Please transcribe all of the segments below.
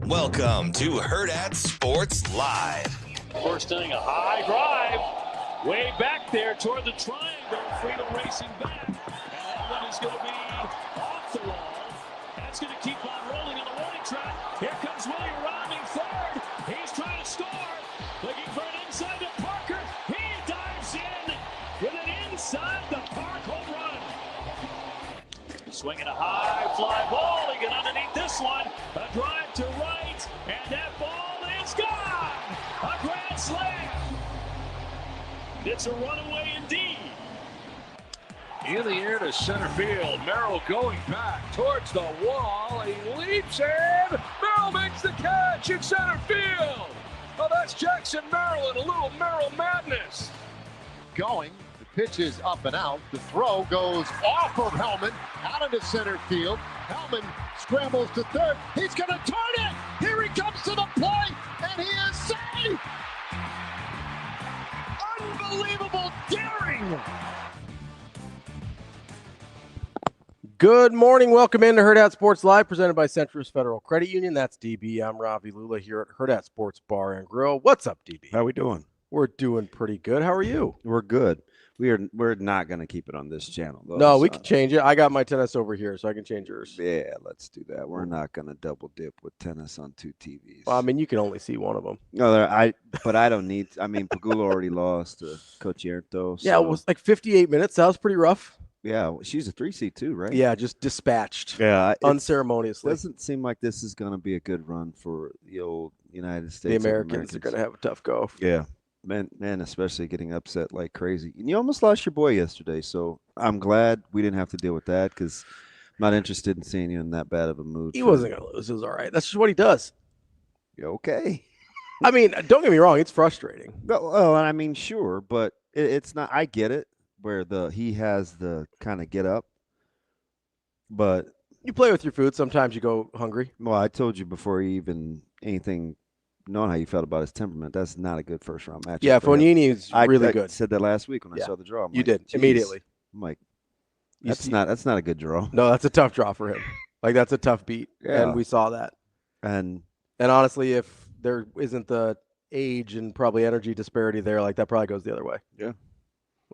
Welcome to Hurrdat Sports Live. First inning, a high drive. Way back there toward the triangle. Freedom racing back. And that one is going to be off the wall. That's going to keep on rolling on the warning track. Here comes Ravi, third. He's trying to score. Looking for an inside to Parker. He dives in with an inside the park home run. Swinging a high fly ball. He get underneath this one. A drive to right. And that ball is gone. A grand slam. It's a runaway indeed. In the air to center field. Merrill going back towards the wall. He leaps in. Merrill makes the catch in center field. Oh, that's Jackson Merrill and a little Merrill madness. Going. The pitch is up and out. The throw goes off of Hellman out into center field. Hellman scrambles to third. He's going to turn it. Here he comes to the plate, and he is safe. Unbelievable daring. Good morning. Welcome into Hurrdat Sports Live, presented by Centrus Federal Credit Union. That's DB. I'm Ravi, Lulla here at Hurrdat Sports Bar and Grill. What's up, DB? How we doing? We're doing pretty good. How are you? We're good. We're not going to keep it on this channel, though. No, we can change it. I got my tennis over here, so I can change yours. Yeah, let's do that. We're not going to double dip with tennis on two TVs. Well, I mean, you can only see one of them. No, but I don't need. I mean, Pagula already lost to Concierto. Yeah, it was like 58 minutes. That was pretty rough. Yeah, she's a 3-seed too, right? Yeah, just dispatched. Yeah, unceremoniously. Doesn't seem like this is going to be a good run for the old United States. The Americans are going to have a tough go. Yeah. Man, especially getting upset like crazy. And you almost lost your boy yesterday, so I'm glad we didn't have to deal with that because I'm not interested in seeing you in that bad of a mood. He wasn't going to lose. It was all right. That's just what he does. Okay. I mean, don't get me wrong. It's frustrating. Well, I mean, sure, but it's not. I get it where he has the kind of get up, but you play with your food. Sometimes you go hungry. Well, I told you before even anything. Knowing how you felt about his temperament, that's not a good first-round matchup. Yeah, Fognini is really good. I said that last week when I saw the draw. You did immediately. I'm like, that's not a good draw. No, that's a tough draw for him. Like that's a tough beat, yeah. And we saw that. And honestly, if there isn't the age and probably energy disparity there, like that probably goes the other way. Yeah.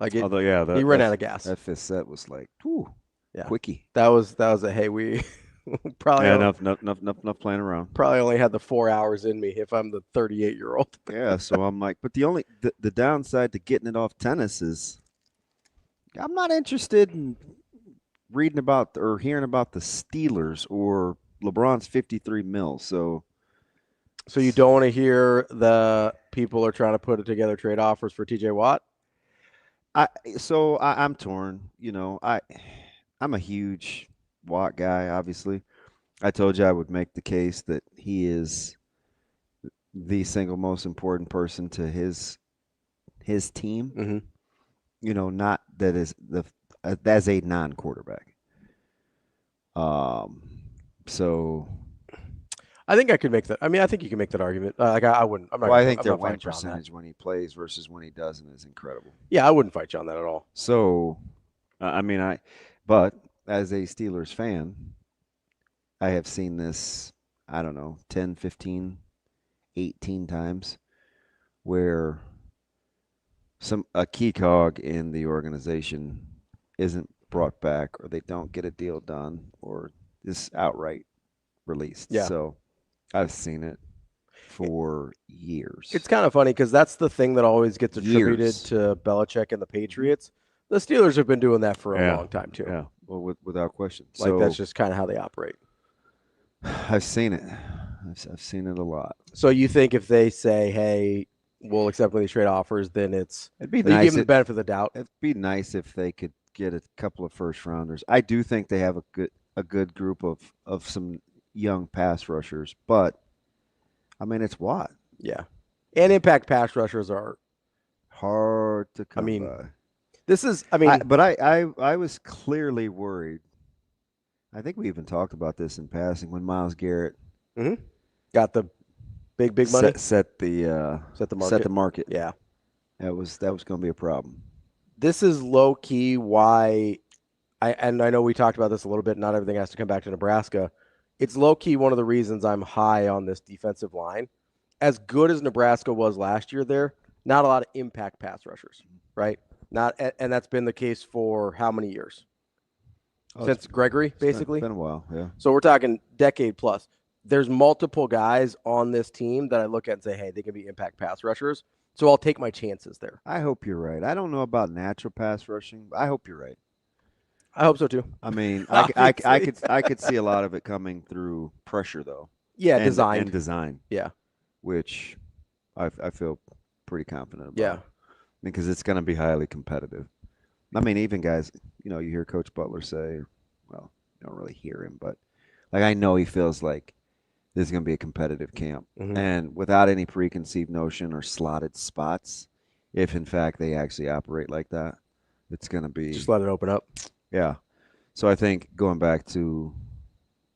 Like he ran out of gas. That fifth set was like, whew, quickie. That was a hey we. Probably enough playing around. Probably only had the 4 hours in me if I'm the 38-year-old. Yeah, so I'm like, but the downside to getting it off tennis is I'm not interested in reading about or hearing about the Steelers or LeBron's 53 mil. So you don't want to hear the people are trying to put together trade offers for TJ Watt? I'm torn. You know, I'm a huge Watt guy, obviously. I told you I would make the case that he is the single most important person to his team. Mm-hmm. You know, not that is as a non-quarterback. So I think I could make that. I mean, I think you can make that argument. I wouldn't. I think their win percentage when he plays versus when he doesn't is incredible. Yeah, I wouldn't fight you on that at all. So, but as a Steelers fan, I have seen this, I don't know, 10, 15, 18 times where a key cog in the organization isn't brought back or they don't get a deal done or is outright released. Yeah. So I've seen it for years. It's kind of funny because that's the thing that always gets attributed to Belichick and the Patriots. The Steelers have been doing that for a long time, too. Yeah, well, without question. Like, that's just kind of how they operate. I've seen it. I've seen it a lot. So you think if they say, hey, we'll accept these trade offers, then it'd be nice. Give them the benefit of the doubt. It'd be nice if they could get a couple of first-rounders. I do think they have a good group of some young pass rushers, but, I mean, it's Watt. Yeah. And impact pass rushers are hard to come by. But I was clearly worried. I think we even talked about this in passing when Myles Garrett got the big money. Set the market. Yeah, that was going to be a problem. This is low key why I know we talked about this a little bit. Not everything has to come back to Nebraska. It's low-key one of the reasons I'm high on this defensive line. As good as Nebraska was last year there, not a lot of impact pass rushers, right? And that's been the case for how many years? Since Gregory, basically? It's been a while, yeah. So we're talking decade plus. There's multiple guys on this team that I look at and say, hey, they can be impact pass rushers. So I'll take my chances there. I hope you're right. I don't know about natural pass rushing, but I hope you're right. I hope so too. I mean, I could see a lot of it coming through pressure though. Yeah, and design. Yeah, which I feel pretty confident about. Yeah, because it's going to be highly competitive. I mean, even guys, you hear Coach Butler say, well, you don't really hear him, but like I know he feels like this is going to be a competitive camp, and without any preconceived notion or slotted spots, if in fact they actually operate like that, it's going to be just let it open up. Yeah. So I think going back to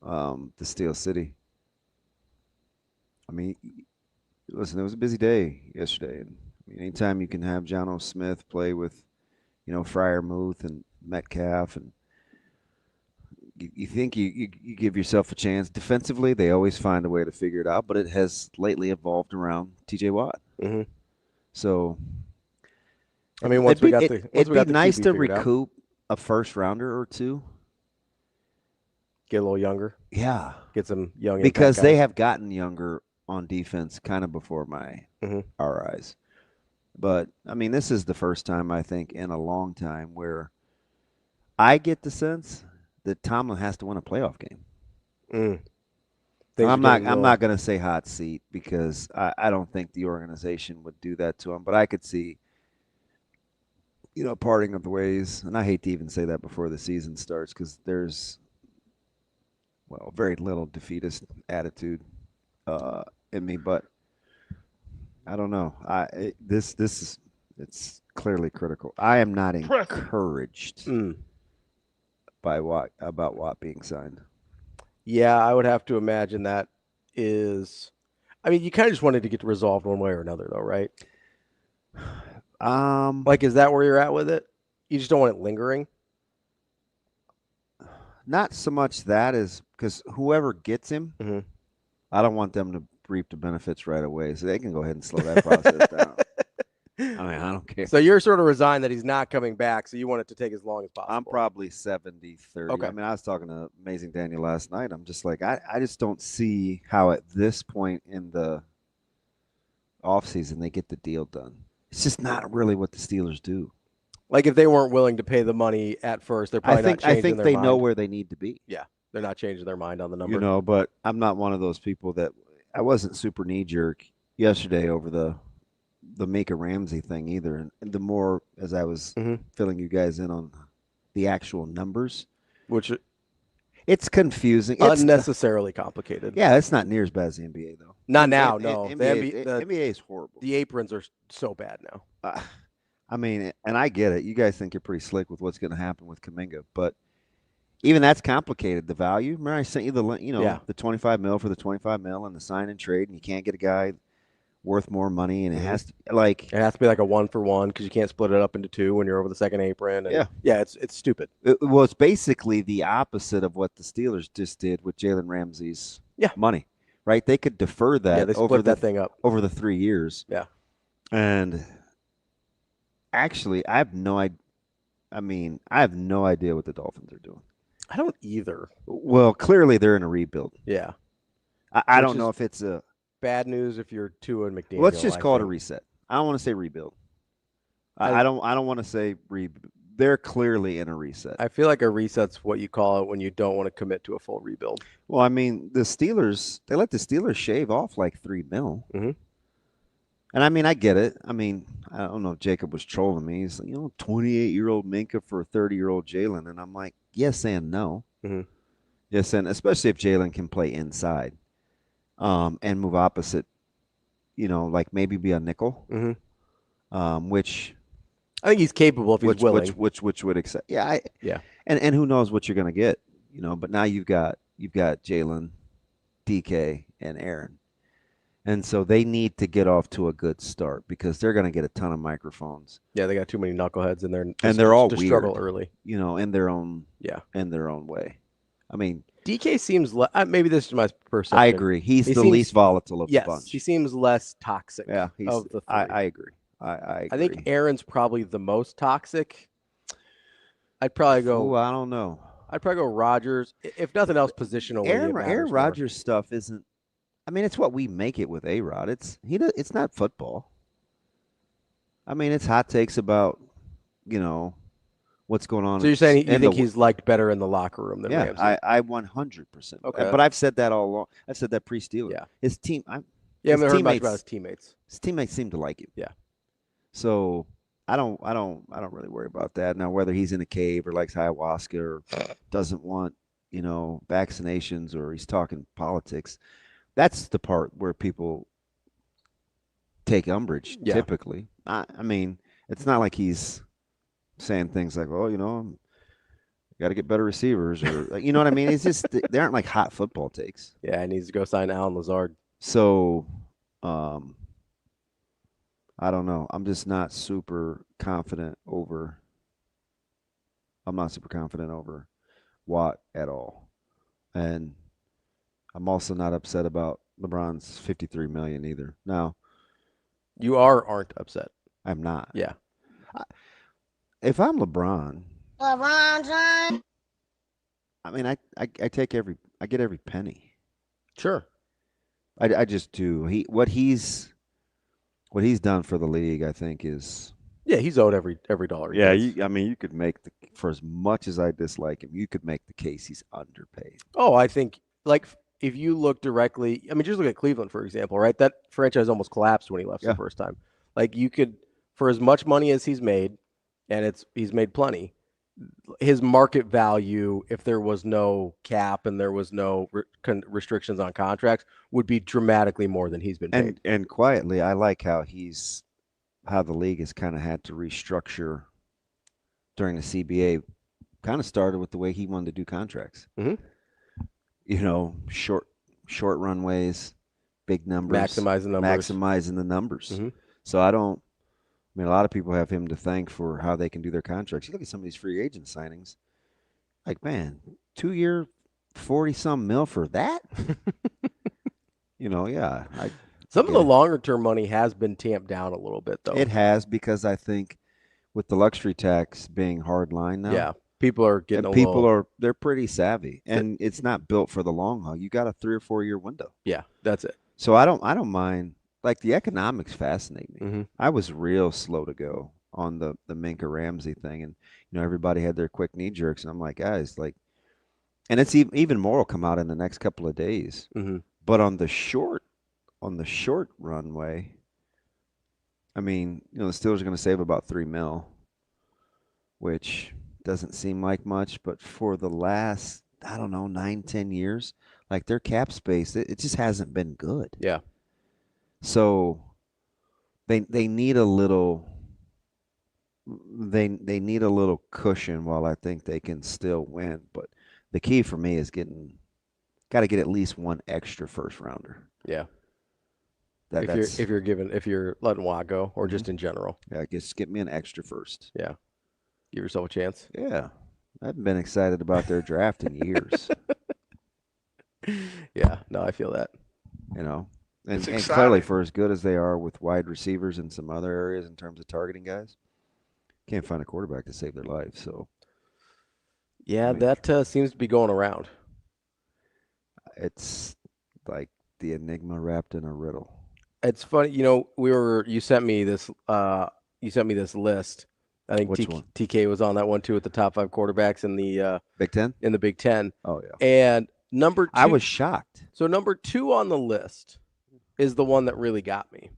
the Steel City, I mean, listen, it was a busy day yesterday. And anytime you can have John O. Smith play with, Freiermuth and Metcalf, and you think you give yourself a chance. Defensively, they always find a way to figure it out, but it has lately evolved around T.J. Watt. So, I mean, it'd be nice to recoup a first rounder or two. Get a little younger. Yeah. Get some young. Because they have gotten younger on defense kind of before our eyes. But, I mean, this is the first time, I think, in a long time where I get the sense that Tomlin has to win a playoff game. I'm not going to say hot seat because I don't think the organization would do that to him. But I could see parting of the ways. And I hate to even say that before the season starts because there's, very little defeatist attitude in me. But I don't know. It's clearly critical. I am not encouraged by about Watt being signed. Yeah, I would have to imagine that is. I mean, you kind of just wanted to get resolved one way or another, though, right? Is that where you're at with it? You just don't want it lingering? Not so much that as because whoever gets him, I don't want them to reap the benefits right away, so they can go ahead and slow that process down. I mean, I don't care. So you're sort of resigned that he's not coming back, so you want it to take as long as possible. I'm probably 70-30. Okay. I mean, I was talking to Amazing Daniel last night. I'm just like, I just don't see how at this point in the offseason they get the deal done. It's just not really what the Steelers do. Like if they weren't willing to pay the money at first, they're probably not changing their mind. I think they know where they need to be. Yeah, they're not changing their mind on the number. But I'm not one of those people that I wasn't super knee-jerk yesterday over the Mika Ramsey thing either. And the more as I was filling you guys in on the actual numbers, which it's confusing. It's unnecessarily complicated. Yeah, it's not near as bad as the NBA, though. Not now, no. The NBA is horrible. The aprons are so bad now. I mean, and I get it. You guys think you're pretty slick with what's going to happen with Kuminga, but even that's complicated. The value. Remember, I sent you the the $25 million for the $25 million and the sign and trade, and you can't get a guy worth more money, and it has to be like a 1-for-1 because you can't split it up into two when you're over the second apron. And it's stupid. Well, it's basically the opposite of what the Steelers just did with Jalen Ramsey's money, right? They could defer that. Yeah, they split that thing up over the 3 years. Yeah, and actually, I have no idea. I mean, I have no idea what the Dolphins are doing. I don't either. Well, clearly they're in a rebuild. Yeah, I don't know if it's a bad news if you're Tua and McDaniel. Well, let's just call it a reset. I don't want to say rebuild. I don't want to say rebuild. They're clearly in a reset. I feel like a reset's what you call it when you don't want to commit to a full rebuild. Well, I mean, they let the Steelers shave off like $3 million. And I mean, I get it. I mean, I don't know if Jacob was trolling me. He's like, 28-year-old Minka for a 30-year-old Jalen. And I'm like, yes and no. Yes, and especially if Jalen can play inside and move opposite, like maybe be a nickel, which I think he's capable if he's willing. Which would accept. Yeah. And who knows what you're going to get, but now you've got Jalen, DK, and Aaron. And so they need to get off to a good start because they're going to get a ton of microphones. Yeah, they got too many knuckleheads in there, and they're all to weird, struggle early. In their own way. I mean, DK seems maybe this is my perception. I agree. He's the least volatile of the bunch. He seems less toxic. Yeah, of the three. I agree. I agree. I think Aaron's probably the most toxic. I'd probably go. I don't know. I'd probably go Rodgers. If nothing else, positionally. Aaron Rodgers stuff isn't. I mean, it's what we make it with A-Rod. It's not football. I mean, it's hot takes about, what's going on. So you're saying you think he's liked better in the locker room than Ramsey? I 100%. Okay. But I've said that all along. I've said that pre-Steelers. Yeah. His team. I haven't heard much about his teammates. His teammates seem to like him. Yeah. So I don't really worry about that. Now, whether he's in a cave or likes ayahuasca or doesn't want, vaccinations or he's talking politics, that's the part where people take umbrage typically. I mean, it's not like he's saying things like, well, got to get better receivers or, you know what I mean? It's just, they aren't like hot football takes. Yeah, he needs to go sign Alan Lazard. So, I don't know. I'm just not super confident over Watt at all. And I'm also not upset about LeBron's $53 million either. Now, you aren't upset. I'm not. Yeah. If I'm LeBron James, I mean, I get every penny. Sure. I just do. What he's done for the league, I think, is he's owed every dollar. Yeah, you could make for as much as I dislike him, you could make the case he's underpaid. Oh, I think if you look directly, just look at Cleveland for example, right? That franchise almost collapsed when he left the first time. You could, for as much money as he's made, and he's made plenty. His market value, if there was no cap and there was no restrictions on contracts, would be dramatically more than he's been paid. And quietly, I like how the league has kind of had to restructure during the CBA. Kind of started with the way he wanted to do contracts. Mm-hmm. Short runways, big numbers, maximizing the numbers. Mm-hmm. So a lot of people have him to thank for how they can do their contracts. You look at some of these free agent signings, man, 2-year, 40-some mil for that? Some of the longer-term money has been tamped down a little bit, though. It has, because I think with the luxury tax being hard line now. Yeah, people are getting they're pretty savvy, and it's not built for the long haul. You got a 3 or 4 year window. Yeah, that's it. So I don't mind. The economics fascinate me. Mm-hmm. I was real slow to go on the Minka Ramsey thing, and everybody had their quick knee jerks, and I'm like, guys, and it's even more will come out in the next couple of days. Mm-hmm. But on the short runway, the Steelers are going to save about $3 million, which doesn't seem like much, but for the last 9-10 years, their cap space, it just hasn't been good. Yeah. So they need a little need a little cushion while I think they can still win. But the key for me is got to get at least one extra first rounder. Yeah. If you're letting Watt go, or just in general. Yeah, just get me an extra first. Yeah. Give yourself a chance. Yeah. I haven't been excited about their draft in years. Yeah, no, I feel that. And clearly, for as good as they are with wide receivers and some other areas in terms of targeting guys, can't find a quarterback to save their life. So, yeah, that seems to be going around. It's like the enigma wrapped in a riddle. It's funny, you sent me this list. I think TK was on that one too, with the top 5 quarterbacks in the Big Ten. In the Big Ten. Oh yeah. And number 2, I was shocked. So number 2 on the list is the one that really got me.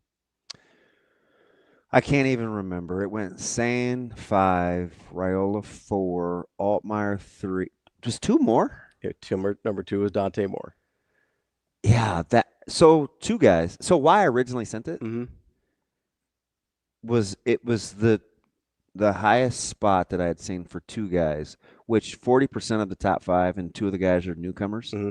I can't even remember. It went Sand 5, Raiola 4, Altmaier 3. Just 2 more? Yeah, number 2 is Dante Moore. Yeah, so 2 guys. So why I originally sent it was the highest spot that I had seen for 2 guys, which 40% of the top 5 and 2 of the guys are newcomers. Mm-hmm.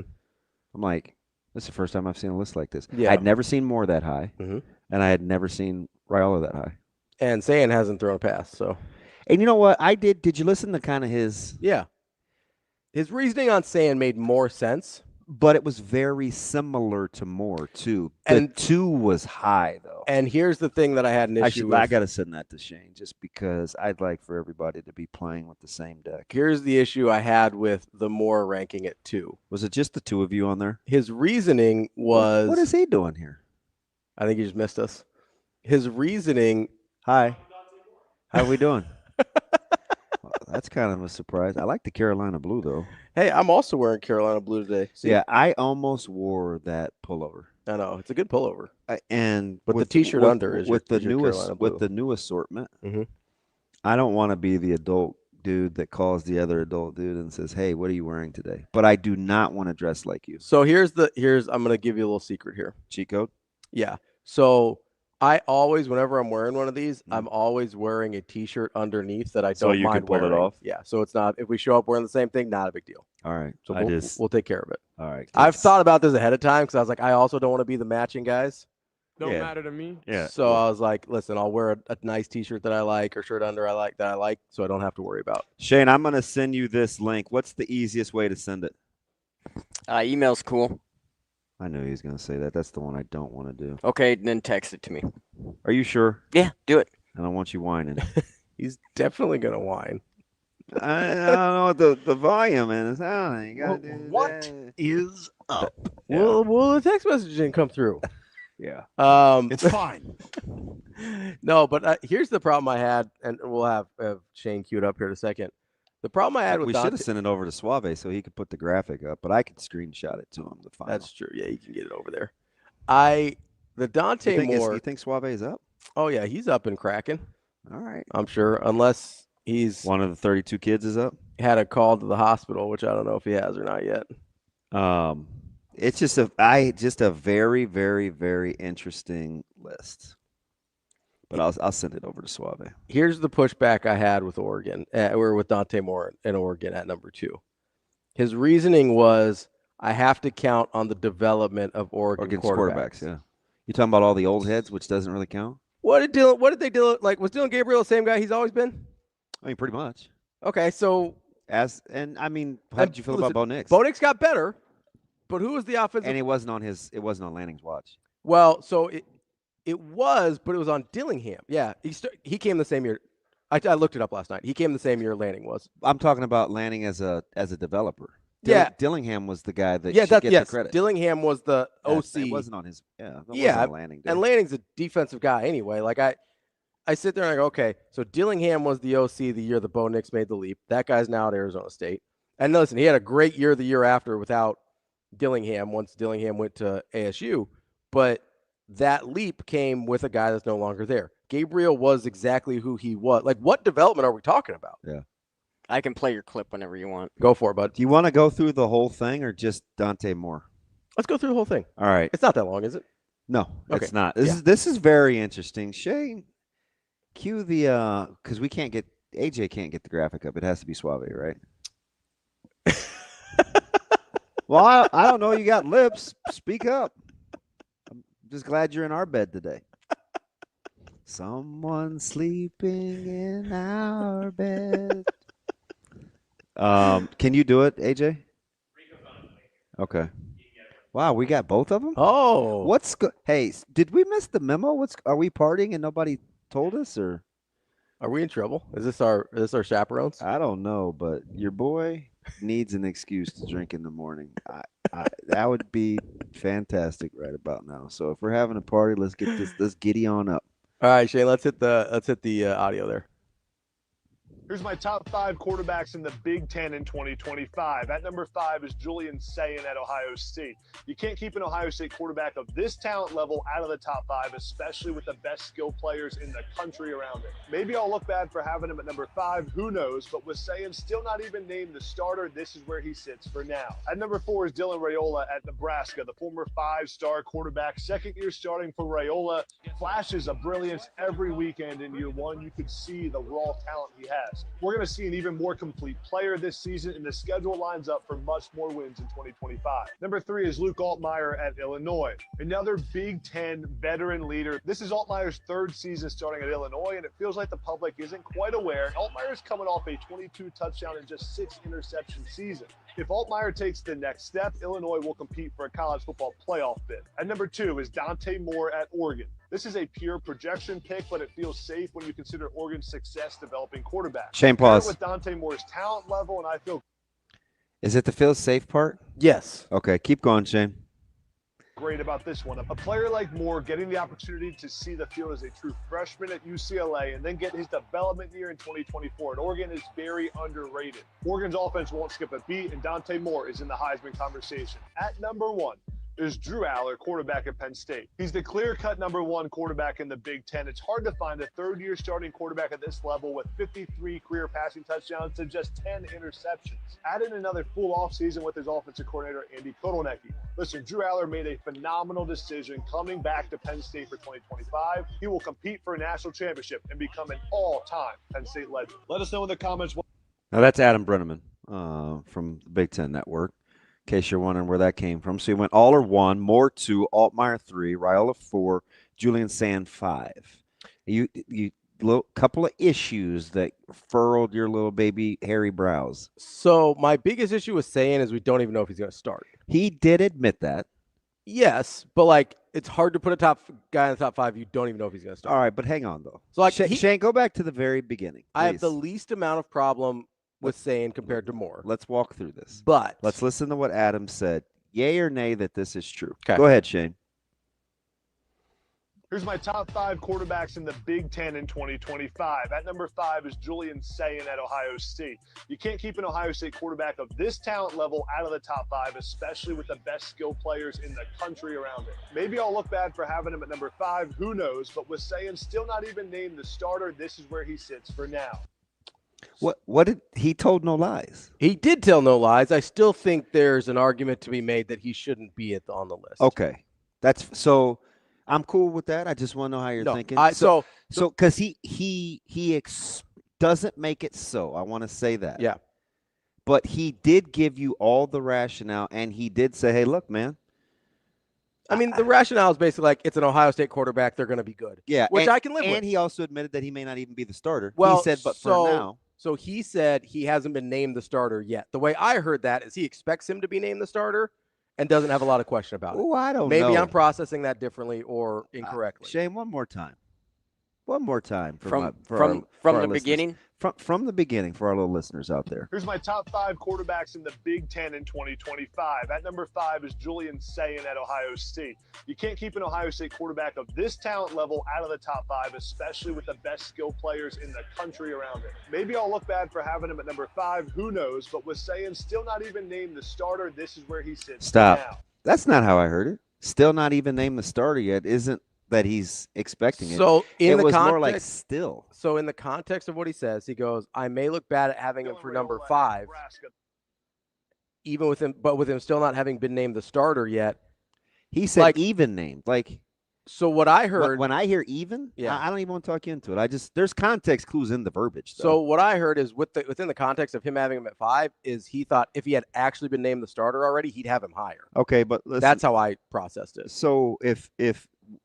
I'm like, this is the first time I've seen a list like this. Yeah. I'd never seen Moore that high, and I had never seen Raiola that high. And Sand hasn't thrown a pass, so. And you know what? I did. Did you listen to kind of his? Yeah. His reasoning on saying made more sense. But it was very similar to Moore, too. The 2 was high, though. And here's the thing that I had an issue with. I got to send that to Shane just because I'd like for everybody to be playing with the same deck. Here's the issue I had with the Moore ranking at 2. Was it just the 2 of you on there? His reasoning was... What is he doing here? I think he just missed us. His reasoning... Hi. How are we doing? Well, that's kind of a surprise. I like the Carolina blue, though. Hey, I'm also wearing Carolina blue today. See? Yeah, I almost wore that pullover. I know. It's a good pullover. But the T-shirt under is with the new assortment. Mm-hmm. I don't want to be the adult dude that calls the other adult dude and says, "Hey, what are you wearing today?" But I do not want to dress like you. So here's I'm going to give you a little secret here. Cheat code? Yeah. So I always, whenever I'm wearing one of these, I'm always wearing a T-shirt underneath that I don't mind pull wearing. it off. Yeah. So it's not, if we show up wearing the same thing, not a big deal. All right. So we'll take care of it. All right. I've thought about this ahead of time because I was like, I also don't want to be the matching guys. Don't matter to me. Yeah. So I was like, listen, I'll wear a nice T-shirt that I like or shirt under that I like, so I don't have to worry about. Shane, I'm going to send you this link. What's the easiest way to send it? Email's cool. I knew he was going to say that. That's the one I don't want to do. Okay, then text it to me. Are you sure? Yeah, do it. I don't want you whining. He's definitely going to whine. I don't know what the volume is. I don't know. You gotta do What that. is up? Yeah. Well, the text message didn't come through. Yeah. It's fine. No, but here's the problem I had, and we'll have Shane queued up here in a second. The problem I had with we should have sent it over to Suave so he could put the graphic up, but I could screenshot it to him. The final. That's true. Yeah, you can get it over there. The Dante Moore. You think Suave is up? Oh yeah, he's up and cracking. All right. I'm sure, unless he's one of the 32 kids is up. Had a call to the hospital, which I don't know if he has or not yet. It's just a very, very, very interesting list. But I'll send it over to Suave. Here's the pushback I had with Oregon, or with Dante Moore in Oregon at number 2. His reasoning was, I have to count on the development of Oregon's quarterbacks. Yeah, you talking about all the old heads, which doesn't really count. What did they do? Like, was Dylan Gabriel the same guy he's always been? I mean, pretty much. Okay, so how did you feel about Bo Nix? Bo Nix got better, but who was the offensive? And it wasn't on Lanning's watch. Well, so it was, but it was on Dillingham. Yeah, he came the same year. I looked it up last night. He came the same year Lanning was. I'm talking about Lanning as a developer. Dillingham was the guy that should get the credit. Dillingham was the OC. It wasn't on his. Lanning. And Lanning's a defensive guy anyway. Like I sit there and I go, okay, so Dillingham was the OC the year that Bo Nix made the leap. That guy's now at Arizona State. And listen, he had a great year the year after without Dillingham once Dillingham went to ASU. But that leap came with a guy that's no longer there. Gabriel was exactly who he was. Like, what development are we talking about? Yeah. I can play your clip whenever you want. Go for it, bud. Do you want to go through the whole thing or just Dante Moore? Let's go through the whole thing. All right. It's not that long, is it? No, okay. It's not. This is very interesting. Shane, cue the because AJ can't get the graphic up. It has to be Suave, right? Well, I don't know. You got lips. Speak up. I'm just glad you're in our bed today. Someone sleeping in our bed. Can you do it, AJ? Okay. Wow, we got both of them? Oh. Hey, did we miss the memo? Are we partying and nobody told us, or are we in trouble? Is this our chaperones? I don't know, but your boy needs an excuse to drink in the morning. That would be fantastic right about now. So if we're having a party, let's giddy on up. All right, Shane, let's hit the audio there. Here's my top 5 quarterbacks in the Big Ten in 2025. At number 5 is Julian Sayin at Ohio State. You can't keep an Ohio State quarterback of this talent level out of the top 5, especially with the best skill players in the country around him. Maybe I'll look bad for having him at number 5, who knows, but with Sayin still not even named the starter, this is where he sits for now. At number 4 is Dylan Raiola at Nebraska, the former 5-star quarterback, second year starting for Raiola, flashes of brilliance every weekend in year 1. You could see the raw talent he has. task. We're going to see an even more complete player this season, and the schedule lines up for much more wins in 2025. Number 3 is Luke Altmaier at Illinois, another Big Ten veteran leader. This is Altmaier's 3rd season starting at Illinois, and it feels like the public isn't quite aware. Altmaier's coming off a 22 touchdown and just 6 interception season. If Altmaier takes the next step, Illinois will compete for a college football playoff bid. And number 2 is Dante Moore at Oregon. This is a pure projection pick, but it feels safe when you consider Oregon's success developing quarterbacks. Shane, pause. With Dante Moore's talent level, and I feel. Is it the feel safe part? Yes. Okay, keep going, Shane. Great about this one. A player like Moore getting the opportunity to see the field as a true freshman at UCLA and then get his development year in 2024 at Oregon is very underrated. Oregon's offense won't skip a beat, and Dante Moore is in the Heisman conversation. At number 1 is Drew Aller, quarterback at Penn State. He's the clear-cut number 1 quarterback in the Big Ten. It's hard to find a third-year starting quarterback at this level with 53 career passing touchdowns to just 10 interceptions. Add in another full offseason with his offensive coordinator, Andy Kotelnicki. Listen, Drew Aller made a phenomenal decision coming back to Penn State for 2025. He will compete for a national championship and become an all-time Penn State legend. Let us know in the comments. Now, that's Adam Brenaman from the Big Ten Network, in case you're wondering where that came from. So he went Aller 1, Moore 2, Altmaier 3, Raiola 4, Julian Sand 5. You couple of issues that furrowed your little baby hairy brows. So my biggest issue with saying is we don't even know if he's going to start. He did admit that. Yes, but like it's hard to put a top guy in the top 5. You don't even know if he's going to start. All right, but hang on though. So like Shane, go back to the very beginning. I have the please. least amount of problem with saying compared to Moore. Let's walk through this. But Let's listen to what Adam said. Yay or nay that this is true. Okay. Go ahead, Shane. Here's my top 5 quarterbacks in the Big Ten in 2025. At number 5 is Julian Sayin at Ohio State. You can't keep an Ohio State quarterback of this talent level out of the top 5, especially with the best skill players in the country around it. Maybe I'll look bad for having him at number 5, who knows, but with Sayin still not even named the starter, this is where he sits for now. What did he told no lies? he did tell no lies. I still think there's an argument to be made that he shouldn't be on the list. Okay. That's so I'm cool with that. I just want to know how you're thinking. So because he doesn't make it so. I want to say that. Yeah. But he did give you all the rationale, and he did say, hey, look, man. I mean, the rationale is basically like it's an Ohio State quarterback. They're going to be good. Yeah. Which I can live with. And he also admitted that he may not even be the starter. Well, he said, but for now. So he said he hasn't been named the starter yet. The way I heard that is he expects him to be named the starter and doesn't have a lot of question about it. Oh, I don't know. Maybe I'm processing that differently or incorrectly. Shane, one more time. One more time From our the listeners. beginning. From the beginning for our little listeners out there. Here's my top 5 quarterbacks in the Big Ten in 2025. At number 5 is Julian Sayin at Ohio State. You can't keep an Ohio State quarterback of this talent level out of the top 5, especially with the best skill players in the country around it. Maybe I'll look bad for having him at number 5, who knows, but with Sayin still not even named the starter, this is where he sits Stop. now. That's not how I heard it. Still not even named the starter yet. Isn't that he's expecting it? So it in the was context, more like still. So in the context of what he says, he goes, I may look bad at having him for number Raiola at 5, Nebraska. even with him, but with him still not having been named the starter yet. He said Like- even named. Like So what I heard, when I hear even, Yeah. I don't even want to talk you into it. There's context clues in the verbiage. so Though. what I heard is within the context of him having him at 5 is he thought if he had actually been named the starter already, he'd have him higher. Okay, but listen, That's how I processed it. so if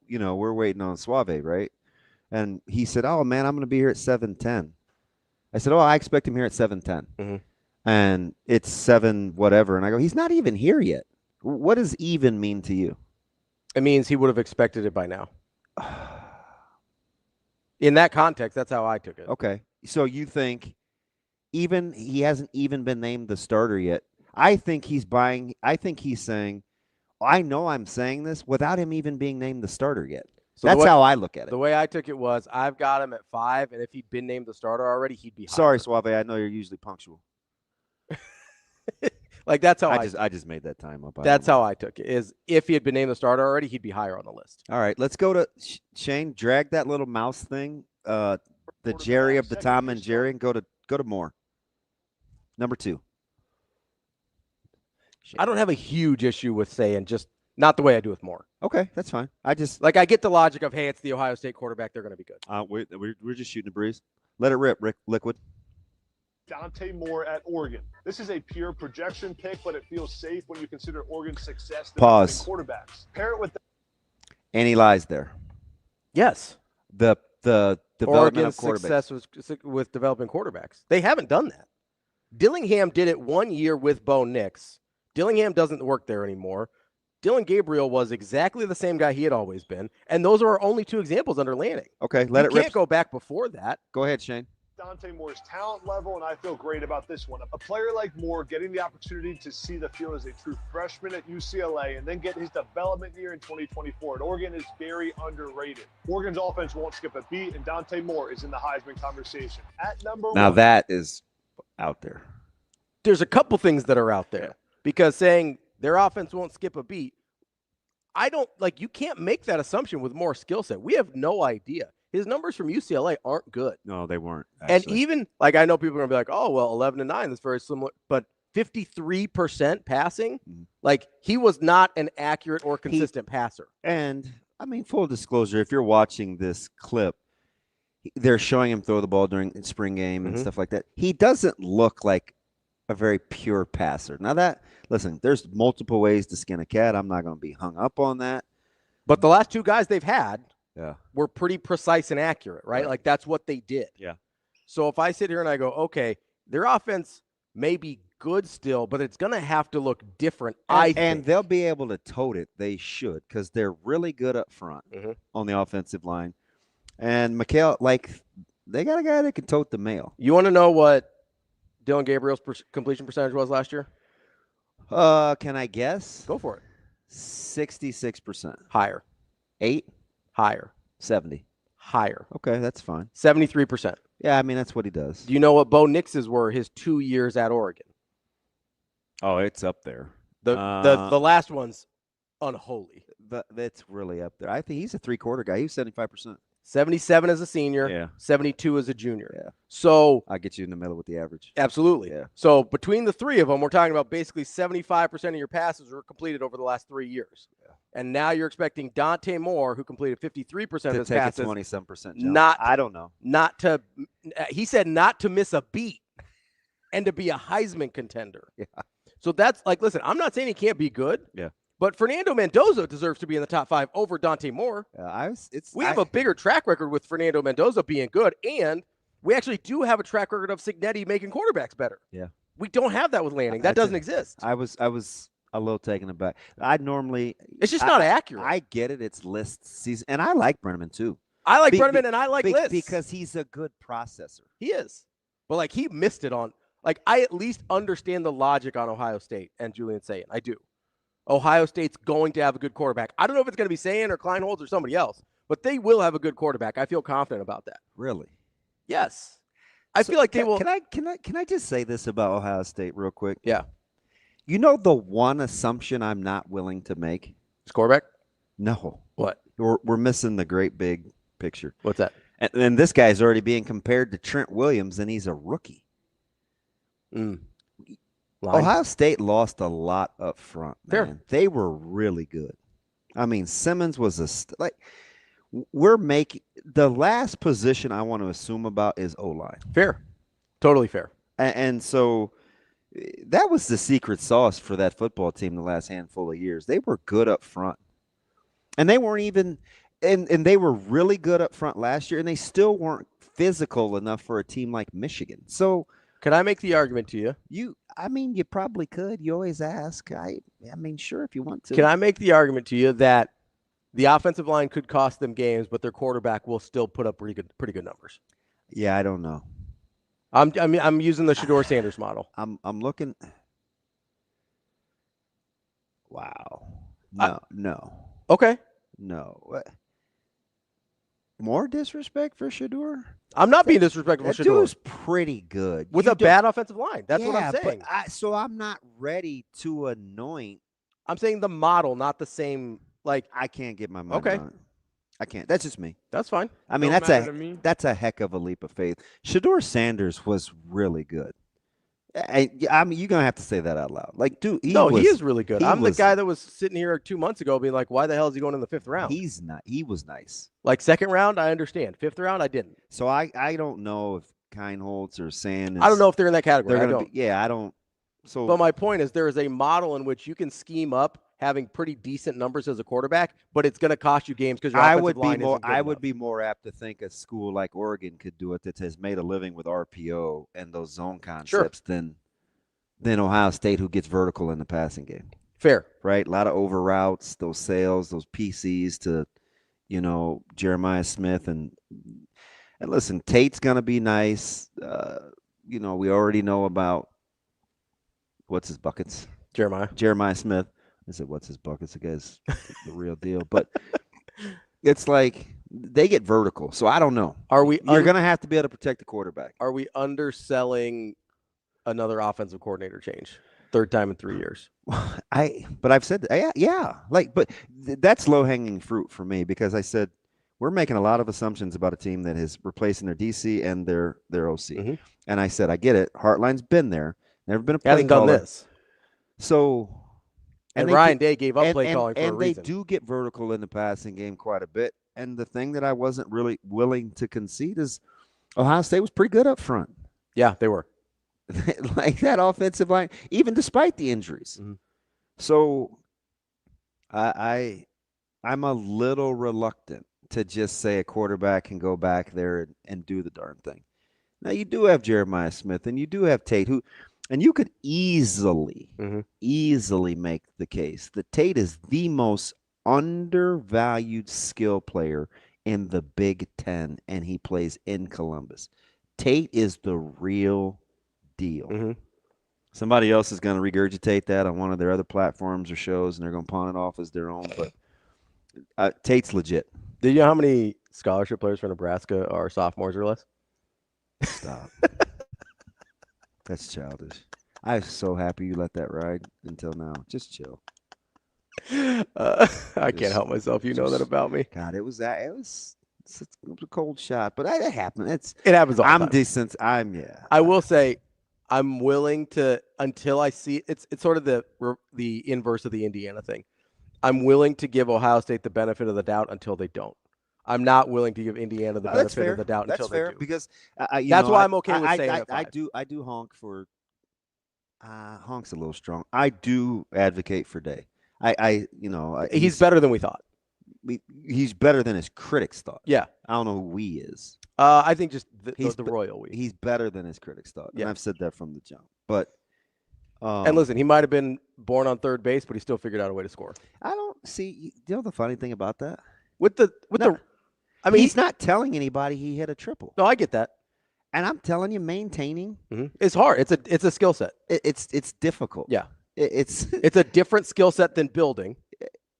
we're waiting on Suave, right? And he said, "Oh man, I'm going to be here at 7:10." I said, "Oh, I expect him here at 7:10." Mhm. And it's 7 whatever, and I go, "He's not even here yet." What does even mean to you? It means he would have expected it by now. In that context, that's how I took it. Okay, so you think he hasn't even been named the starter yet? I think he's saying, I know I'm saying this without him even being named the starter yet. So That's how I look at it. The way I took it was I've got him at 5, and if he'd been named the starter already, he'd be higher. Sorry, Suave. I know you're usually punctual. Like that's how I just made that time up. That's how I took it. Is if he had been named the starter already, he'd be higher on the list. All right, let's go to Shane. Drag that little mouse thing, the Jerry of the Tom and Jerry, and go to Moore. Number 2. I don't have a huge issue with saying just not the way I do with Moore. Okay, that's fine. I just I get the logic of, hey, it's the Ohio State quarterback. They're going to be good. we're just shooting a breeze. Let it rip, Rick Liquid. Dante Moore at Oregon. This is a pure projection pick, but it feels safe when you consider Oregon's success developing quarterbacks. Pair it with And he lies there. Yes. The development Oregon's of quarterbacks. success with developing quarterbacks. They haven't done that. Dillingham did it 1 year with Bo Nix. Dillingham doesn't work there anymore. Dylan Gabriel was exactly the same guy he had always been, and those are our only two examples under Lanning. Okay, you can't go back before that. Go ahead, Shane. Dante Moore's talent level, and I feel great about this one. A player like Moore getting the opportunity to see the field as a true freshman at UCLA and then get his development year in 2024 at Oregon is very underrated. Oregon's offense won't skip a beat, and Dante Moore is in the Heisman conversation. At number now one. That is out there. There's a couple things that are out there because saying their offense won't skip a beat, you can't make that assumption with more skill set. We have no idea. His numbers from UCLA aren't good. No, they weren't. Actually. And even, I know people are going to be like, oh, well, 11-9, that's very similar. But 53% passing, he was not an accurate or consistent passer. And, full disclosure, if you're watching this clip, they're showing him throw the ball during spring game and stuff like that. He doesn't look like a very pure passer. Now listen, there's multiple ways to skin a cat. I'm not going to be hung up on that. But the last two guys they've had were pretty precise and accurate, right? Like, that's what they did. Yeah. So if I sit here and I go, okay, their offense may be good still, but it's going to have to look different, I think. And they'll be able to tote it. They should, because they're really good up front on the offensive line. And Mikhail, they got a guy that can tote the mail. You want to know what Dylan Gabriel's completion percentage was last year? Can I guess? Go for it. 66%. Higher. 8? Higher. 70. Higher. Okay, that's fine. 73%. Yeah, that's what he does. Do you know what Bo Nix's were his 2 years at Oregon? Oh, it's up there. The last one's unholy. That's really up there. I think he's a three-quarter guy. He was 75%. 77 as a senior, 72 as a junior. Yeah. So I'll get you in the middle with the average. Absolutely. Yeah. So between the three of them, we're talking about basically 75% of your passes were completed over the last 3 years. Yeah. And now you're expecting Dante Moore, who completed 53% of his passes, to take a 20-some%. Jump. I don't know. He said not to miss a beat and to be a Heisman contender. Yeah. So that's listen, I'm not saying he can't be good. Yeah. But Fernando Mendoza deserves to be in the top 5 over Dante Moore. We have a bigger track record with Fernando Mendoza being good, and we actually do have a track record of Cignetti making quarterbacks better. Yeah. We don't have that with Lanning. That doesn't exist. I was a little taken aback. It's just not accurate. I get it. It's list season, and I like Breneman too. I like Breneman, and I like lists because he's a good processor. He is, but he missed it on. I at least understand the logic on Ohio State and Julian Sayin. I do. Ohio State's going to have a good quarterback. I don't know if it's going to be Sayin or Kleinholz or somebody else, but they will have a good quarterback. I feel confident about that. Really? Yes. I feel like they will. Can I just say this about Ohio State real quick? Yeah. You know the one assumption I'm not willing to make? Quarterback? No. What? We're missing the great big picture. What's that? And this guy's already being compared to Trent Williams, and he's a rookie. Ohio State lost a lot up front, man. Fair. They were really good. Simmons was we're making the last position I want to assume about is O-line. Fair. Totally fair. And so that was the secret sauce for that football team the last handful of years. They were good up front. And they weren't even and they were really good up front last year, and they still weren't physical enough for a team like Michigan. So can I make the argument to you? You probably could. You always ask. Sure, if you want to. Can I make the argument to you that the offensive line could cost them games, but their quarterback will still put up pretty good numbers? Yeah, I don't know. I'm using the Shedeur Sanders model. I'm looking. Wow. No. Okay. No. More disrespect for Shedeur? I'm not being disrespectful for Shedeur. Dude's pretty good. With a bad offensive line. That's what I'm saying. So I'm not ready to anoint. I'm saying the model, not the same. I can't get my mind on it. I can't. That's just me. That's fine. That's a heck of a leap of faith. Shedeur Sanders was really good. You're gonna have to say that out loud. He is really good. I'm the guy that was sitting here 2 months ago being like, why the hell is he going in the 5th round? He's not. He was nice. 2nd round, I understand. 5th round, I didn't. So I don't know if Kineholtz or Sand. I don't know if they're in that category. They're I going don't. to I don't. So, but my point is there is a model in which you can scheme up having pretty decent numbers as a quarterback, but it's going to cost you games because your offensive line isn't good enough. would be more apt to think a school like Oregon could do it that has made a living with RPO and those zone concepts than Ohio State, who gets vertical in the passing game. Fair. Right? A lot of over routes, those sails, those PCs to, Jeremiah Smith. And listen, Tate's going to be nice. We already know about what's his buckets? Jeremiah Smith. I said, what's his buckets? The guy's the real deal. But it's like they get vertical. So I don't know. You're going to have to be able to protect the quarterback. Are we underselling another offensive coordinator change? Third time in 3 years. But I've said, yeah. But that's low-hanging fruit for me because I said we're making a lot of assumptions about a team that is replacing their DC and their OC. Mm-hmm. And I said, I get it. Hartline's been there. Never been a play hasn't caller. Done this. So, and Ryan Day gave up play calling for a reason. And they do get vertical in the passing game quite a bit. And the thing that I wasn't really willing to concede is Ohio State was pretty good up front. Yeah, they were. Like that offensive line, even despite the injuries. Mm-hmm. So, I'm a little reluctant to just say a quarterback can go back there and do the darn thing. Now, you do have Jeremiah Smith, and you do have Tate, and you could easily make the case that Tate is the most undervalued skill player in the Big Ten, and he plays in Columbus. Tate is the real deal. Mm-hmm. Somebody else is going to regurgitate that on one of their other platforms or shows, and they're going to pawn it off as their own. But Tate's legit. Do you know how many scholarship players for Nebraska are sophomores or less? Stop. That's childish. I was so happy you let that ride until now. Just chill. I can't help myself. You know that about me. God, it was a cold shot, but it happened. It happens all the time. I'm decent. I will say, I'm willing to until I see it's sort of the inverse of the Indiana thing. I'm willing to give Ohio State the benefit of the doubt until they don't. I'm not willing to give Indiana the benefit of the doubt until they do. Because that's why I'm okay with saying that. I do honk for honk's a little strong. I do advocate for Day. He's better than we thought. He's better than his critics thought. Yeah. I don't know who we is. I think just the royal we. He's better than his critics thought. Yeah. And I've said that from the jump. But and listen, he might have been born on third base, but he still figured out a way to score. I don't see. You know the funny thing about that? I mean, he's not telling anybody he hit a triple. No, I get that. And I'm telling you, maintaining it's hard. It's a skill set. It's difficult. Yeah, it's a different skill set than building.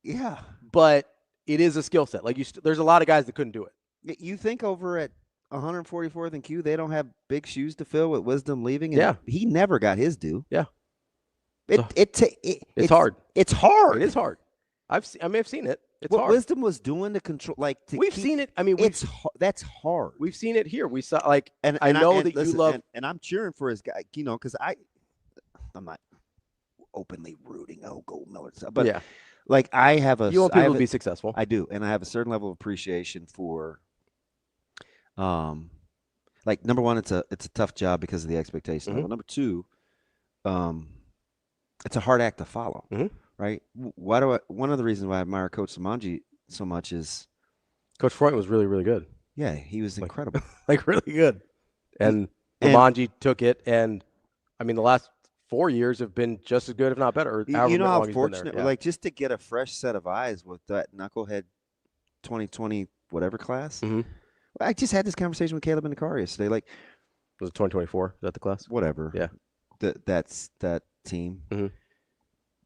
Yeah, but it is a skill set. Like there's a lot of guys that couldn't do it. You think over at 144th and Q, they don't have big shoes to fill with Wisdom leaving. And he never got his due. Yeah, it's hard. It's hard. It is hard. I've seen it. It's what hard. Wisdom was doing to control, we've seen it. I mean, that's hard. We've seen it here. We saw and I know that listen, you love, and I'm cheering for his guy, because I'm not openly rooting. Oh, Gold Miller stuff, but I have a. You want people to be successful. I do, and I have a certain level of appreciation for. Number one, it's a tough job because of the expectation. Number two, it's a hard act to follow. Right? One of the reasons why I admire Coach Samanji so much is Coach Freund was really, really good. Yeah, he was incredible. Really good. And Samanji took it, and I mean the last 4 years have been just as good, if not better. You know how fortunate, just to get a fresh set of eyes with that knucklehead 2020 whatever class. I just had this conversation with Caleb in the car yesterday. Was it 2024? Is that the class? Whatever. Yeah. That's that team.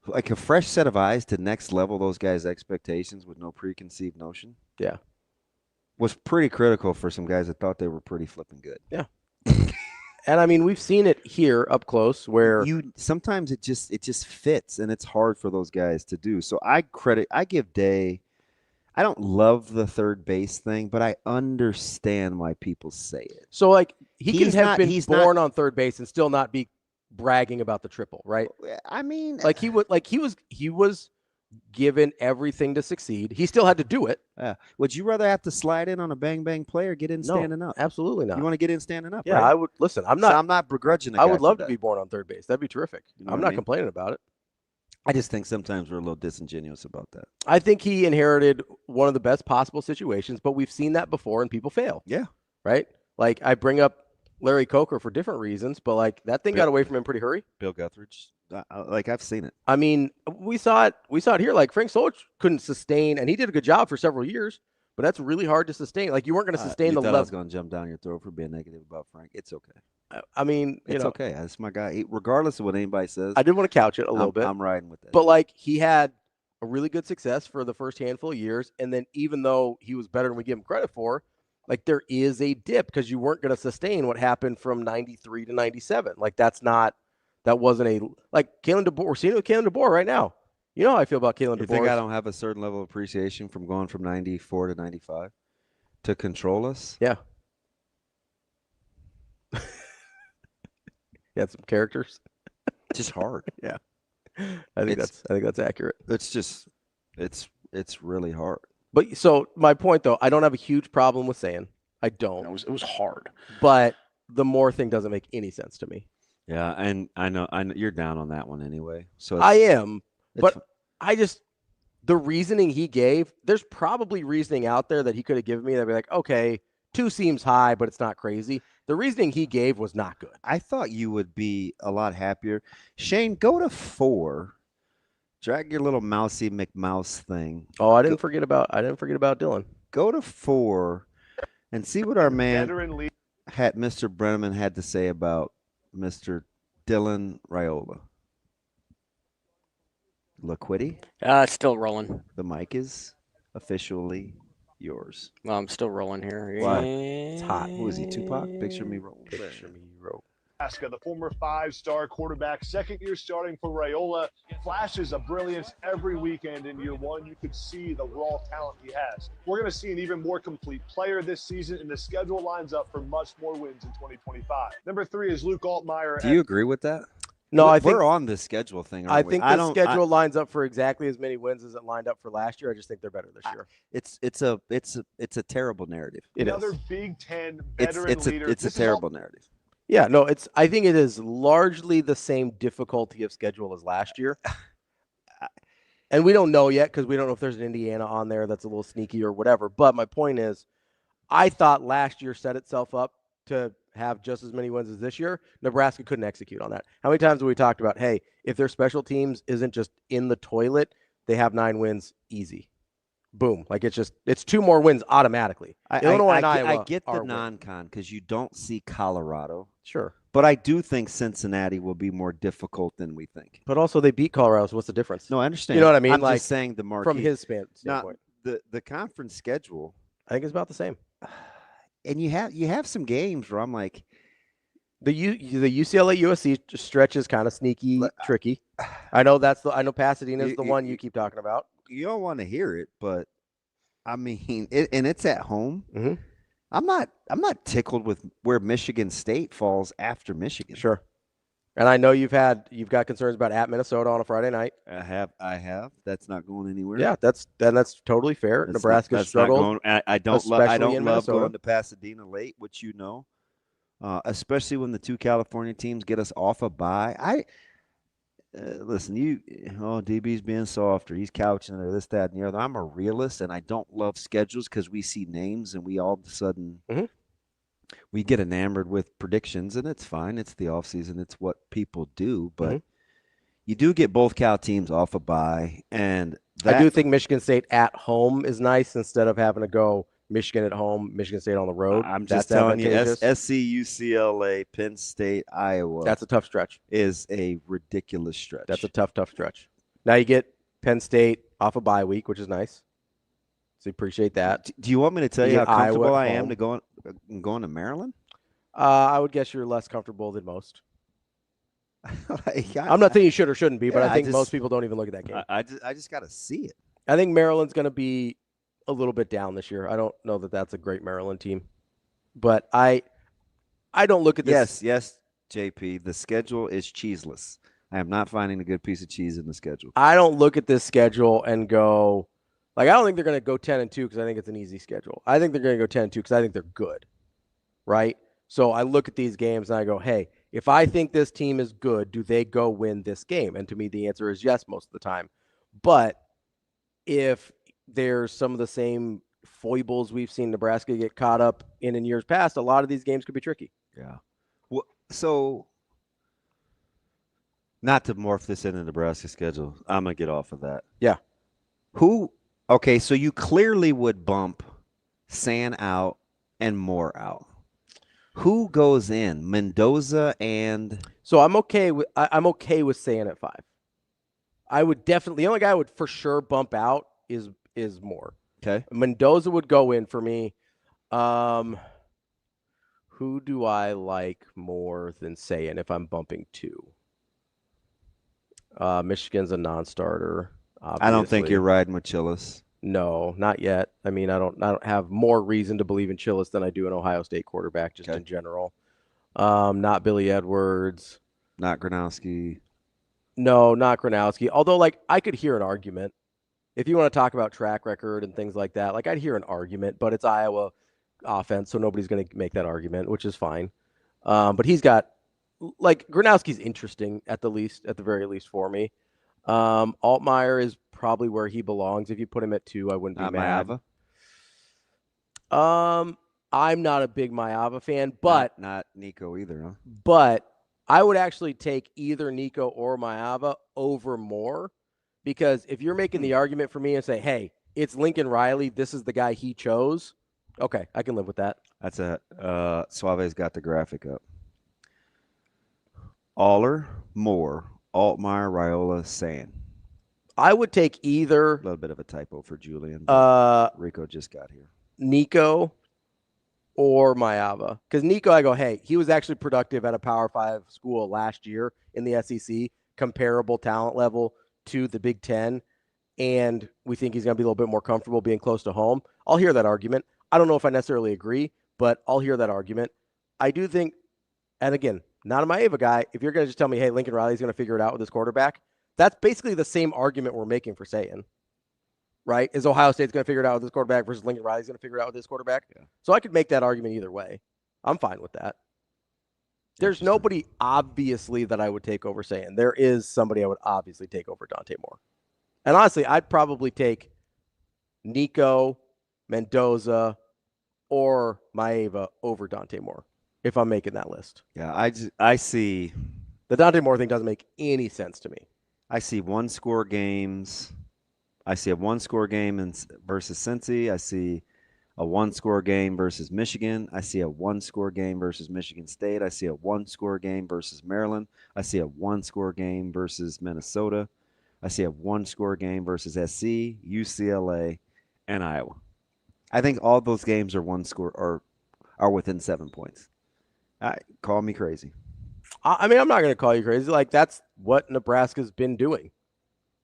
Like a fresh set of eyes to next level those guys' expectations with no preconceived notion. Yeah. Was pretty critical for some guys that thought they were pretty flipping good. Yeah. And I mean, we've seen it here up close where sometimes it just fits, and it's hard for those guys to do. So I give Day. I don't love the third base thing, but I understand why people say it. So he can have been born on third base and still not be bragging about the triple, right? I mean, he was given everything to succeed. He still had to do it. Would you rather have to slide in on a bang play or get in standing up? Absolutely not. You want to get in standing up? Yeah, right? I would. Listen, I'm not begrudging. I would love to be born on third base. That'd be terrific. You know I'm what I not mean? complaining about it. I just think sometimes we're a little disingenuous about that. I think he inherited one of the best possible situations, but we've seen that before and people fail. Yeah. Right? Like, I bring up Larry Coker for different reasons, but like that thing got away from him pretty hurry. Bill Guthridge. Like, I've seen it. I mean, we saw it here. Like, Frank Solich couldn't sustain, and he did a good job for several years, but that's really hard to sustain. Like, you weren't going to sustain the level. I was going to jump down your throat for being negative about Frank. It's okay. I mean, it's okay. That's my guy. Regardless of what anybody says. I did want to couch it a little bit. I'm riding with that. But like, he had a really good success for the first handful of years, and then even though he was better than we give him credit for, like, there is a dip because you weren't going to sustain what happened from 93 to 97. Like, that wasn't a, like, Kalen DeBoer. We're seeing it with Kalen DeBoer right now. You know how I feel about Kalen DeBoer. You think I don't have a certain level of appreciation from going from 94 to 95 to control us? Yeah. You had some characters. Just hard. Yeah. I think that's accurate. It's really hard. But so my point, though, I don't have a huge problem with saying. I don't. It was hard. But the more thing doesn't make any sense to me. Yeah, and I know you're down on that one anyway. So I am, but the reasoning he gave, there's probably reasoning out there that he could have given me that'd be like, okay, 2 seems high, but it's not crazy. The reasoning he gave was not good. I thought you would be a lot happier. Shane, go to 4. Drag your little mousy McMouse thing. Oh, I didn't forget about Dylan. Go to 4 and see what our man Veteran Mr. Breneman had to say about Mr. Dylan Raiola. Liquidity? It's still rolling. The mic is officially yours. Well, I'm still rolling here. Why? It's hot. Who is he, Tupac? Picture me roll. Nebraska, the former 5-star quarterback, second year starting for Raiola, flashes of brilliance every weekend in year 1. You could see the raw talent he has. We're going to see an even more complete player this season, and the schedule lines up for much more wins in 2025. Number 3 is Luke Altmaier. Do you agree with that? No, I think we're on the schedule thing. I think the schedule lines up for exactly as many wins as it lined up for last year. I just think they're better this year. It's a terrible narrative. Another Big Ten veteran leader. It's a terrible narrative. Yeah, no, I think it is largely the same difficulty of schedule as last year. And we don't know yet because we don't know if there's an Indiana on there that's a little sneaky or whatever. But my point is, I thought last year set itself up to have just as many wins as this year. Nebraska couldn't execute on that. How many times have we talked about, hey, if their special teams isn't just in the toilet, they have 9 wins easy. Boom. Like, it's 2 more wins automatically. Illinois and Iowa I get the non-con because you don't see Colorado. Sure. But I do think Cincinnati will be more difficult than we think. But also they beat Colorado, so what's the difference? No, I understand. You know what I mean? I'm like, just saying the marquee. From his standpoint. The conference schedule. I think it's about the same. And you have some games where I'm like, the UCLA USC stretch is kind of sneaky, tricky. I know Pasadena is the one you keep talking about. You don't want to hear it, but I mean, and it's at home. Mm-hmm. I'm not tickled with where Michigan State falls after Michigan. Sure. And I know you've got concerns about at Minnesota on a Friday night. I have. That's not going anywhere. Yeah, that's totally fair. Nebraska struggled. I don't love going to Pasadena late, which you know, especially when the 2 California teams get us off a bye. Listen, DB's being soft, or he's couching, or this, that, and the other. I'm a realist, and I don't love schedules because we see names and we all of a sudden we get enamored with predictions, and it's fine. It's the offseason. It's what people do. But you do get both Cal teams off a bye, and I do think Michigan State at home is nice instead of having to go Michigan at home, Michigan State on the road. I'm just telling you, SC, UCLA, Penn State, Iowa. That's a tough stretch. Is a ridiculous stretch. That's a tough stretch. Now you get Penn State off a bye week, which is nice. So appreciate that. Do you want me to tell you how comfortable I am to going to Maryland? I would guess you're less comfortable than most. I'm not saying you should or shouldn't be, but I think most people don't even look at that game. I just got to see it. I think Maryland's going to be a little bit down this year. I don't know that that's a great Maryland team, but I don't look at this. Yes, JP. The schedule is cheeseless. I am not finding a good piece of cheese in the schedule. I don't look at this schedule and go, like, I don't think they're going to go 10-2 because I think it's an easy schedule. I think they're going to go 10-2 because I think they're good, right? So I look at these games and I go, hey, if I think this team is good, do they go win this game? And to me, the answer is yes most of the time. But if there's some of the same foibles we've seen Nebraska get caught up in years past, a lot of these games could be tricky. Yeah. Well, so not to morph this into Nebraska schedule, I'm going to get off of that. Yeah. Okay, so you clearly would bump San out and Moore out. Who goes in? Mendoza and so I'm okay with saying at 5. I would definitely, the only guy I would for sure bump out is Moore. Okay. Mendoza would go in for me. Who do I like more than saying if I'm bumping 2? Michigan's a non-starter. Obviously. I don't think you're riding with Chillis. No, not yet. I mean, I don't have more reason to believe in Chillis than I do an Ohio State quarterback, just in general. Not Billy Edwards. Not Gronowski. No, not Gronowski. Although, like, I could hear an argument. If you want to talk about track record and things like that, like, I'd hear an argument, but it's Iowa offense, so nobody's going to make that argument, which is fine. But he's got, like, Gronowski's interesting at the very least for me. Altmaier is probably where he belongs. If you put him at 2, I wouldn't be mad. Maava? I'm not a big Maava fan, but not Nico either, huh? But I would actually take either Nico or Maava over Moore, because if you're making the argument for me and say, hey, it's Lincoln Riley, this is the guy he chose, okay, I can live with that. That's Suave's got the graphic up. Aller, Moore, Altmaier, Raiola, San. I would take either. A little bit of a typo for Julian. Rico just got here. Nico or Maava. Because Nico, I go, hey, he was actually productive at a Power 5 school last year in the SEC, comparable talent level to the Big Ten, and we think he's going to be a little bit more comfortable being close to home. I'll hear that argument. I don't know if I necessarily agree, but I'll hear that argument. I do think, and again, not a Maava guy, if you're going to just tell me, hey, Lincoln Riley's going to figure it out with his quarterback, that's basically the same argument we're making for saying, right? Is Ohio State's going to figure it out with his quarterback versus Lincoln Riley's going to figure it out with his quarterback? Yeah. So I could make that argument either way. I'm fine with that. There's nobody obviously that I would take over saying. There is somebody I would obviously take over Dante Moore. And honestly, I'd probably take Nico, Mendoza, or Maava over Dante Moore if I'm making that list. Yeah, I see. The Dante Moore thing doesn't make any sense to me. I see one-score games. I see a one-score game versus Cincy. I see a one-score game versus Michigan. I see a one-score game versus Michigan State. I see a one-score game versus Maryland. I see a one-score game versus Minnesota. I see a one-score game versus SC, UCLA, and Iowa. I think all those games are one-score or are within 7 points. Call me crazy. I mean, I'm not going to call you crazy. Like, that's what Nebraska's been doing.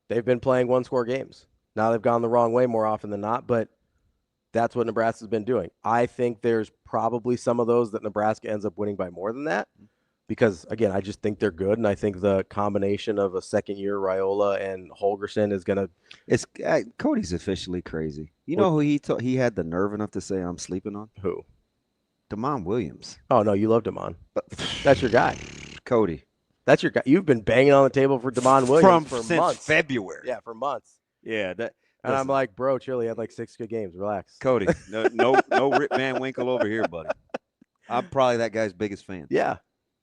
They've been playing one-score games. Now they've gone the wrong way more often than not, but that's what Nebraska's been doing. I think there's probably some of those that Nebraska ends up winning by more than that because, again, I just think they're good, and I think the combination of a second-year Raiola and Holgorsen is going to Cody's officially crazy. You know who he had the nerve enough to say I'm sleeping on? Who? Damon Williams. Oh, no, you love Damon. That's your guy. Cody. That's your guy. You've been banging on the table for Damon Williams for since months. February. Yeah, for months. Yeah. And I'm like, bro, chill. He had like 6 good games. Relax. Cody, no Rip Van Winkle over here, buddy. I'm probably that guy's biggest fan. Yeah.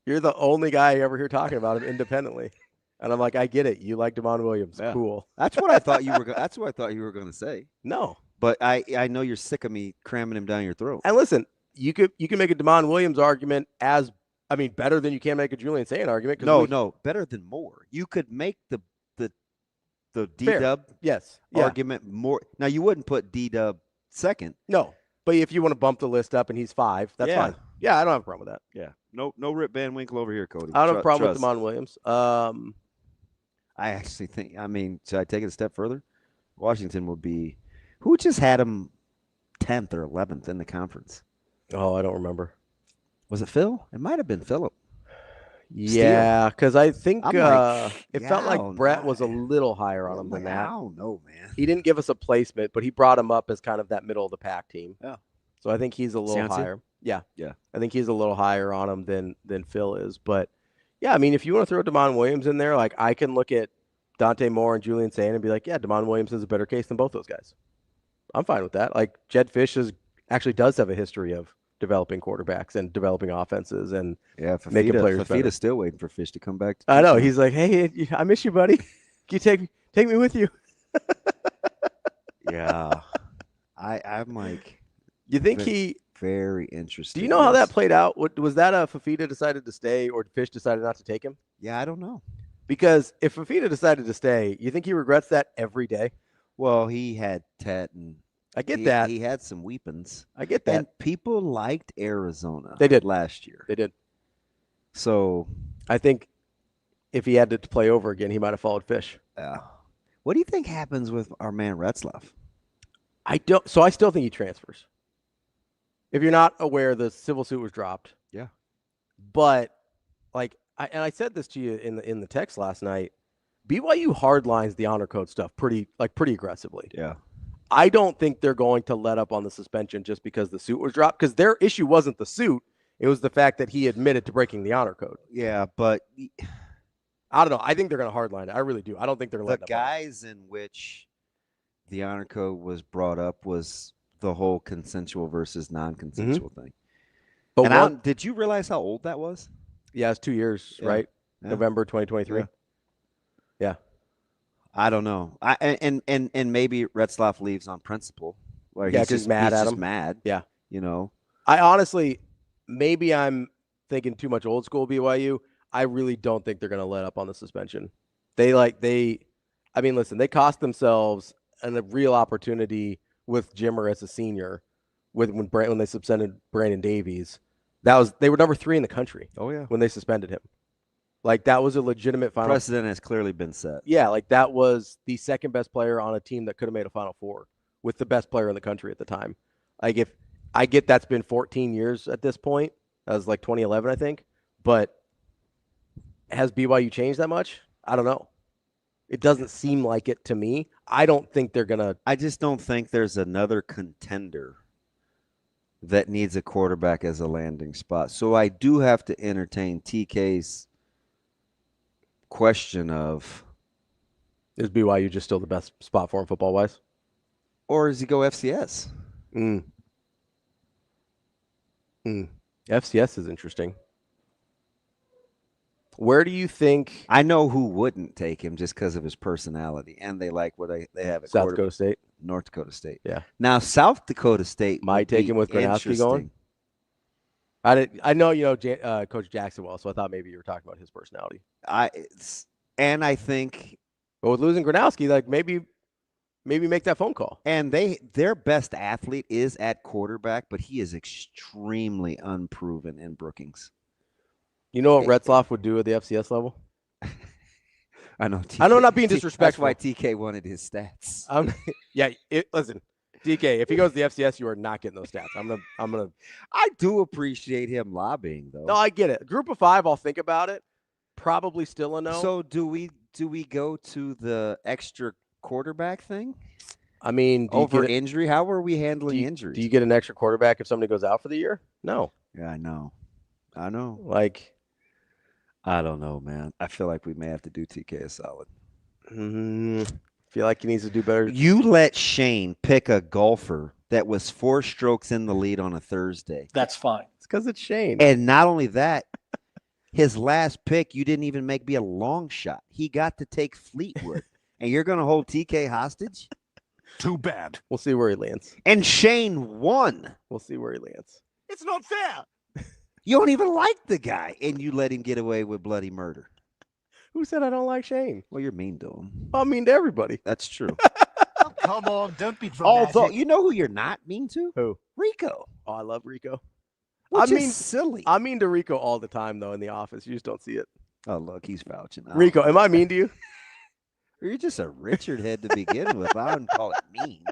You're the only guy I ever hear talking about him independently. And I'm like, I get it. You like Damon Williams. Yeah. Cool. That's what I thought you were going to say. No. But I know you're sick of me cramming him down your throat. And listen, you can make a Damon Williams argument better than you can make a Julian Sayin argument. No, better than more. You could make the D-Dub argument more. Now, you wouldn't put D-Dub second. No, but if you want to bump the list up and he's 5, that's fine. Yeah, I don't have a problem with that. Yeah, no Rip Van Winkle over here, Cody. I don't have a problem with Damon Williams. I actually think, should I take it a step further? Washington would be – who just had him 10th or 11th in the conference? Oh, I don't remember. Was it Phil? It might have been Phillip. Yeah, because I think I'm like, it felt like yeah, Brett was a little higher on him than I that. don't know, man. He didn't give us a placement, but he brought him up as kind of that middle of the pack team. Yeah. So I think he's a little Cianci? higher. Yeah. Yeah. I think he's a little higher on him than Phil is. But yeah, I mean, if you want to throw Damon Williams in there, like I can look at Dante Moore and Julian Sand and be like, yeah, Damon Williams is a better case than both those guys. I'm fine with that. Like Jed Fish actually does have a history of developing quarterbacks and developing offenses and making players better. Fafita's still waiting for Fish to come back. I know. He's like, hey, I miss you, buddy. Can you take me with you? Yeah. I'm like, You think very interested. Do you know how that played out? Was that a Fafita decided to stay or Fish decided not to take him? Yeah, I don't know. Because if Fafita decided to stay, you think he regrets that every day? Well, he had Tet and I get that. He had some weapons. I get that. And people liked Arizona. They did last year. They did. So I think if he had to play over again, he might have followed Fish. What do you think happens with our man Retzlaff? I still think he transfers. If you're not aware, the civil suit was dropped. Yeah. But like I said this to you in the text last night, BYU hardlines the honor code stuff pretty aggressively. Yeah. I don't think they're going to let up on the suspension just because the suit was dropped, because their issue wasn't the suit. It was the fact that he admitted to breaking the honor code. Yeah, but I don't know. I think they're going to hardline it. I really do. I don't think they're going to let the guys in which the honor code was brought up was the whole consensual versus non-consensual thing. But did you realize how old that was? Yeah, it's 2 years, right? Yeah. November 2023. Yeah. I don't know. And maybe Retzlaff leaves on principle. Where he's just mad at him. Mad. Yeah. You know. I honestly, maybe I'm thinking too much old school BYU. I really don't think they're going to let up on the suspension. Listen, they cost themselves a real opportunity with Jimmer as a senior when they suspended Brandon Davies. They were number 3 in the country. Oh yeah. When they suspended him. Like that was a legitimate final. Precedent has clearly been set. Yeah, like that was the second best player on a team that could have made a Final Four with the best player in the country at the time. Like if I get that's been 14 years at this point. That was like 2011, I think. But has BYU changed that much? I don't know. It doesn't seem like it to me. I don't think they're going to. I just don't think there's another contender that needs a quarterback as a landing spot. So I do have to entertain TK's question of, is BYU just still the best spot for him football-wise? Or does he go FCS? FCS is interesting. Where do you think? I know who wouldn't take him just because of his personality, and they like what they have at South Dakota State, North Dakota State. Yeah. Now South Dakota State might take him with Gronowski going. I know Coach Jackson well, so I thought maybe you were talking about his personality. I think, but with losing Gronowski, like maybe make that phone call. And their best athlete is at quarterback, but he is extremely unproven in Brookings. You know what Retzlaff would do at the FCS level? I know. I know, I'm not being disrespectful. That's why TK wanted his stats. Listen, TK, if he goes to the FCS, you are not getting those stats. I'm gonna. I do appreciate him lobbying, though. No, I get it. Group of 5, I'll think about it. Probably still a no. So do we go to the extra quarterback thing? I mean, over injury, how are we handling injuries? Do you get an extra quarterback if somebody goes out for the year? No. Yeah, I know. Like, I don't know, man. I feel like we may have to do TK a solid. Feel like he needs to do better. You let Shane pick a golfer that was 4 strokes in the lead on a Thursday. That's fine. It's because it's Shane. And not only that, his last pick, you didn't even make be a long shot. He got to take Fleetwood. And you're going to hold TK hostage? Too bad. We'll see where he lands. And Shane won. We'll see where he lands. It's not fair. You don't even like the guy, and you let him get away with bloody murder. Who said I don't like Shane? Well, you're mean to him. I'm mean to everybody. That's true. Oh, come on, don't be dramatic. Although, you know who you're not mean to? Who? Rico. Oh, I love Rico. Which is silly. I'm mean to Rico all the time, though, in the office. You just don't see it. Oh, look, he's vouching. Rico, am I mean to you? You're just a Richard head to begin with. I wouldn't call it mean.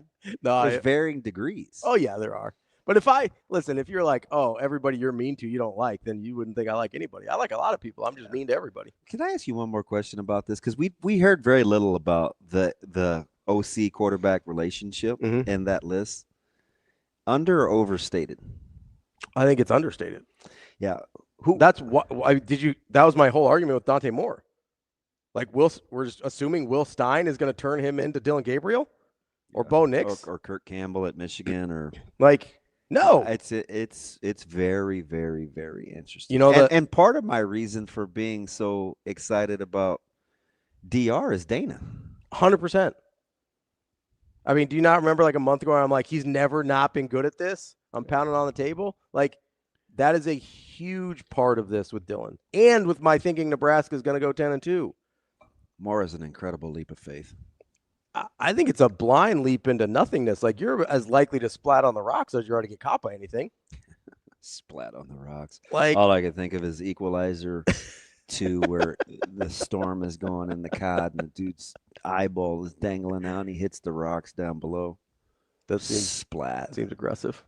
No, There's varying degrees. Oh, yeah, there are. But if you're like, oh, everybody you're mean to, you don't like, then you wouldn't think I like anybody. I like a lot of people. I'm just mean to everybody. Can I ask you one more question about this? Because we heard very little about the OC quarterback relationship in that list. Under or overstated? I think it's understated. Yeah. That was my whole argument with Dante Moore. Like we're just assuming Will Stein is going to turn him into Dylan Gabriel or Bo Nix or Kirk Campbell at Michigan or like no. It's very, very, very interesting. You know, and part of my reason for being so excited about DR is Dana. 100%. I mean, do you not remember like a month ago I'm like, he's never not been good at this? I'm pounding on the table. Like, that is a huge part of this with Dylan. And with my thinking Nebraska is going to go 10-2. Moore is an incredible leap of faith. I think it's a blind leap into nothingness. Like, you're as likely to splat on the rocks as you are to get caught by anything. Splat on the rocks. Like, all I can think of is Equalizer 2, where the storm is going in the cod and the dude's eyeball is dangling out and he hits the rocks down below. That seems splat. Seems aggressive.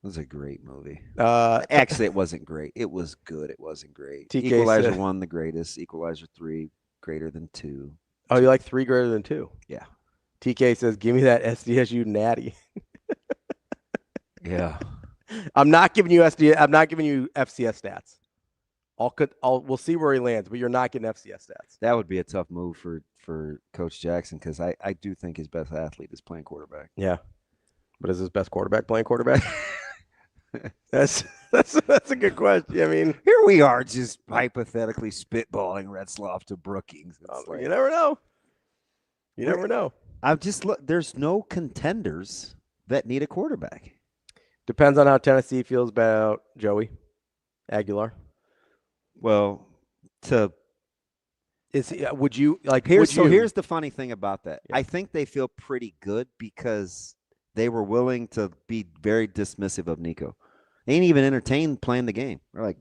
It was a great movie. Actually, it wasn't great. It was good. It wasn't great. TK Equalizer said, 1, the greatest. Equalizer 3, greater than 2. Oh, you like 3 greater than 2? Yeah. TK says, give me that SDSU natty. Yeah. I'm not giving you FCS stats. We'll see where he lands, but you're not getting FCS stats. That would be a tough move for Coach Jackson because I do think his best athlete is playing quarterback. Yeah. But is his best quarterback playing quarterback? That's a good question. I mean, here we are just hypothetically spitballing Retzloff to Brookings. You never know. You never know. I've just there's no contenders that need a quarterback. Depends on how Tennessee feels about Joey Aguilar. Well, would you like? Here's the funny thing about that. Yeah. I think they feel pretty good because they were willing to be very dismissive of Nico. They ain't even entertained playing the game. They're like,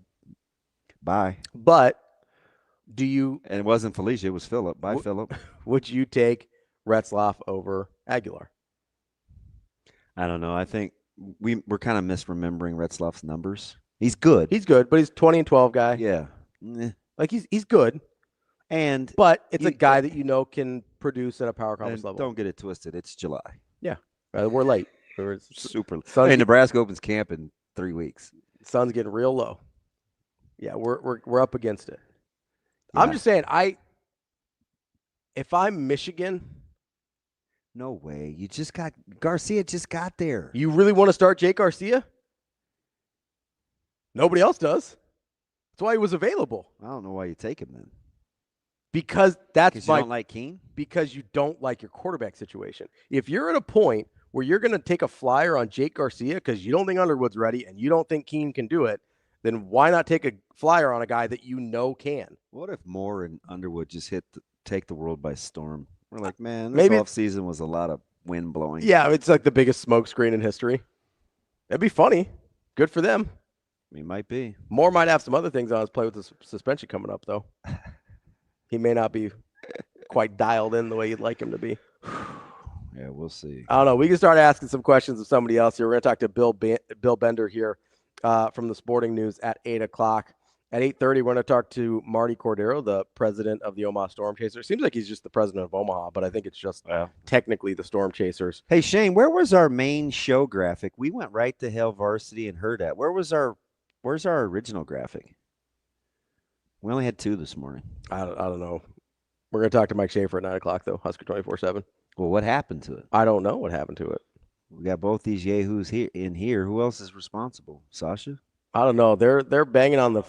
bye. But do you? And it wasn't Felicia. It was Phillip. Bye, Phillip. Would you take Retzloff over Aguilar? I don't know. I think we're kind of misremembering Retzloff's numbers. He's good. He's good, but he's 20-12 guy. Yeah. Like he's good. But it's a guy that can produce at a power conference level. Don't get it twisted. It's July. Yeah. We're late. We're super. Hey, Nebraska opens camp in 3 weeks. Sun's getting real low. Yeah, we're up against it. Yeah. I'm just saying, if I'm Michigan. No way. Garcia just got there. You really want to start Jake Garcia? Nobody else does. That's why he was available. I don't know why you take him then. Because you don't like Keene? Because you don't like your quarterback situation. If you're at a point where you're going to take a flyer on Jake Garcia because you don't think Underwood's ready and you don't think Keene can do it, then why not take a flyer on a guy that you know can? What if Moore and Underwood just take the world by storm? We're like, man, this maybe offseason was a lot of wind blowing. Yeah, it's like the biggest smokescreen in history. It'd be funny. Good for them. He might be. Moore might have some other things on his plate with the suspension coming up, though. He may not be quite dialed in the way you'd like him to be. Yeah, we'll see. I don't know. We can start asking some questions of somebody else here. We're going to talk to Bill Bender here from the Sporting News at 8 o'clock. At 8:30, we're going to talk to Martie Cordaro, the president of the Omaha Storm Chasers. Seems like he's just the president of Omaha, but I think it's just technically the Storm Chasers. Hey, Shane, where was our main show graphic? We went right to Hell Varsity and Hurrdat. Where's our original graphic? We only had 2 this morning. I don't know. We're going to talk to Mike Schaefer at 9 o'clock, though, Husker 24/7. Well, what happened to it? I don't know what happened to it. We got both these yahoos here. Who else is responsible? Sasha? I don't know. They're banging on the.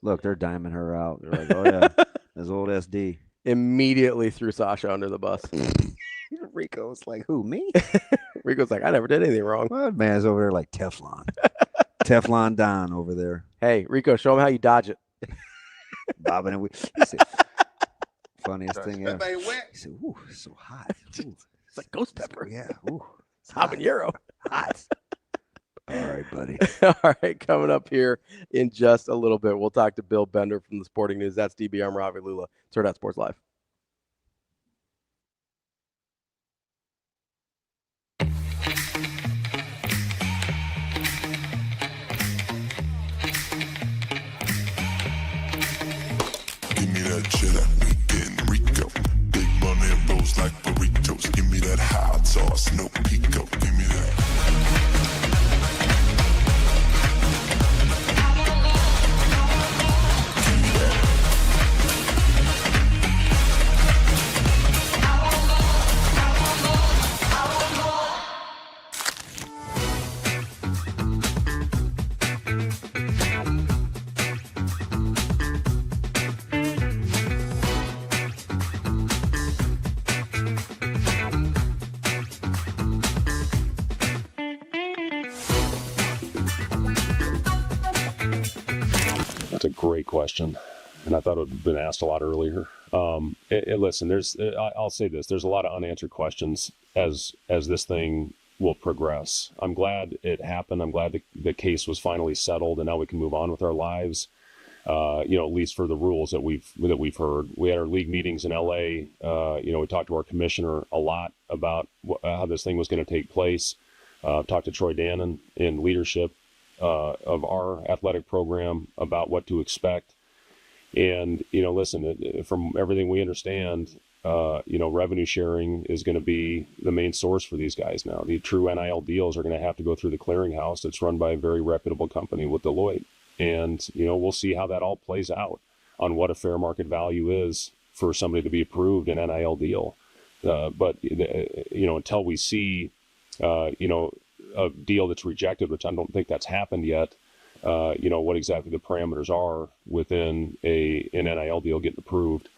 Look, they're diming her out. They're like, oh yeah, this old SD. Immediately threw Sasha under the bus. Rico's like, who, me? Rico's like, I never did anything wrong. Well, man's over there like Teflon. Teflon Don over there. Hey, Rico, show him how you dodge it. Bobbing and we. Funniest thing ever. He said, ooh, it's so hot. Ooh. It's like ghost pepper. Yeah. Ooh. It's habanero. Hot. All right, buddy. All right, coming up here in just a little bit, we'll talk to Bill Bender from the Sporting News. That's DB. I'm Ravi Lulla. It's Hurrdat Sports Live. hot sauce, no pico, give me that. That's a great question, and I thought it had been asked a lot earlier. Listen, I'll say this: there's a lot of unanswered questions as this thing will progress. I'm glad it happened. I'm glad the case was finally settled, and now we can move on with our lives. At least for the rules that we've heard. We had our league meetings in LA. We talked to our commissioner a lot about how this thing was going to take place. Talked to Troy Dannon in leadership of our athletic program about what to expect. And, listen, from everything we understand, revenue sharing is going to be the main source for these guys now. The true NIL deals are going to have to go through the clearinghouse that's run by a very reputable company with Deloitte. And, we'll see how that all plays out on what a fair market value is for somebody to be approved an NIL deal. But until we see, a deal that's rejected, which I don't think that's happened yet, what exactly the parameters are within an NIL deal getting approved.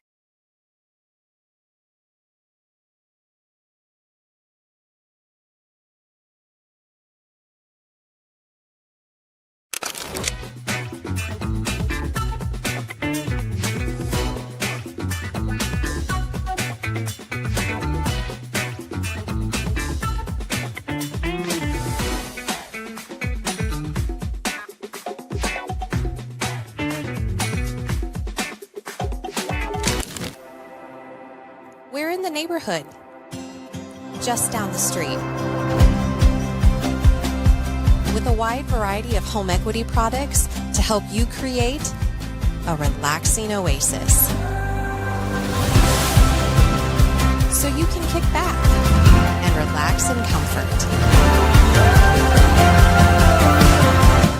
We're in the neighborhood, just down the street. With a wide variety of home equity products to help you create a relaxing oasis. So you can kick back and relax in comfort.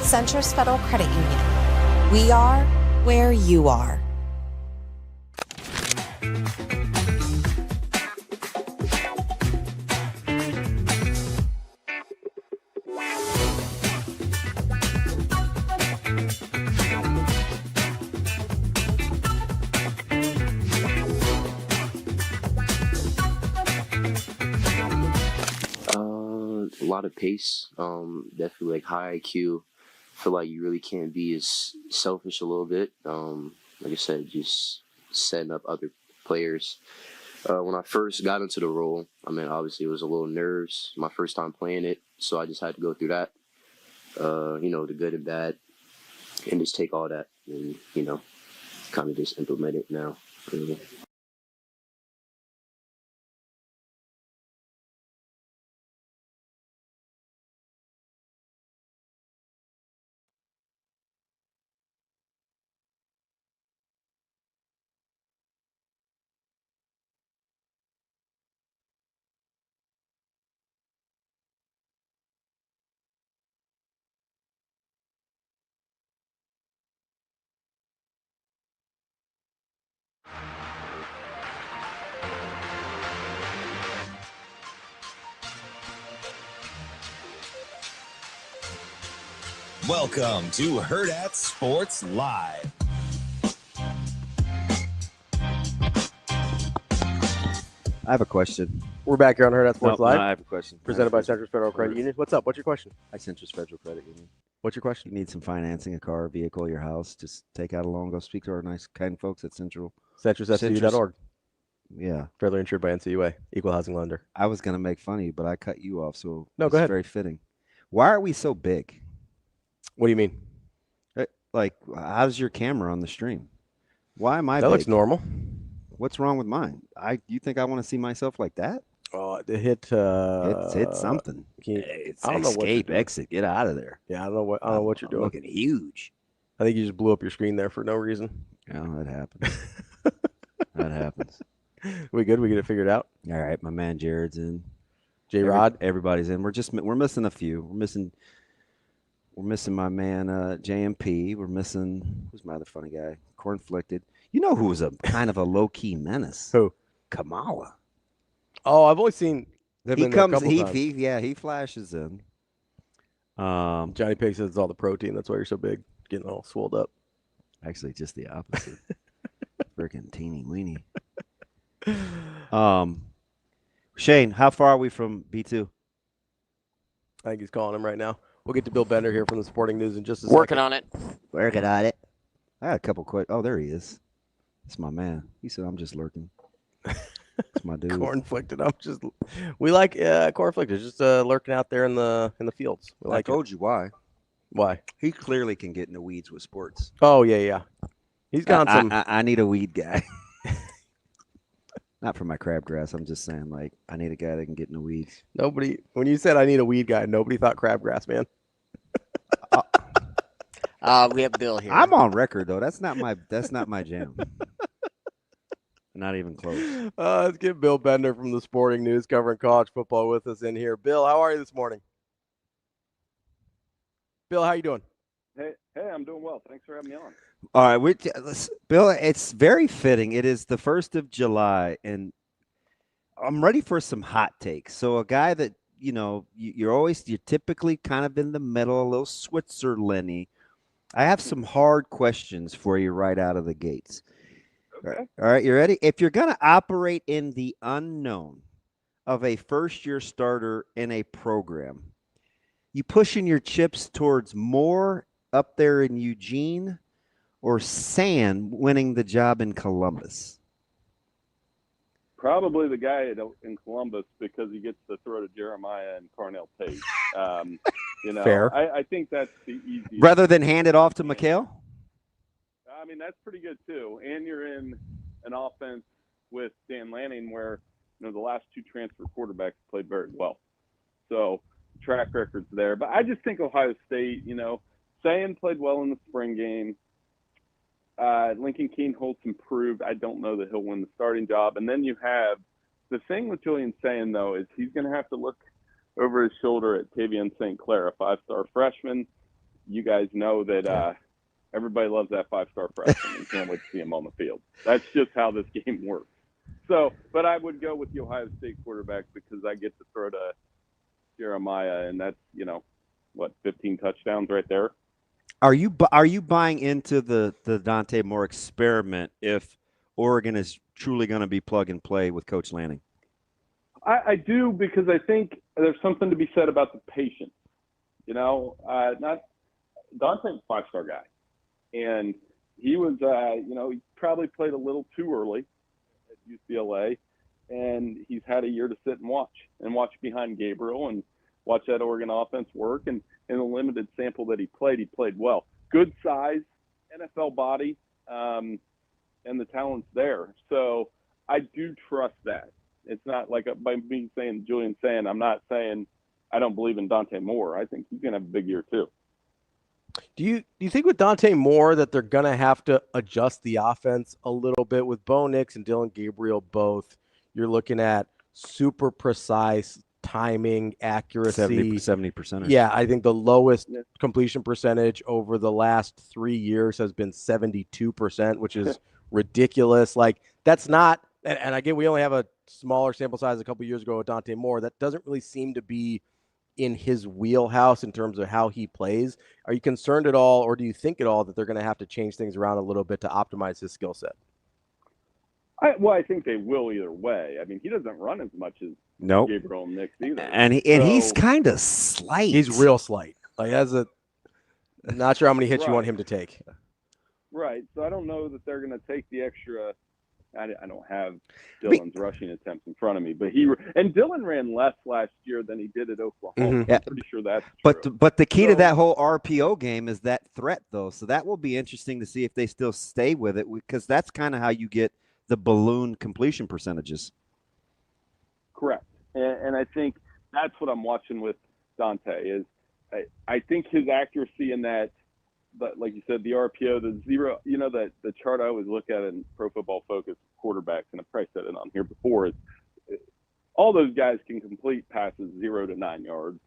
Centris Federal Credit Union. We are where you are. A lot of pace, definitely like high IQ. Feel like you really can't be as selfish a little bit. Like I said, just setting up other players. When I first got into the role, obviously it was a little nerves, my first time playing it, so I just had to go through that, the good and bad, and just take all that and, kind of just implement it now. Really. Welcome to Hurrdat Sports Live. I have a question. We're back here on Hurrdat Sports Live. No, I have a question. Presented by Centris Federal Credit Union. What's up? What's your question? Hi, Centris Federal Credit Union. What's your question? You need some financing, a car, vehicle, your house. Just take out a loan. Go speak to our nice, kind folks at CentrusFCU.org. Yeah. Federally insured by NCUA. Equal housing lender. I was going to make fun of you, but I cut you off, so no, go ahead. Very fitting. Why are we so big? What do you mean? Like, how's your camera on the stream? Why am I That big? looks normal. What's wrong with mine? You think I want to see myself like that? Oh, it hit something. It's I don't know escape, exit, get out of there. Yeah, I don't know what you're doing. Looking huge. I think you just blew up your screen there for no reason. Yeah, that happens. That happens. We good? We get it figured out? All right, my man Jared's in. J-Rod. Everybody's in. We're missing a few. We're missing my man JMP. We're missing who's my other funny guy? Cornflicted. You know who was a kind of a low key menace? Who? Kamala. Oh, I've only seen him He in there a comes. couple times. He flashes in. Johnny Pig says it's all the protein. That's why you're so big, getting all swelled up. Actually, just the opposite. Freaking teeny weeny. Shane, how far are we from B2? I think he's calling him right now. We'll get to Bill Bender here from the Sporting News in just a Working second. on it. Working on it. I had a couple quick. Oh, there he is. That's my man. He said, "I'm just lurking." That's my dude. Cornflicted. We like Cornflicted. Just lurking out there in the fields. I told you why. Why? He clearly can get in the weeds with sports. Oh yeah. He's got some. I need a weed guy. Not for my crabgrass. I'm just saying, like, I need a guy that can get in the weeds. When you said I need a weed guy, nobody thought crabgrass, man. We have Bill here. I'm on record though. That's not my jam. Not even close. Let's get Bill Bender from the Sporting News covering college football with us in here. Bill, how are you this morning? Bill, how you doing? Hey, I'm doing well. Thanks for having me on. All right, Bill, it's very fitting. It is the 1st of July, and I'm ready for some hot takes. So a guy that, you're typically kind of in the middle, a little Switzerland-y. I have some hard questions for you right out of the gates. Okay. All right, you ready? If you're going to operate in the unknown of a first-year starter in a program, you pushing your chips towards Moore up there in Eugene or Sand winning the job in Columbus? Probably the guy in Columbus because he gets to throw to Jeremiah and Carnell Tate. Fair. I think that's the easiest. Rather than hand it off to McHale? I mean, that's pretty good too. And you're in an offense with Dan Lanning where, the last two transfer quarterbacks played very well. So track record's there. But I just think Ohio State, Sayin played well in the spring game. Lincoln Keenholtz improved. I don't know that he'll win the starting job. And then you have the thing with Julian Sayin, though, is he's going to have to look over his shoulder at Tavion St. Clair, a 5-star freshman. You guys know that everybody loves that 5-star freshman and can't wait to see him on the field. That's just how this game works. So, but I would go with the Ohio State quarterback because I get to throw to Jeremiah, and that's, 15 touchdowns right there. Are you buying into the Dante Moore experiment if Oregon is truly going to be plug and play with Coach Lanning? I do, because I think there's something to be said about the patience. Not Dante's a 5-star guy, and he was, he probably played a little too early at UCLA, and he's had a year to sit and watch behind Gabriel and watch that Oregon offense work. And in the limited sample that he played well. Good size, NFL body, and the talent's there. So I do trust that. It's not like by me saying Julian Sayin, I'm not saying I don't believe in Dante Moore. I think he's going to have a big year too. Do you think with Dante Moore that they're going to have to adjust the offense a little bit with Bo Nix and Dylan Gabriel both? You're looking at super precise timing, accuracy, 70%. Yeah, I think the lowest completion percentage over the last 3 years has been 72%, which is ridiculous. Like, that's not, and again, we only have a smaller sample size a couple years ago with Dante Moore. That doesn't really seem to be in his wheelhouse in terms of how he plays. Are you concerned at all, or do you think at all that they're going to have to change things around a little bit to optimize his skill set? I think they will either way. I mean, he doesn't run as much as Gabriel and Nix either. And he's kind of slight. He's real slight. Like, not sure how many hits you want him to take. Right. So I don't know that they're going to take the extra. I don't have Dylan's rushing attempts in front of me, but Dylan ran less last year than he did at Oklahoma. Yeah. I'm pretty sure that's true. But the key to that whole RPO game is that threat, though. So that will be interesting to see if they still stay with it, because that's kind of how you get the balloon completion percentages. Correct. And I think that's what I'm watching with Dante is I think his accuracy in that, but like you said, the RPO, the zero, that the chart I always look at in Pro Football Focus quarterbacks, and I've probably said it on here before, is all those guys can complete passes 0 to 9 yards.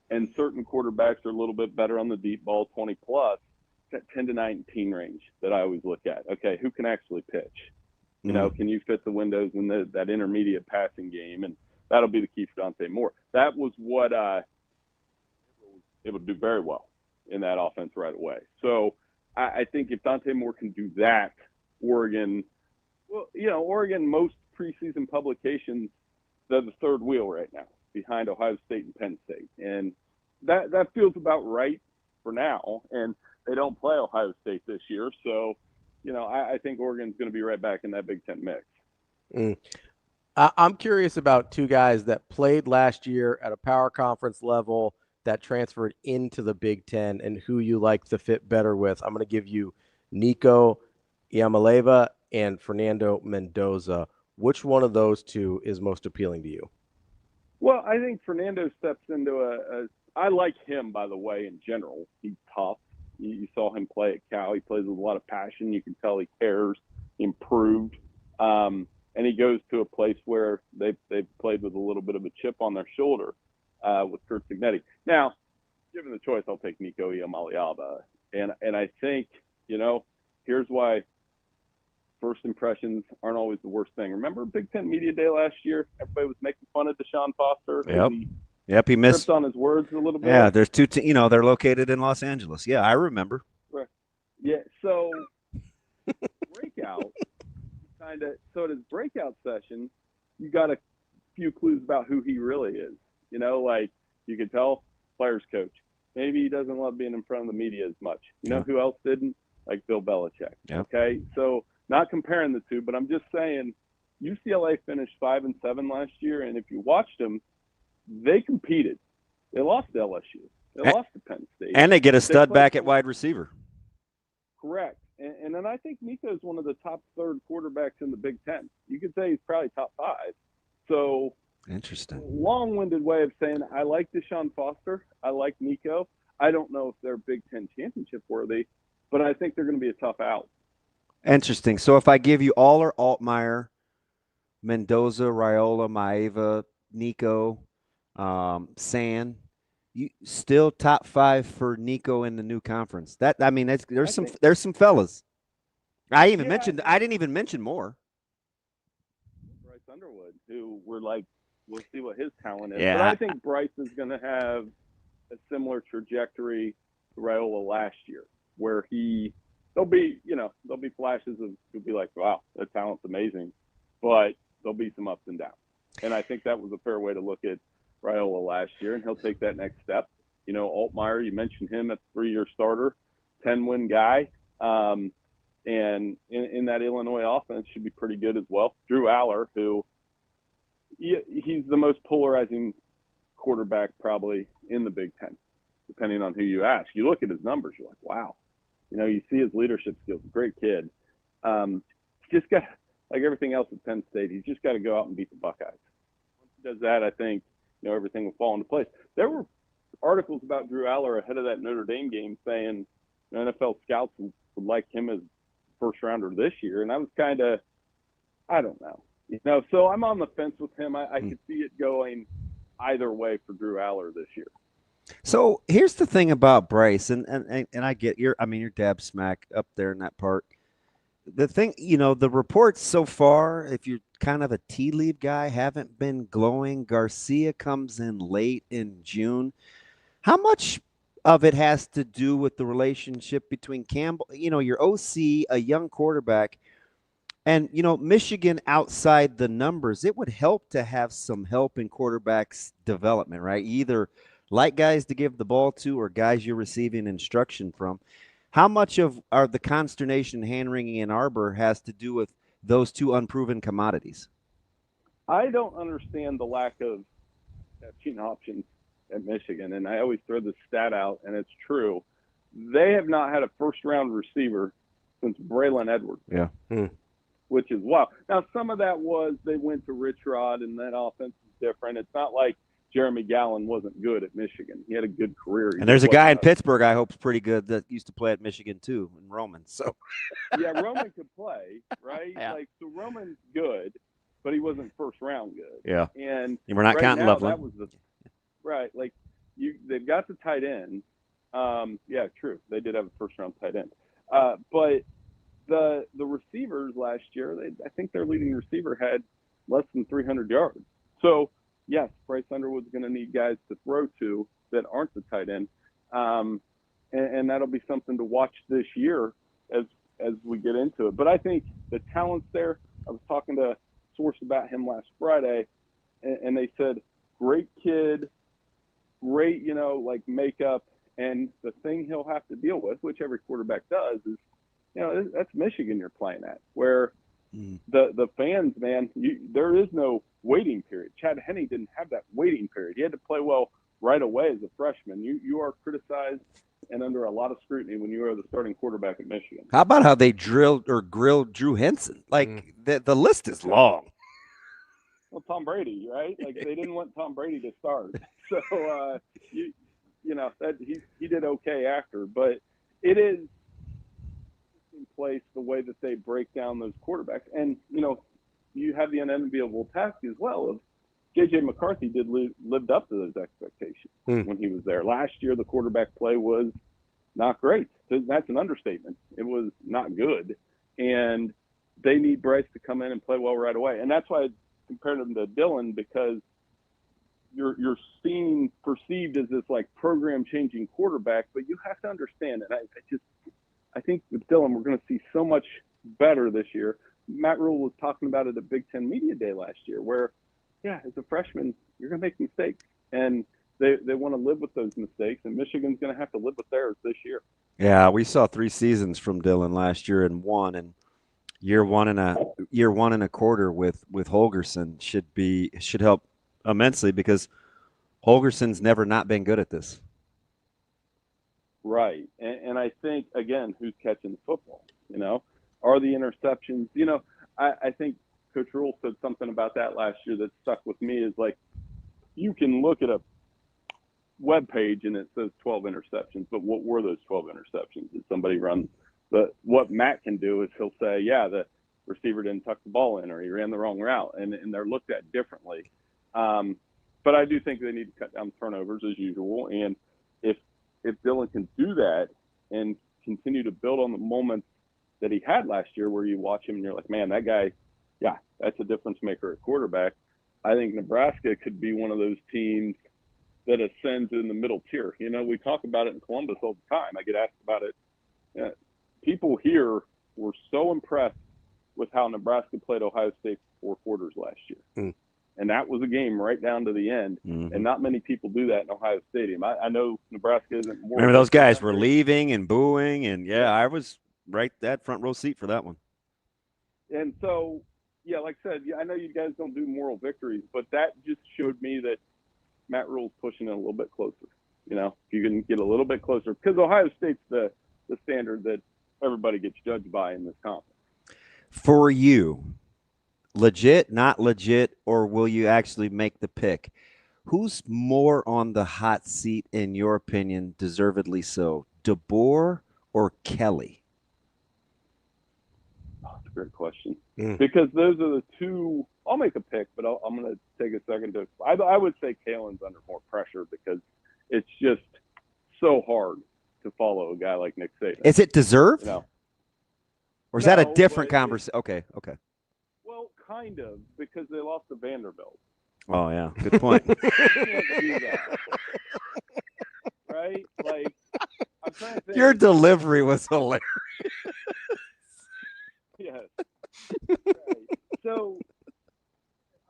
And certain quarterbacks are a little bit better on the deep ball, 20 plus, that 10 to 19 range that I always look at. Okay, who can actually pitch? You know, can you fit the windows in that intermediate passing game? And that'll be the key for Dante Moore. That was what able to do very well in that offense right away. So I think if Dante Moore can do that, Oregon, most preseason publications, they're the third wheel right now behind Ohio State and Penn State. And that feels about right for now. And they don't play Ohio State this year. So, I think Oregon's going to be right back in that Big Ten mix. I'm curious about two guys that played last year at a power conference level that transferred into the Big Ten and who you like to fit better with. I'm going to give you Nico Yamaleva and Fernando Mendoza. Which one of those two is most appealing to you? Well, I think Fernando steps into I like him, by the way, in general. He's tough. You saw him play at Cal. He plays with a lot of passion. You can tell he cares, improved. And he goes to a place where they've played with a little bit of a chip on their shoulder with Curt Cignetti. Now, given the choice, I'll take Nico Iamaleava. And I think, here's why first impressions aren't always the worst thing. Remember Big Ten Media Day last year? Everybody was making fun of Deshaun Foster. Yep, he missed on his words a little bit. Yeah, there's two. They're located in Los Angeles. Yeah, I remember. Right. Yeah. So breakout, So at his breakout session, you got a few clues about who he really is. Like you could tell, players coach. Maybe he doesn't love being in front of the media as much. Who else didn't? Like Bill Belichick. Yep. Okay. So not comparing the two, but I'm just saying UCLA finished 5-7 last year, and if you watched them, they competed. They lost to LSU. They lost to Penn State. And they get a stud back at wide receiver. Correct. And then I think Nico is one of the top third quarterbacks in the Big Ten. You could say he's probably top 5. So interesting. Long-winded way of saying I like Deshaun Foster. I like Nico. I don't know if they're Big Ten championship worthy, but I think they're going to be a tough out. Interesting. So if I give you Aller, Altmaier, Mendoza, Raiola, Maeva, Nico, San, you still top 5 for Nico in the new conference. There's some fellas. I didn't even mention Moore. Bryce Underwood, who we're like, we'll see what his talent is. Yeah. But I think Bryce is going to have a similar trajectory to Raiola last year, where there'll be flashes of, you'll be like, wow, that talent's amazing, but there'll be some ups and downs. And I think that was a fair way to look at Raiola last year, and he'll take that next step. Altmaier, you mentioned him, that's a 3-year starter, 10-win guy. And in that Illinois offense should be pretty good as well. Drew Aller, who he's the most polarizing quarterback probably in the Big Ten, depending on who you ask. You look at his numbers, you're like, wow. You see his leadership skills, great kid. He's just got, like everything else at Penn State, he's just got to go out and beat the Buckeyes. Once he does that, I think, everything will fall into place. There were articles about Drew Aller ahead of that Notre Dame game saying NFL scouts would like him as first rounder this year. And I was kind of, I don't know. So I'm on the fence with him. I could see it going either way for Drew Aller this year. So here's the thing about Bryce, and I get your dab smack up there in that part. The thing, the reports so far, if you're kind of a tea leaf guy, haven't been glowing. Garcia comes in late in June. How much of it has to do with the relationship between Campbell, your OC, a young quarterback, and, Michigan outside the numbers? It would help to have some help in quarterbacks' development, right? Either like guys to give the ball to or guys you're receiving instruction from. How much of the consternation, hand-wringing in Arbor has to do with those two unproven commodities? I don't understand the lack of catching options at Michigan, and I always throw this stat out, and it's true. They have not had a first-round receiver since Braylon Edwards. Yeah. Which is wild. Now, some of that was they went to Rich Rod, and that offense is different. It's not like Jeremy Gallen wasn't good at Michigan. He had a good career. And there's a guy in Pittsburgh I hope is pretty good that used to play at Michigan too, in Roman. So yeah, Roman could play, right? Yeah. So Roman's good, but he wasn't first round good. Yeah. And we're not right counting now, Loveland. that was right. Like they've got the tight end. Yeah, true. They did have a first round tight end. But the receivers last year, I think their leading receiver had less than 300 yards. So yes, Bryce Underwood's going to need guys to throw to that aren't the tight end. And that'll be something to watch this year as we get into it. But I think the talent's there. I was talking to a source about him last Friday, and they said, great kid, great, like makeup. And the thing he'll have to deal with, which every quarterback does, is, that's Michigan you're playing at, where the fans, man, there is no waiting period. Chad Henne didn't have that waiting period. He had to play well right away as a freshman. You are criticized and under a lot of scrutiny when you are the starting quarterback at Michigan. How about how they drilled or grilled Drew Henson? Like the list is long. Well, Tom Brady, right? Like they didn't want Tom Brady to start, so that he did okay after. But it is in place the way that they break down those quarterbacks, and you have the unenviable task as well of J.J. McCarthy lived up to those expectations when he was there. Last year, the quarterback play was not great. That's an understatement. It was not good. And they need Bryce to come in and play well right away. And that's why I compared him to Dylan, because you're seen perceived as this like program-changing quarterback, but you have to understand, and I think with Dylan, we're going to see so much better this year. Matt Rhule was talking about it at Big Ten Media Day last year, where as a freshman, you're going to make mistakes, and they want to live with those mistakes, and Michigan's going to have to live with theirs this year. Yeah, we saw 3 seasons from Dylan last year and year one and a quarter with Holgorsen should help immensely, because Holgerson's never not been good at this. Right, and I think again, who's catching the football? Are the interceptions? I think Coach Rhule said something about that last year that stuck with me, is like, you can look at a web page and it says 12 interceptions, but what were those 12 interceptions? Did somebody run what Matt can do is he'll say, the receiver didn't tuck the ball in, or he ran the wrong route, and they're looked at differently. But I do think they need to cut down turnovers as usual. And if Dylan can do that and continue to build on the moments that he had last year, where you watch him and you're like, man, that guy, that's a difference maker at quarterback. I think Nebraska could be one of those teams that ascends in the middle tier. We talk about it in Columbus all the time. I get asked about it. People here were so impressed with how Nebraska played Ohio State for 4 quarters last year. And that was a game right down to the end. And not many people do that in Ohio Stadium. I know Nebraska isn't more. Remember those guys were leaving and booing, and I was right that front row seat for that one. And so, like I said, I know you guys don't do moral victories, but that just showed me that Matt Rhule's pushing it a little bit closer. If you can get a little bit closer, because Ohio State's the standard that everybody gets judged by in this conference. For you, legit, not legit, or will you actually make the pick? Who's more on the hot seat, in your opinion, deservedly so, DeBoer or Kelly? That's a great question. Because those are the two. I'll make a pick, but I'm going to take a second to. I would say Kalen's under more pressure, because it's just so hard to follow a guy like Nick Saban. Is it deserved? Or is that a different conversation? Okay. Well, kind of, because they lost to Vanderbilt. Oh, yeah. Good point. You can't do that. Right? Like, I'm trying to think. Your delivery was hilarious. Yes. Right. So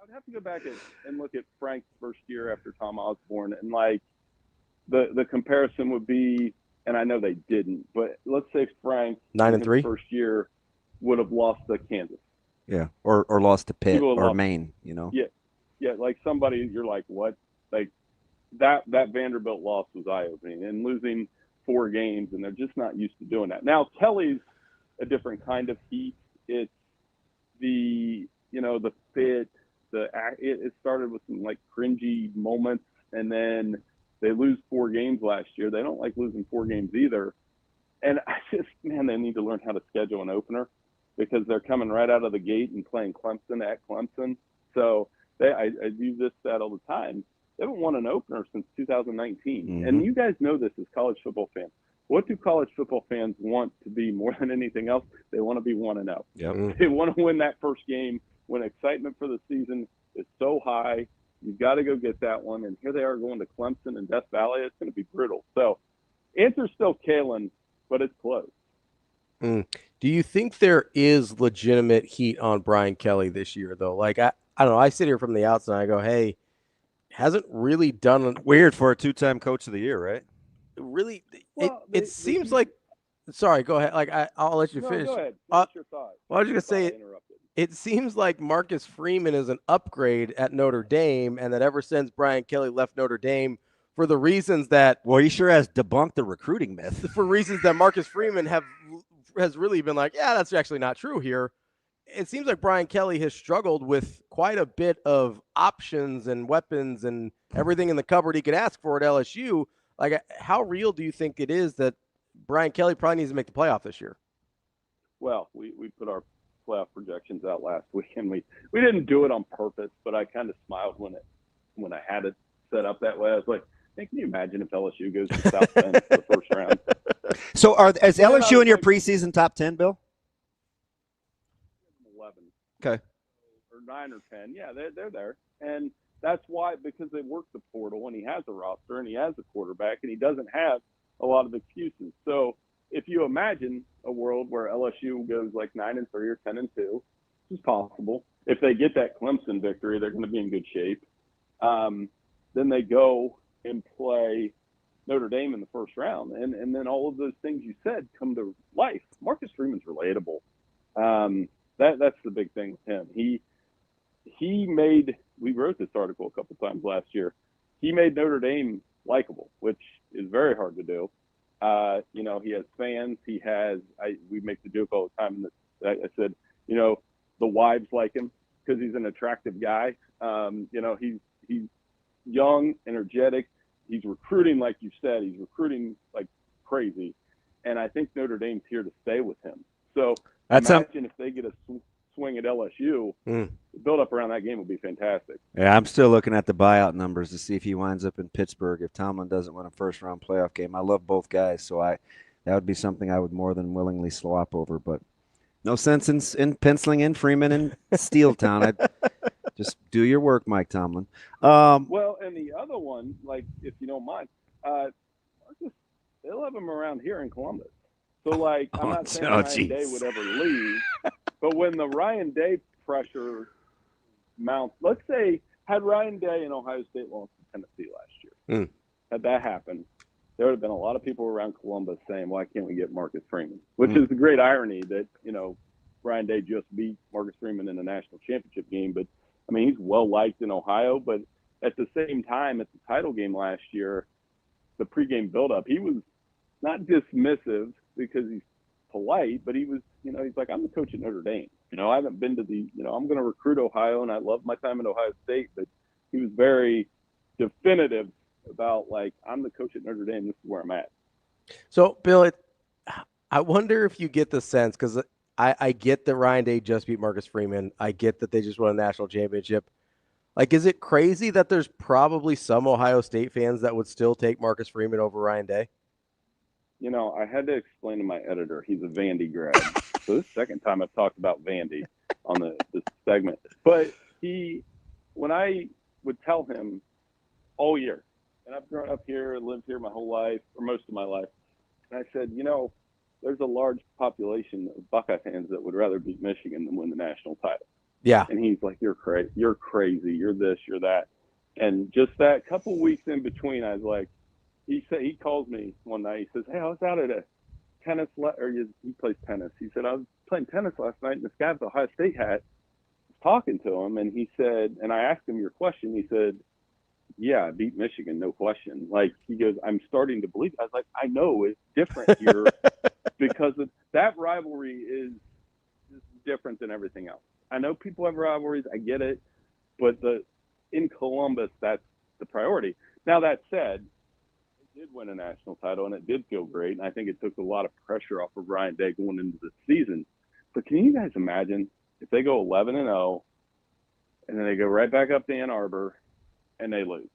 I'd have to go back and look at Frank's first year after Tom Osborne, and like the comparison would be, and I know they didn't, but let's say Frank 9-3 first year would have lost to Kansas. Yeah, or lost to Pitt or Maine, Yeah, like somebody you're like, what? Like that Vanderbilt loss was eye-opening, and losing 4 games, and they're just not used to doing that. Now Kelly's a different kind of heat. It's the fit, it started with some like cringy moments, and then they lose 4 games last year. They don't like losing 4 games either. And they need to learn how to schedule an opener, because they're coming right out of the gate and playing Clemson at Clemson. So I do this stat all the time. They haven't won an opener since 2019. Mm-hmm. And you guys know this as college football fans. What do college football fans want to be more than anything else? They want to be 1-0. Yep. They want to win that first game when excitement for the season is so high. You've got to go get that one. And here they are going to Clemson and Death Valley. It's going to be brutal. So answer's still Kalen, but it's close. Do you think there is legitimate heat on Brian Kelly this year, though? Like, I don't know. I sit here from the outside and I go, hey, hasn't really done – weird for a two-time coach of the year, right? Really, Well, it seems like – sorry, go ahead. Like, I'll let you finish. Go ahead. Finish your thought. Well, I was just going to say it seems like Marcus Freeman is an upgrade at Notre Dame, and that ever since Brian Kelly left Notre Dame, for the reasons that – well, he sure has debunked the recruiting myth. For reasons that Marcus Freeman has really been like, yeah, that's actually not true here. It seems like Brian Kelly has struggled with quite a bit of options and weapons and everything in the cupboard he could ask for at LSU. Like, how real do you think it is that Brian Kelly probably needs to make the playoff this year? Well, we put our playoff projections out last week, and we didn't do it on purpose, but I kind of smiled when I had it set up that way. I was like, hey, can you imagine if LSU goes to South Bend for the first round? So is LSU in your preseason top 10, Bill? 11. Okay. Or 9 or 10. Yeah, they're there. And that's why, because they work the portal and he has a roster and he has a quarterback and he doesn't have a lot of excuses. So if you imagine a world where LSU goes like 9-3 or 10-2, which is possible, if they get that Clemson victory, they're going to be in good shape. Then they go and play Notre Dame in the first round. And then all of those things you said come to life. Marcus Freeman's relatable. That's the big thing with him. He made, we wrote this article a couple times last year, he made Notre Dame likable, which is very hard to do. He has fans. We make the joke all the time. I said, the wives like him because he's an attractive guy. He's young, energetic. He's recruiting, like you said. He's recruiting like crazy. And I think Notre Dame's here to stay with him. So imagine if they get a swing at LSU, the build-up around that game would be fantastic. Yeah, I'm still looking at the buyout numbers to see if he winds up in Pittsburgh if Tomlin doesn't win a first-round playoff game. I love both guys, so that would be something I would more than willingly swap over. But no sense in penciling in Freeman and Steeltown. Just do your work, Mike Tomlin. Well, and the other one, like, if you don't mind, they'll have him around here in Columbus. So, like, I'm not saying Ryan Day would ever leave, but when the Ryan Day pressure mounts, let's say, had Ryan Day and Ohio State lost to Tennessee last year, had that happened, there would have been a lot of people around Columbus saying, why can't we get Marcus Freeman? Which is the great irony that, Ryan Day just beat Marcus Freeman in the national championship game, but I mean, he's well-liked in Ohio, but at the same time, at the title game last year, the pregame buildup, he was not dismissive because he's polite, but he was, he's like, I'm the coach at Notre Dame. I haven't been to I'm going to recruit Ohio, and I love my time at Ohio State, but he was very definitive about, like, I'm the coach at Notre Dame. This is where I'm at. So, Bill, I wonder if you get the sense, because I get that Ryan Day just beat Marcus Freeman. I get that they just won a national championship. Like, is it crazy that there's probably some Ohio State fans that would still take Marcus Freeman over Ryan Day? I had to explain to my editor, he's a Vandy grad. So this is the second time I've talked about Vandy on this segment. But when I would tell him all year, and I've grown up here, lived here my whole life, or most of my life, and I said, there's a large population of Buckeye fans that would rather beat Michigan than win the national title. Yeah. And he's like, you're crazy, you're this, you're that. And just that couple weeks in between, I was like, he calls me one night. He says, hey, I was out at a tennis, he plays tennis. He said, I was playing tennis last night, and this guy with the Ohio State hat was talking to him. And he said, and I asked him your question. He said, yeah, I beat Michigan, no question. Like, he goes, I'm starting to believe it. I was like, I know it's different here because that rivalry is different than everything else. I know people have rivalries. I get it. But in Columbus, that's the priority. Now, that said, it did win a national title, and it did feel great. And I think it took a lot of pressure off of Ryan Day going into the season. But can you guys imagine if they go 11-0, and then they go right back up to Ann Arbor, and they lose.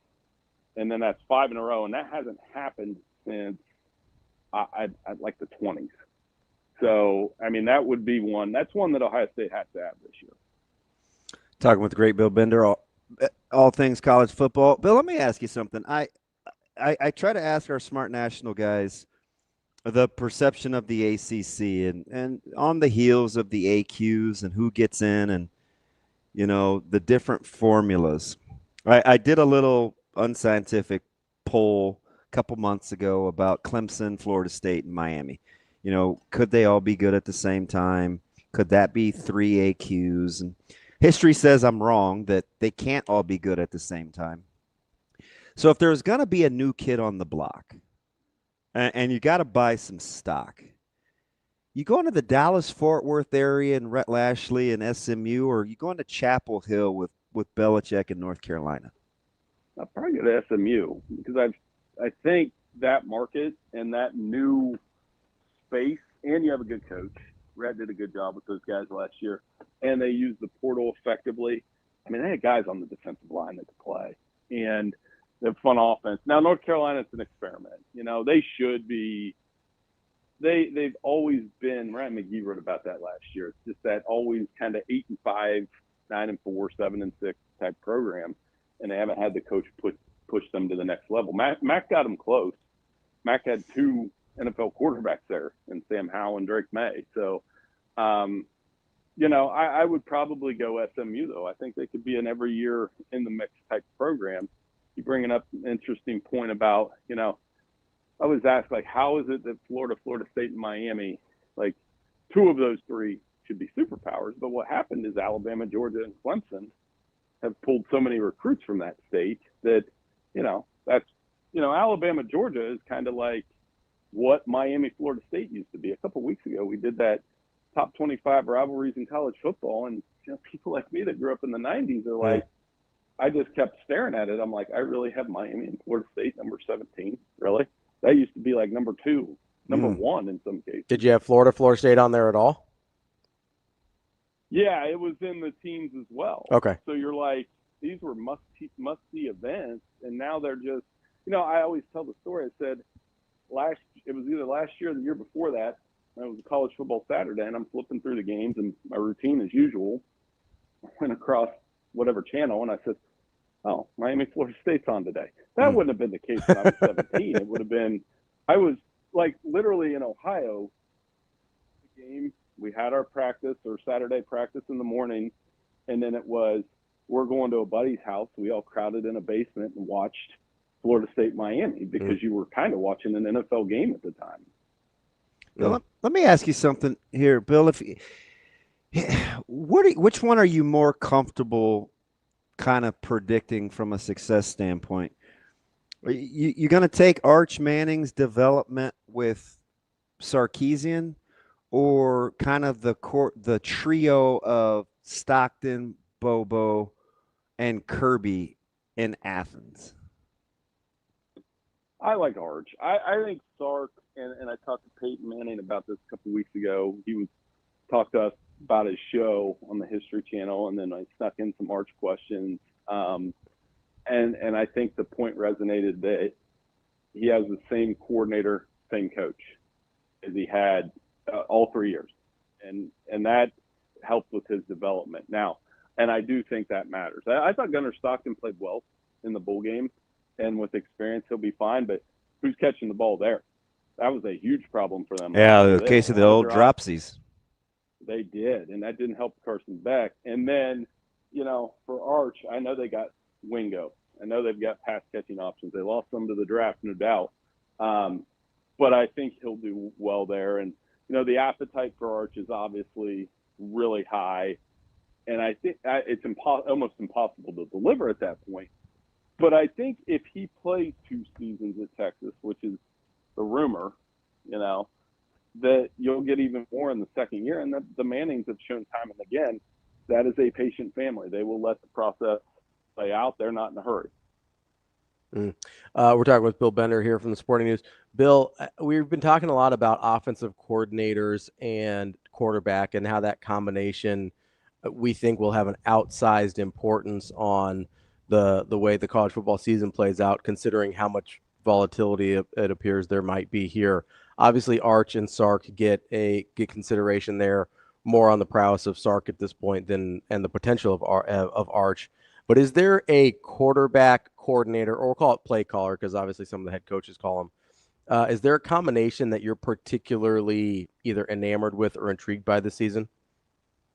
And then that's 5 in a row, and that hasn't happened since I'd like the 20s. So, I mean, that would be one. That's one that Ohio State has to have this year. Talking with the great Bill Bender, all things college football. Bill, let me ask you something. I try to ask our smart national guys the perception of the ACC and on the heels of the AQs and who gets in and, you know, the different formulas. I did a little unscientific poll a couple months ago about Clemson, Florida State, and Miami. You know, could they all be good at the same time? Could that be 3 AQs? And history says I'm wrong, that they can't all be good at the same time. So if there's going to be a new kid on the block and you got to buy some stock, you go into the Dallas-Fort Worth area and Rhett Lashley and SMU, or you go into Chapel Hill with Belichick in North Carolina? I'll probably go to SMU because I think that market and that new space, and you have a good coach. Rhett did a good job with those guys last year, and they used the portal effectively. I mean, they had guys on the defensive line that could play, and they have fun offense. Now, North Carolina's an experiment. You know, they should be – they've always been – Ryan McGee wrote about that last year. It's just that always kind of 8-5, 9-4, 7-6 type program, and they haven't had the coach push them to the next level. Mac got them close. Mac had 2 NFL quarterbacks there, and Sam Howell and Drake May. So, you know, I would probably go SMU, though. I think they could be an every year in the mix type program. You bringing up an interesting point about, you know, I was asked, like, how is it that Florida State, and Miami, like, 2 of those 3 should be superpowers? But what happened is Alabama, Georgia, and Clemson have pulled so many recruits from that state that, you know, that's, you know, Alabama, Georgia is kind of like what Miami, Florida State used to be. A couple of weeks ago, we did that top 25 rivalries in college football, and you know, people like me that grew up in the 90s are like, I just kept staring at it. I'm like, I really have Miami and Florida State number 17, really? That used to be like number 2, number 1 in some cases. Did you have Florida State on there at all? Yeah, it was in the teams as well. Okay. So you're like, these were must-see events, and now they're just, you know, I always tell the story. I said, it was either last year or the year before that. It was a college football Saturday, and I'm flipping through the games, and my routine as usual, I went across whatever channel, and I said, oh, Miami, Florida State's on today. That wouldn't have been the case when I was 17. It would have been, I was like literally in Ohio, the game, we had our practice or Saturday practice in the morning, and then it was, we're going to a buddy's house. We all crowded in a basement and watched Florida State, Miami, because you were kind of watching an NFL game at the time. Bill, let me ask you something here, Bill. Which one are you more comfortable kind of predicting from a success standpoint? You going to take Arch Manning's development with Sarkisian, or kind of the trio of Stockton, Bobo, and Kirby in Athens? I like Arch. I think Sark, and I talked to Peyton Manning about this a couple weeks ago. He talked to us about his show on the History Channel, and then I snuck in some Arch questions. And I think the point resonated that he has the same coordinator, same coach as he had all 3 years. And that helped with his development. Now, and I do think that matters. I thought Gunnar Stockton played well in the bowl game, and with experience, he'll be fine. But who's catching the ball there? That was a huge problem for them. Yeah, the case of the old dropsies. They did, and that didn't help Carson Beck. And then, you know, for Arch, I know they got Wingo. I know they've got pass-catching options. They lost some to the draft, no doubt. But I think he'll do well there. And, you know, the appetite for Arch is obviously really high. And I think it's almost impossible to deliver at that point. But I think if he plays 2 seasons at Texas, which is the rumor, you know, that you'll get even more in the second year. And the Mannings have shown time and again, that is a patient family. They will let the process play out. They're not in a hurry. We're talking with Bill Bender here from the Sporting News. Bill, we've been talking a lot about offensive coordinators and quarterback and how that combination we think will have an outsized importance on the way the college football season plays out, considering how much volatility it appears there might be here. Obviously, Arch and Sark get consideration there, more on the prowess of Sark at this point and the potential of Arch. But is there a quarterback coordinator, or we'll call it play caller, because obviously some of the head coaches call them, is there a combination that you're particularly either enamored with or intrigued by this season?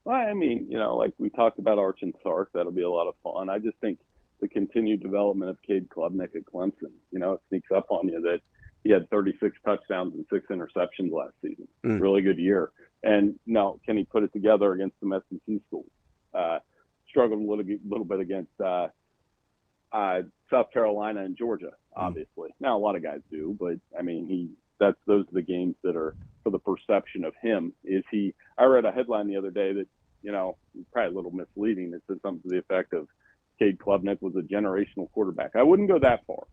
Well, I mean, like we talked about Arch and Sark, that'll be a lot of fun. I just think the continued development of Cade Klubnik at Clemson, it sneaks up on you that he had 36 touchdowns and 6 interceptions last season. Really good year. And now, can he put it together against some SEC schools? Struggled a little bit against South Carolina and Georgia, obviously. Now, a lot of guys do, but I mean, those are the games that are for the perception of him. I read a headline the other day that, probably a little misleading. It said something to the effect of Cade Klubnik was a generational quarterback. I wouldn't go that far.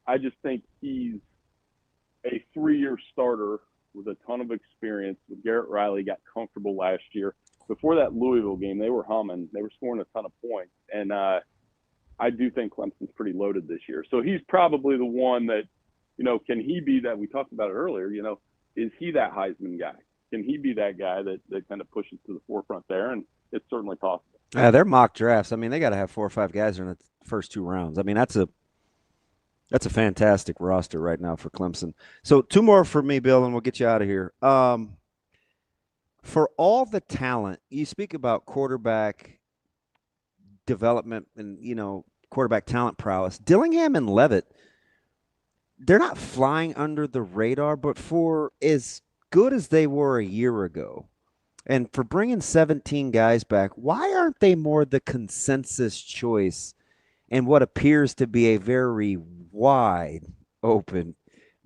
I just think he's a 3-year starter with a ton of experience. With Garrett Riley, got comfortable last year. Before that Louisville game, they were humming. They were scoring a ton of points. And I do think Clemson's pretty loaded this year. So he's probably the one that, can he be that? We talked about it earlier, is he that Heisman guy? Can he be that guy that kind of pushes to the forefront there? And it's certainly possible. They're mock drafts. I mean, they got to have 4 or 5 guys in the first 2 rounds. I mean, that's a fantastic roster right now for Clemson. So 2 more for me, Bill, and we'll get you out of here. For all the talent, you speak about quarterback development and, quarterback talent prowess. Dillingham and Leavitt, they're not flying under the radar, but for as good as they were a year ago, and for bringing 17 guys back, why aren't they more the consensus choice in what appears to be a very wide open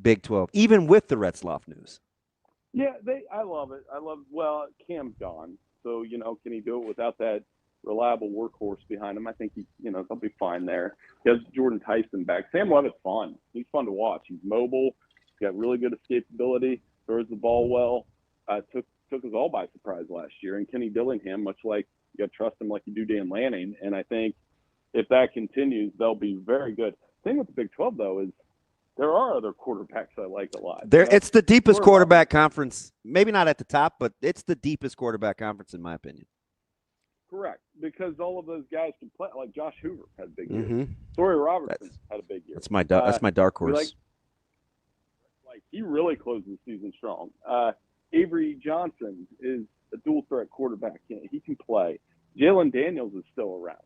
Big 12, even with the Retzloff news? Yeah, I love it. Well, Cam's gone. So, can he do it without that reliable workhorse behind him? I think they'll be fine there. He has Jordan Tyson back. Sam Leavitt's fun. He's fun to watch. He's mobile. He's got really good escapability, throws the ball well. Took us all by surprise last year. And Kenny Dillingham, much like you got to trust him like you do Dan Lanning. And I think if that continues, they'll be very good. The thing with the Big 12, though, is there are other quarterbacks I like a lot. It's the deepest quarterback conference. Maybe not at the top, but it's the deepest quarterback conference, in my opinion. Correct, because all of those guys can play. Like Josh Hoover had a big year. Sawyer Robertson had a big year. That's my dark horse. Like he really closed the season strong. Avery Johnson is a dual threat quarterback. He can play. Jalen Daniels is still around.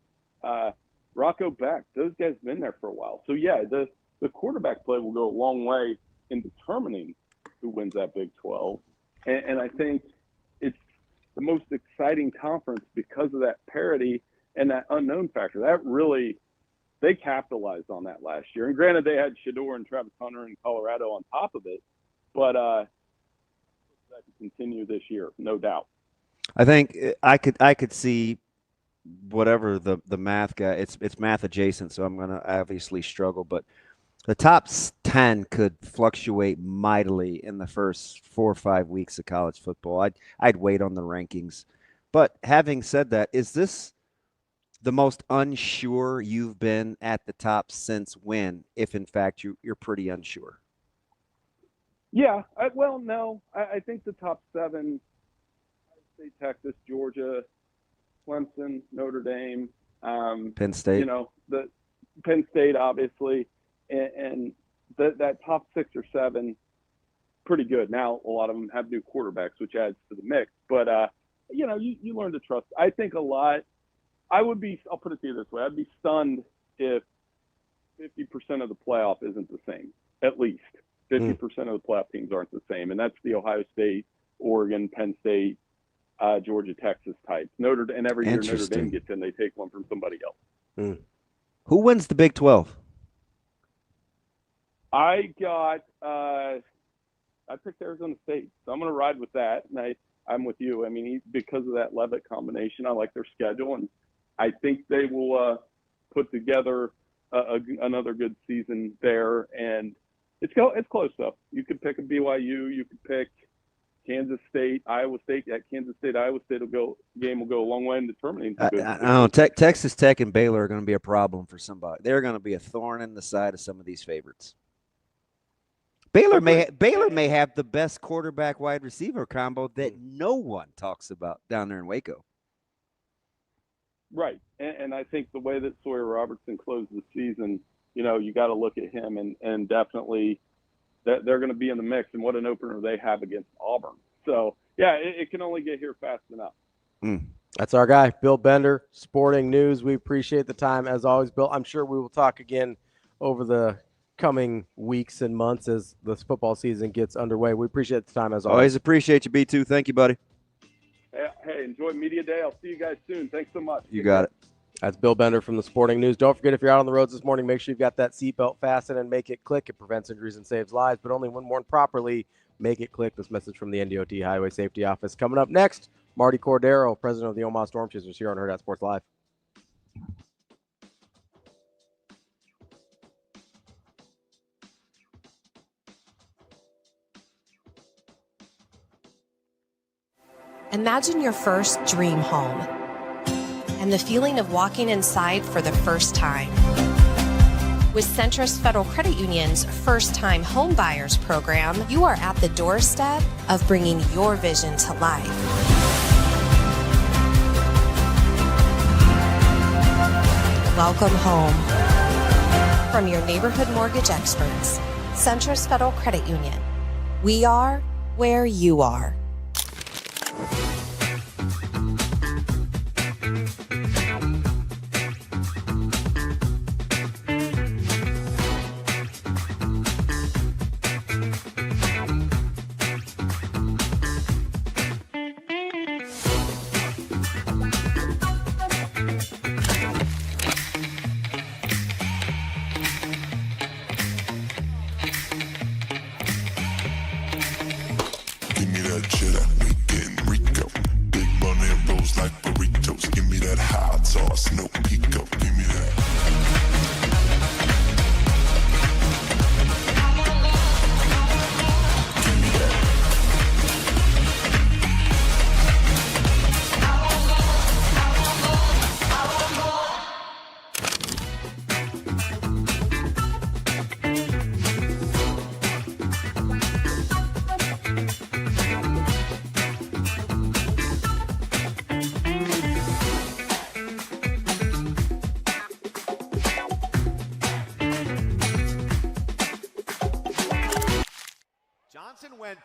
Rocco Beck, those guys have been there for a while. So yeah, the quarterback play will go a long way in determining who wins that Big 12. And I think it's the most exciting conference because of that parity and that unknown factor. That really, they capitalized on that last year. And granted, they had Shedeur and Travis Hunter in Colorado on top of it, but that could continue this year, no doubt. I think I could see whatever the math guy. It's math adjacent, so I'm going to obviously struggle, but the top 10 could fluctuate mightily in the first 4 or 5 weeks of college football. I'd wait on the rankings. But having said that, is this the most unsure you've been at the top since when, if in fact you're pretty unsure? Yeah. No. I think the top 7, State, Texas, Georgia, Clemson, Notre Dame. Penn State. The Penn State, obviously. And that top 6 or 7, pretty good. Now, a lot of them have new quarterbacks, which adds to the mix. But, you learn to trust. I think a lot – I'll put it to you this way. I'd be stunned if 50% of the playoff isn't the same, at least. 50% of the playoff teams aren't the same. And that's the Ohio State, Oregon, Penn State, Georgia, Texas types. And every year Notre Dame gets in, they take one from somebody else. Who wins the Big 12? I picked Arizona State, so I'm going to ride with that. And I'm with you. I mean, because of that Leavitt combination, I like their schedule, and I think they will put together another good season there. And it's close though. You could pick a BYU, you could pick Kansas State, Iowa State. That Kansas State, Iowa State game will go a long way in determining. I don't know. Texas Tech and Baylor are going to be a problem for somebody. They're going to be a thorn in the side of some of these favorites. Baylor may have the best quarterback wide receiver combo that no one talks about down there in Waco. Right, and I think the way that Sawyer Robertson closed the season, you got to look at him and definitely that they're going to be in the mix. And what an opener they have against Auburn. So yeah, it can only get here fast enough. That's our guy, Bill Bender, Sporting News. We appreciate the time as always, Bill. I'm sure we will talk again over the coming weeks and months as the football season gets underway. We appreciate the time as always. Always appreciate you, B2. Thank you, buddy. Hey, enjoy Media Day. I'll see you guys soon. Thanks so much. You got it. That's Bill Bender from the Sporting News. Don't forget, if you're out on the roads this morning, make sure you've got that seatbelt fastened and make it click. It prevents injuries and saves lives, but only when worn properly. Make it click. This message from the NDOT Highway Safety Office. Coming up next, Martie Cordaro, president of the Omaha Storm Chasers, here on Hurrdat Sports Live. Imagine your first dream home and the feeling of walking inside for the first time. With Centrist Federal Credit Union's First-Time Home Buyers Program, you are at the doorstep of bringing your vision to life. Welcome home. From your neighborhood mortgage experts, Centrist Federal Credit Union. We are where you are.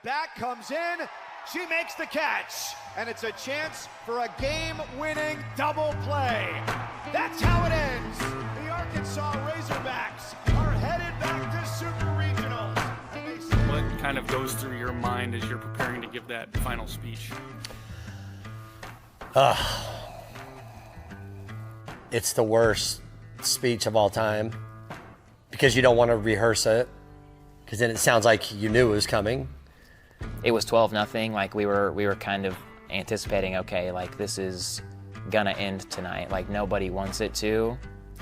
Back comes in, she makes the catch, and it's a chance for a game-winning double play. That's how it ends. The Arkansas Razorbacks are headed back to Super Regionals. What kind of goes through your mind as you're preparing to give that final speech? It's the worst speech of all time because you don't want to rehearse it because then it sounds like you knew it was coming. It was 12-0. Like we were kind of anticipating, okay, like this is gonna end tonight. Like nobody wants it to,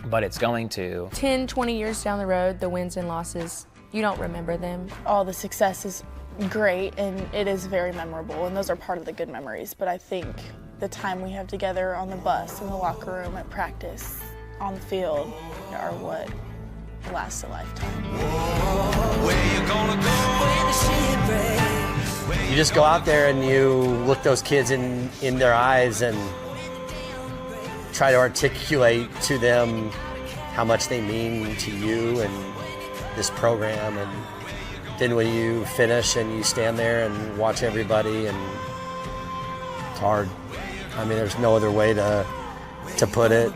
but it's going to. 10, 20 years down the road, the wins and losses, you don't remember them. All the success is great and it is very memorable, and those are part of the good memories. But I think the time we have together on the bus, in the locker room, at practice, on the field, are what lasts a lifetime. Where you gonna go when the shit breaks? You just go out there and you look those kids in their eyes and try to articulate to them how much they mean to you and this program. And then when you finish and you stand there and watch everybody, and it's hard. I mean, there's no other way to put it.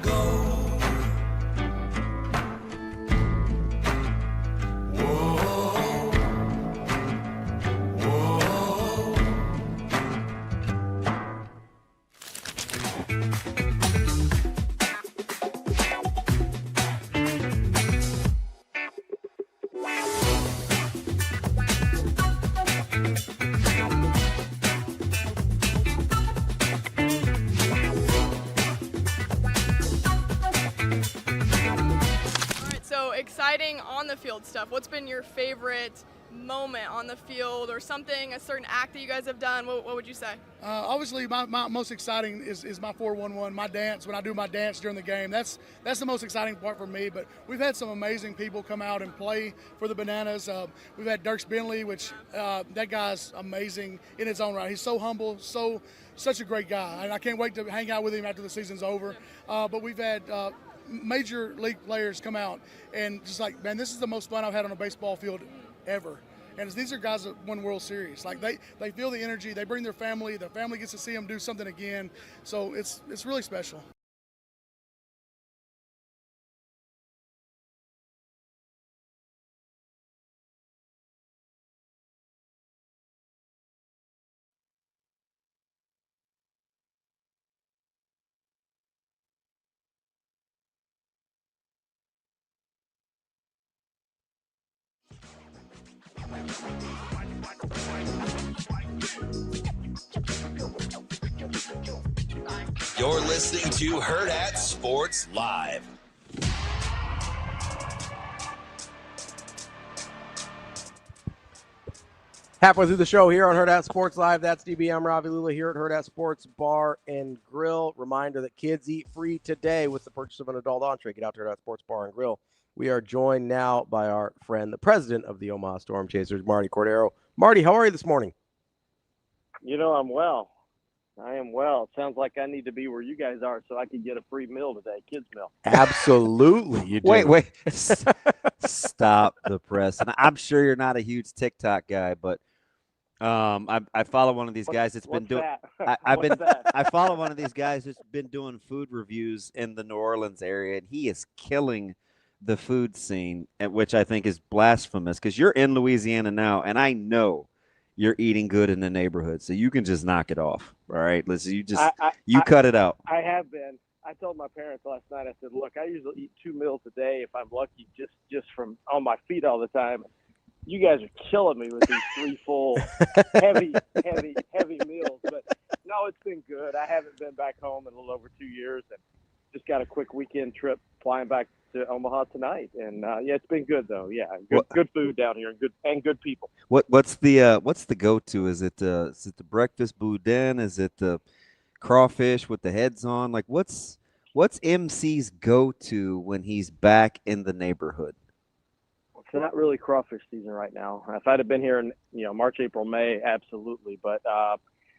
Exciting on the field stuff. What's been your favorite moment on the field or something, a certain act that you guys have done, what would you say? Obviously, my most exciting is my 4-1-1, my dance. When I do my dance during the game, that's the most exciting part for me. But we've had some amazing people come out and play for the Bananas. We've had Dirks Bentley, which that guy's amazing in his own right. He's so humble, such a great guy, and I can't wait to hang out with him after the season's over. But we've had major league players come out and just like, man, this is the most fun I've had on a baseball field ever. And these are guys that won World Series. Like they feel the energy, they bring their family gets to see them do something again. So it's really special. You're listening to Hurrdat Sports Live. Halfway through the show here on Hurrdat Sports Live. That's DB. I'm Ravi Lulla here at Hurrdat Sports Bar and Grill. Reminder that kids eat free today with the purchase of an adult entree. Get out to Hurrdat Sports Bar and Grill. We are joined now by our friend, the president of the Omaha Storm Chasers, Martie Cordaro. Martie, how are you this morning? You know, I'm well. I am well. It sounds like I need to be where you guys are so I can get a free meal today, kids' meal. Absolutely, you do. Wait. Stop the press. And I'm sure you're not a huge TikTok guy, but I follow one of these guys that's been doing. I follow one of these guys that's been doing food reviews in the New Orleans area, and he is killing the food scene, which I think is blasphemous because you're in Louisiana now, and I know you're eating good in the neighborhood, so you can just knock it off. All right, listen, you cut it out. I have been. I told my parents last night. I said, "Look, I usually eat 2 meals a day if I'm lucky, just from on my feet all the time. You guys are killing me with these 3 full, heavy meals." But no, it's been good. I haven't been back home in a little over 2 years, and just got a quick weekend trip flying back to Omaha tonight. And yeah, it's been good though. Yeah, good food down here and good people. What's the go-to? Is it the breakfast boudin? Is it the crawfish with the heads on? Like what's MC's go-to when he's back in the neighborhood? It's not really crawfish season right now. If I'd have been here in March, April, May, absolutely. But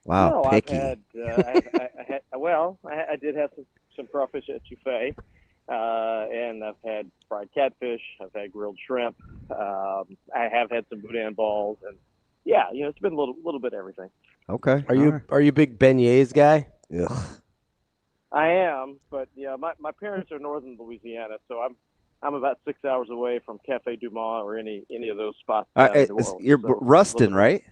wow, no, picky. I did have some crawfish at Buffet, and I've had fried catfish. I've had grilled shrimp. I have had some boudin balls, and yeah, it's been a little bit of everything. Okay. Are you a big beignets guy? Yeah. I am, but my parents are northern Louisiana, so I'm about 6 hours away from Cafe Du Mont or any of those spots. You're Ruston, right?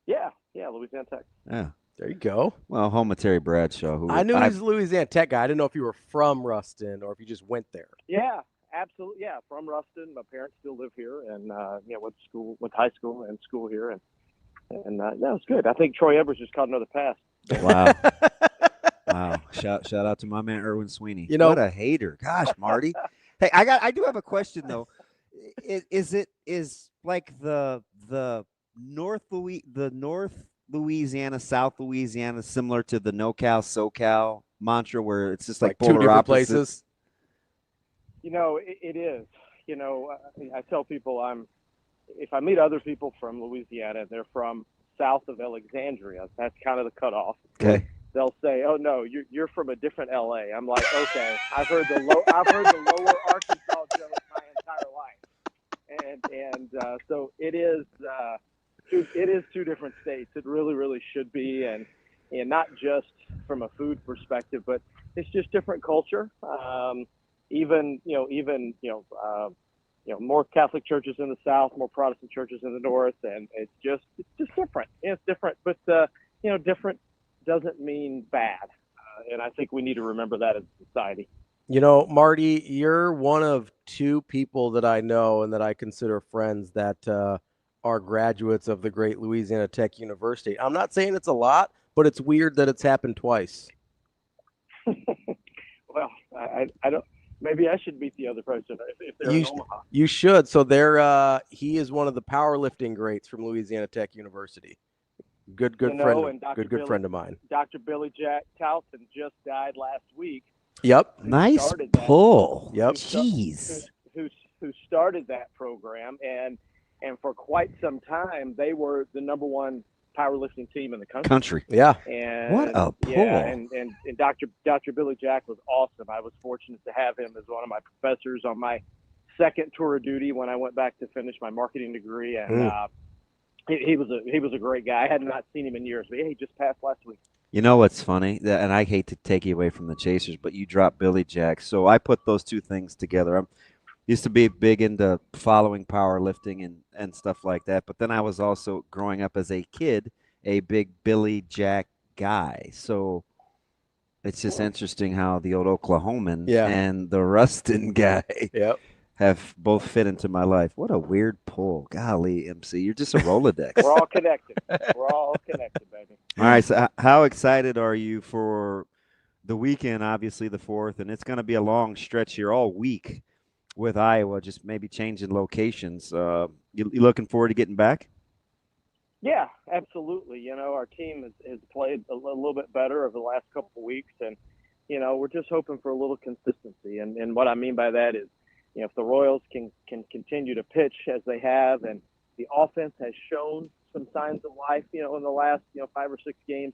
Yeah, Louisiana Tech. Yeah. There you go. Well, home of Terry Bradshaw. I knew he was a Louisiana Tech guy. I didn't know if you were from Ruston or if you just went there. Yeah, absolutely. Yeah, from Ruston. My parents still live here, and went to high school and school here, and that was good. I think Troy Evers just caught another pass. Wow. Wow. Shout out to my man Erwin Sweeney. What a hater. Gosh, Marty. Hey, I do have a question though. Is like the North Louisiana, South Louisiana similar to the NoCal, SoCal mantra where it's just like two different opposites? places? It is. I tell people if I meet other people from Louisiana, they're from south of Alexandria. That's kind of the cutoff. Okay. They'll say, "Oh no, you're from a different LA." I'm like, "Okay, I've heard the lower Arkansas joke my entire life," and so it is. It is 2 different states. It really, really should be, and not just from a food perspective, but it's just different culture. More Catholic churches in the South, more Protestant churches in the North, and it's just different. It's different, but different doesn't mean bad, and I think we need to remember that as a society. Marty, you're one of 2 people that I know and that I consider friends that are graduates of the great Louisiana Tech University. I'm not saying it's a lot, but it's weird that it's happened twice. Well, I don't. Maybe I should beat the other person if they're in Omaha. You should. So he is one of the powerlifting greats from Louisiana Tech University. Good friend. Good friend of mine. Dr. Billy Jack Towson just died last week. Yep. Nice pull. Yep. Jeez. Who started that program, and for quite some time they were the number one powerlifting team in the country. Yeah. And what a pull. Yeah, and Dr. Billy Jack was awesome. I was fortunate to have him as one of my professors on my second tour of duty when I went back to finish my marketing degree, and he was a great guy. I had not seen him in years, but he just passed last week. You know what's funny, and I hate to take you away from the Chasers, but you dropped Billy Jack, so I put those two things together. I used to be big into following powerlifting and stuff like that, but then I was also, growing up as a kid, a big Billy Jack guy. So it's just interesting how the old Oklahoman and the Ruston guy have both fit into my life. What a weird pull. Golly, MC, you're just a Rolodex. We're all connected. We're all connected, baby. All right, so how excited are you for the weekend, obviously the 4th, and it's going to be a long stretch here all week with Iowa, just maybe changing locations. You looking forward to getting back? Yeah, absolutely. You know, our team has played a little bit better over the last couple of weeks, and, you know, we're just hoping for a little consistency. And what I mean by that is, you know, if the Royals can continue to pitch as they have, and the offense has shown some signs of life, you know, in the last, 5 or 6 games,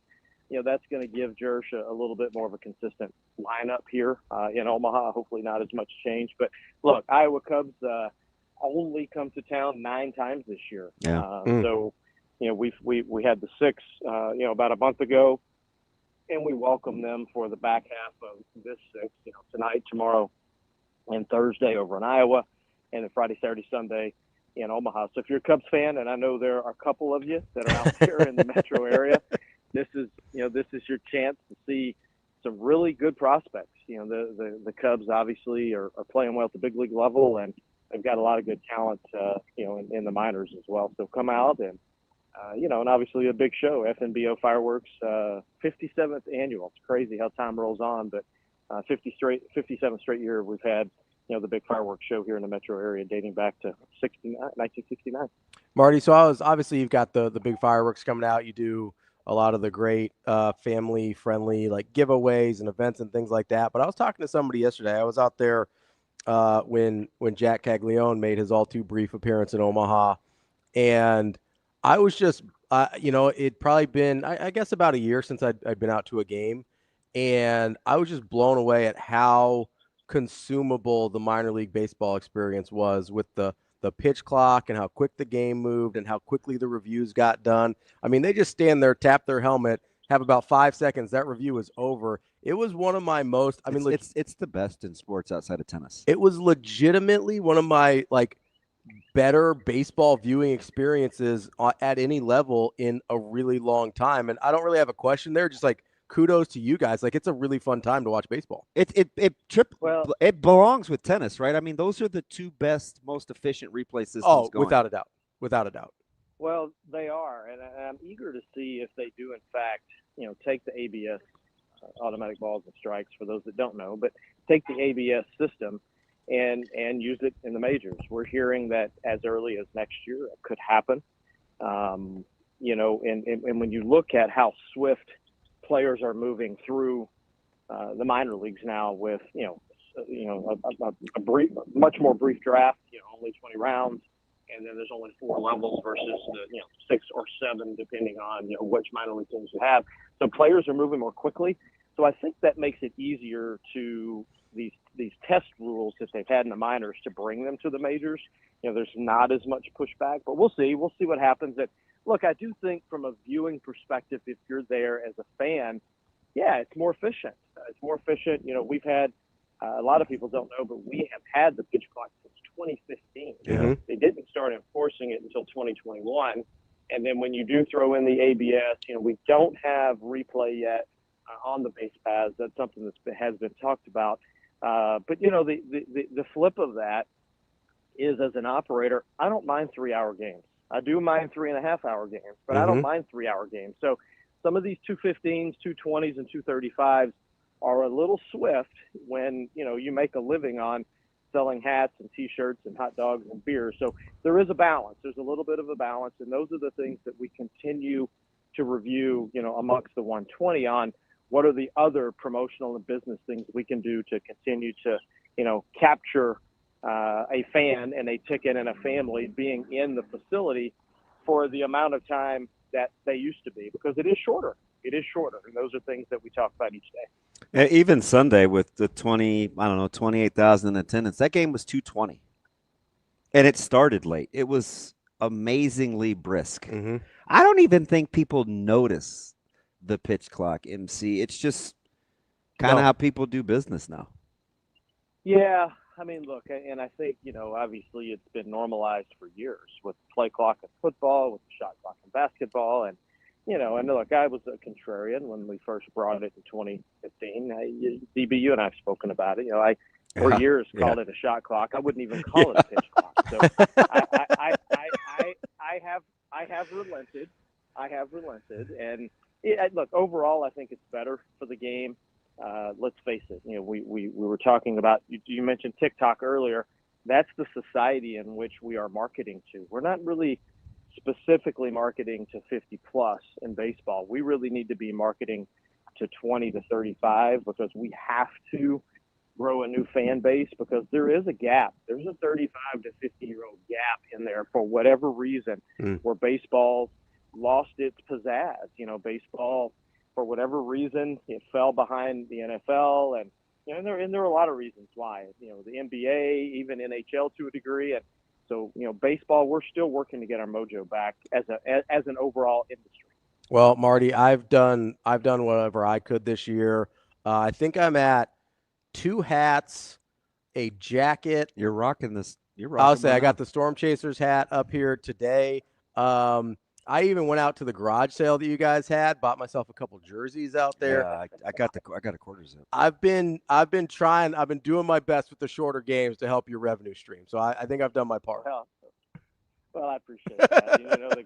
you know, that's going to give Jersh a little bit more of a consistent lineup here in Omaha. Hopefully not as much change. But look, Iowa Cubs only come to town 9 times this year. Yeah. So, you know, we had the 6, about a month ago, and we welcome them for the back half of this 6, tonight, tomorrow, and Thursday over in Iowa, and then Friday, Saturday, Sunday in Omaha. So if you're a Cubs fan, and I know there are a couple of you that are out there in the metro area, this is your chance to see some really good prospects. You know, the Cubs obviously are playing well at the big league level, and they've got a lot of good talent, in the minors as well. So come out and, and obviously a big show, FNBO Fireworks, 57th annual. It's crazy how time rolls on, but 57th straight year we've had, the big fireworks show here in the metro area dating back to 1969. Marty, so obviously you've got the big fireworks coming out. You do a lot of the great family-friendly like giveaways and events and things like that. But I was talking to somebody yesterday. I was out there when Jack Caglione made his all too brief appearance in Omaha, and I was just, it'd probably been, I guess, about a year since I'd been out to a game, and I was just blown away at how consumable the minor league baseball experience was with the pitch clock and how quick the game moved and how quickly the reviews got done. I mean, they just stand there, tap their helmet, have about 5 seconds. That review is over. It was one of my most, it's the best in sports outside of tennis. It was legitimately one of my better baseball viewing experiences at any level in a really long time. And I don't really have a question there. Just kudos to you guys. It's a really fun time to watch baseball. It belongs with tennis, right? I mean, those are the 2 best, most efficient replay systems going. Without a doubt. Well, they are, and I'm eager to see if they do, in fact, take the ABS, automatic balls and strikes, for those that don't know, but take the ABS system and use it in the majors. We're hearing that as early as next year it could happen. And when you look at how swift players are moving through the minor leagues now with, a much more brief draft, only 20 rounds, and then there's only 4 levels versus the 6 or 7 depending on which minor league teams you have. So players are moving more quickly. So I think that makes it easier to these test rules that they've had in the minors to bring them to the majors. There's not as much pushback, but we'll see. We'll see what happens. Look, I do think from a viewing perspective, if you're there as a fan, yeah, it's more efficient. It's more efficient. We've had a lot of people don't know, but we have had the pitch clock since 2015. Mm-hmm. They didn't start enforcing it until 2021. And then when you do throw in the ABS, we don't have replay yet on the base paths. That's something that has been talked about. But the flip of that is, as an operator, I don't mind 3-hour games. I do mind 3.5-hour games, but I don't mind 3-hour games. So some of these 215s, 220s, and 235s, are a little swift when, you make a living on selling hats and T-shirts and hot dogs and beer. So there is a balance. There's a little bit of a balance, and those are the things that we continue to review, amongst the 120 on what are the other promotional and business things we can do to continue to, capture a fan and a ticket and a family being in the facility for the amount of time that they used to be, because it is shorter. It is shorter, and those are things that we talk about each day. Even Sunday with the 28,000 in attendance, that game was 2:20, and it started late. It was amazingly brisk. Mm-hmm. I don't even think people notice the pitch clock, MC. It's just kind of how people do business now. Yeah, I mean, look, and I think, obviously it's been normalized for years with play clock in football, with the shot clock in basketball, and and look, I was a contrarian when we first brought it in 2015. DB, and I've spoken about it. I for years called it a shot clock. I wouldn't even call it a pitch clock. So I have relented. I have relented, and look, overall, I think it's better for the game. Let's face it. We were talking about. You mentioned TikTok earlier. That's the society in which we are marketing to. We're not really specifically marketing to 50 plus in baseball. We really need to be marketing to 20 to 35 because we have to grow a new fan base, because there is a gap. There's a 35 to 50-year-old gap in there for whatever reason, where baseball lost its pizzazz. Baseball, for whatever reason, it fell behind the NFL, and there are a lot of reasons why. The NBA, even NHL to a degree, and so, baseball, we're still working to get our mojo back as an overall industry. Well, Marty, I've done whatever I could this year. I think I'm at 2 hats, a jacket. You're rocking this. I'll say I got the Storm Chasers hat up here today. I even went out to the garage sale that you guys had, bought myself a couple jerseys out there. Yeah, I got a quarter zip. I've been doing my best with the shorter games to help your revenue stream. So I think I've done my part. Well, I appreciate that. The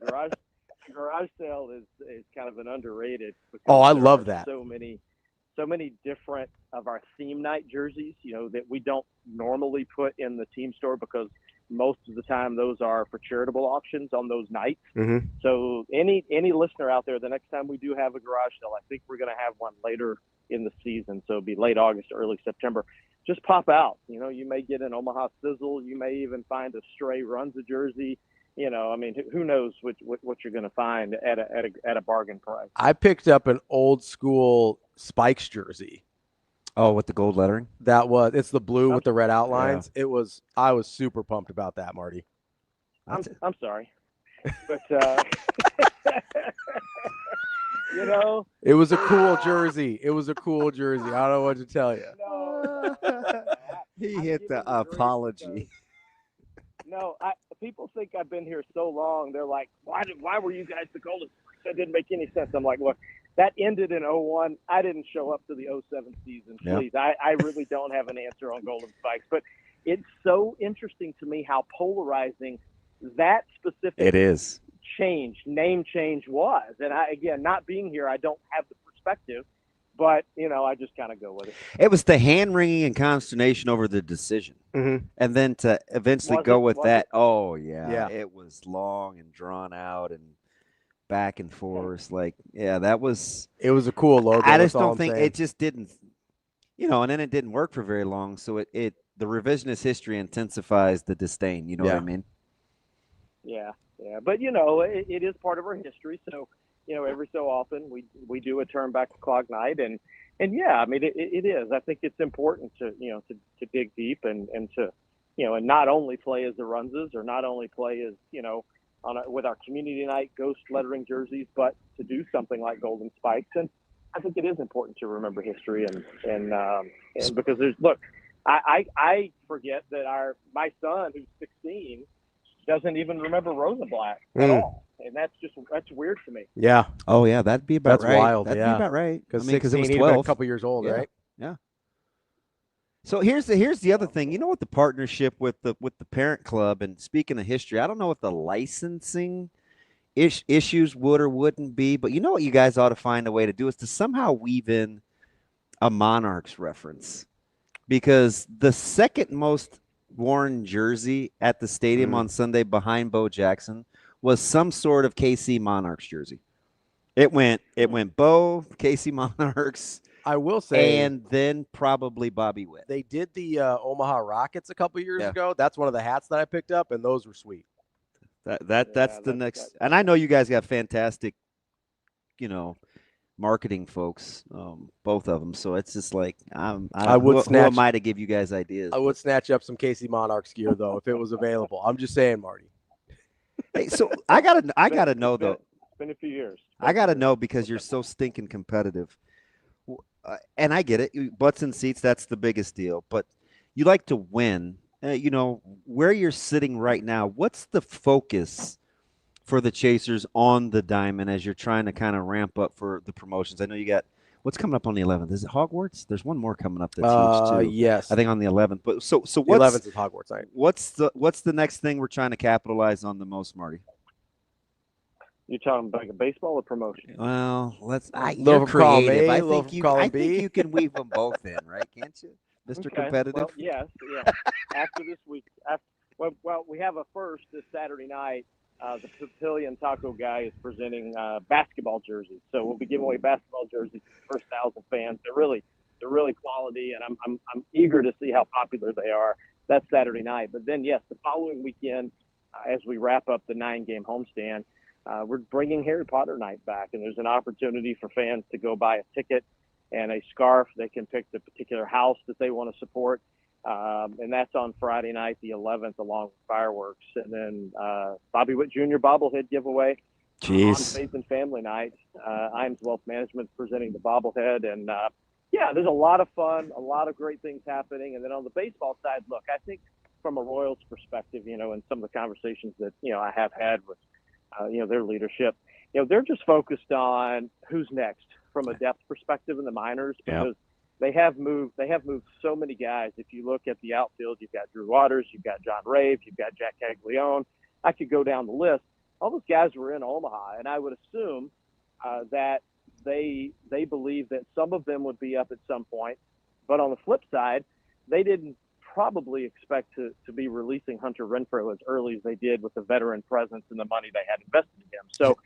garage sale is kind of an underrated. Oh, I love that. So many different of our theme night jerseys, that we don't normally put in the team store, because most of the time those are for charitable auctions on those nights. Mm-hmm. So any listener out there, the next time we do have a garage sale, I think we're going to have one later in the season. So it'll be late August, early September. Just pop out. You may get an Omaha Sizzle. You may even find a stray Runza jersey. Who knows what you're going to find at a bargain price. I picked up an old school Spikes jersey. Oh, with the gold lettering? It's the blue with the red outlines. Yeah. I was super pumped about that, Marty. I'm sorry. But it was a cool jersey. I don't know what to tell you. No. He hit the apology. No, people think I've been here so long. They're like, why were you guys the Golden Spikes? That didn't make any sense. I'm like, look, that ended in 2001. I didn't show up to the 2007 season. Please, yep. I really don't have an answer on Golden Spikes. But it's so interesting to me how polarizing that specific name change was. And again, not being here, I don't have the perspective. But, I just kind of go with it. It was the hand-wringing and consternation over the decision. Mm-hmm. And then to eventually go with that, oh, yeah, it was long and drawn out and back and forth. It was a cool logo. I just don't think it just didn't, and then it didn't work for very long. So the revisionist history intensifies the disdain. You know what I mean? Yeah. But, it is part of our history. So, every so often we do a turn back the clock night, and yeah, I mean it is. I think it's important to to dig deep and to and not only play as the Runzas, or not only play as with our community night ghost lettering jerseys, but to do something like Golden Spikes. And I think it is important to remember history and because I forget that my son, who's 16, doesn't even remember Rosenblatt at all. And that's weird to me. Yeah. Oh, yeah. That'd be about right. That's wild. That'd be about right. Because it was 12. A couple years old, right? Yeah. So here's the other thing. With the partnership with the parent club, and speaking of history, I don't know what the licensing issues would or wouldn't be, but what you guys ought to find a way to do is to somehow weave in a Monarchs reference because the second most worn jersey at the stadium on Sunday behind Bo Jackson was some sort of KC Monarchs jersey. It went Bo, KC Monarchs. I will say, and then probably Bobby Witt. They did the Omaha Rockets a couple years ago. That's one of the hats that I picked up, and those were sweet. That's the next. And I know you guys got fantastic, marketing folks, both of them. So it's just like who am I to give you guys ideas? I would snatch up some KC Monarchs gear though if it was available. I'm just saying, Marty. Hey, so I gotta know though. It's been a few years. I gotta know because you're so stinking competitive, and I get it. Butts and seats, that's the biggest deal. But you like to win. Where you're sitting right now. What's the focus for the Chasers on the diamond as you're trying to kind of ramp up for the promotions? I know you got what's coming up on the 11th. Is it Hogwarts? There's one more coming up that's huge too. Yes, I think on the 11th. But so the what's 11th is Hogwarts night. What's the next thing we're trying to capitalize on the most, Marty? You're talking about baseball or promotion? Well, you're creative. I think you can weave them both in, right? Can't you, Mr. Okay. Competitive? Well, yes. After this week, well, we have a first this Saturday night. The Papillion Taco guy is presenting basketball jerseys, so we'll be giving away basketball jerseys to the first 1,000 fans. They're really quality, and I'm eager to see how popular they are. That's Saturday night. But then, yes, the following weekend, as we wrap up the 9-game homestand, we're bringing Harry Potter night back, and there's an opportunity for fans to go buy a ticket and a scarf. They can pick the particular house that they want to support. And that's on Friday night, the 11th, along with fireworks. And then Bobby Witt Jr. bobblehead giveaway on Faith and Family Night. Iams Wealth Management presenting the bobblehead. And, there's a lot of fun, a lot of great things happening. And then on the baseball side, look, I think from a Royals perspective, and some of the conversations that, I have had with, their leadership, they're just focused on who's next from a depth perspective in the minors because they have moved so many guys. If you look at the outfield, you've got Drew Waters, you've got John Rave, you've got Jack Caglione. I could go down the list. All those guys were in Omaha, and I would assume that they believe that some of them would be up at some point. But on the flip side, they didn't probably expect to be releasing Hunter Renfroe as early as they did with the veteran presence and the money they had invested in him. So,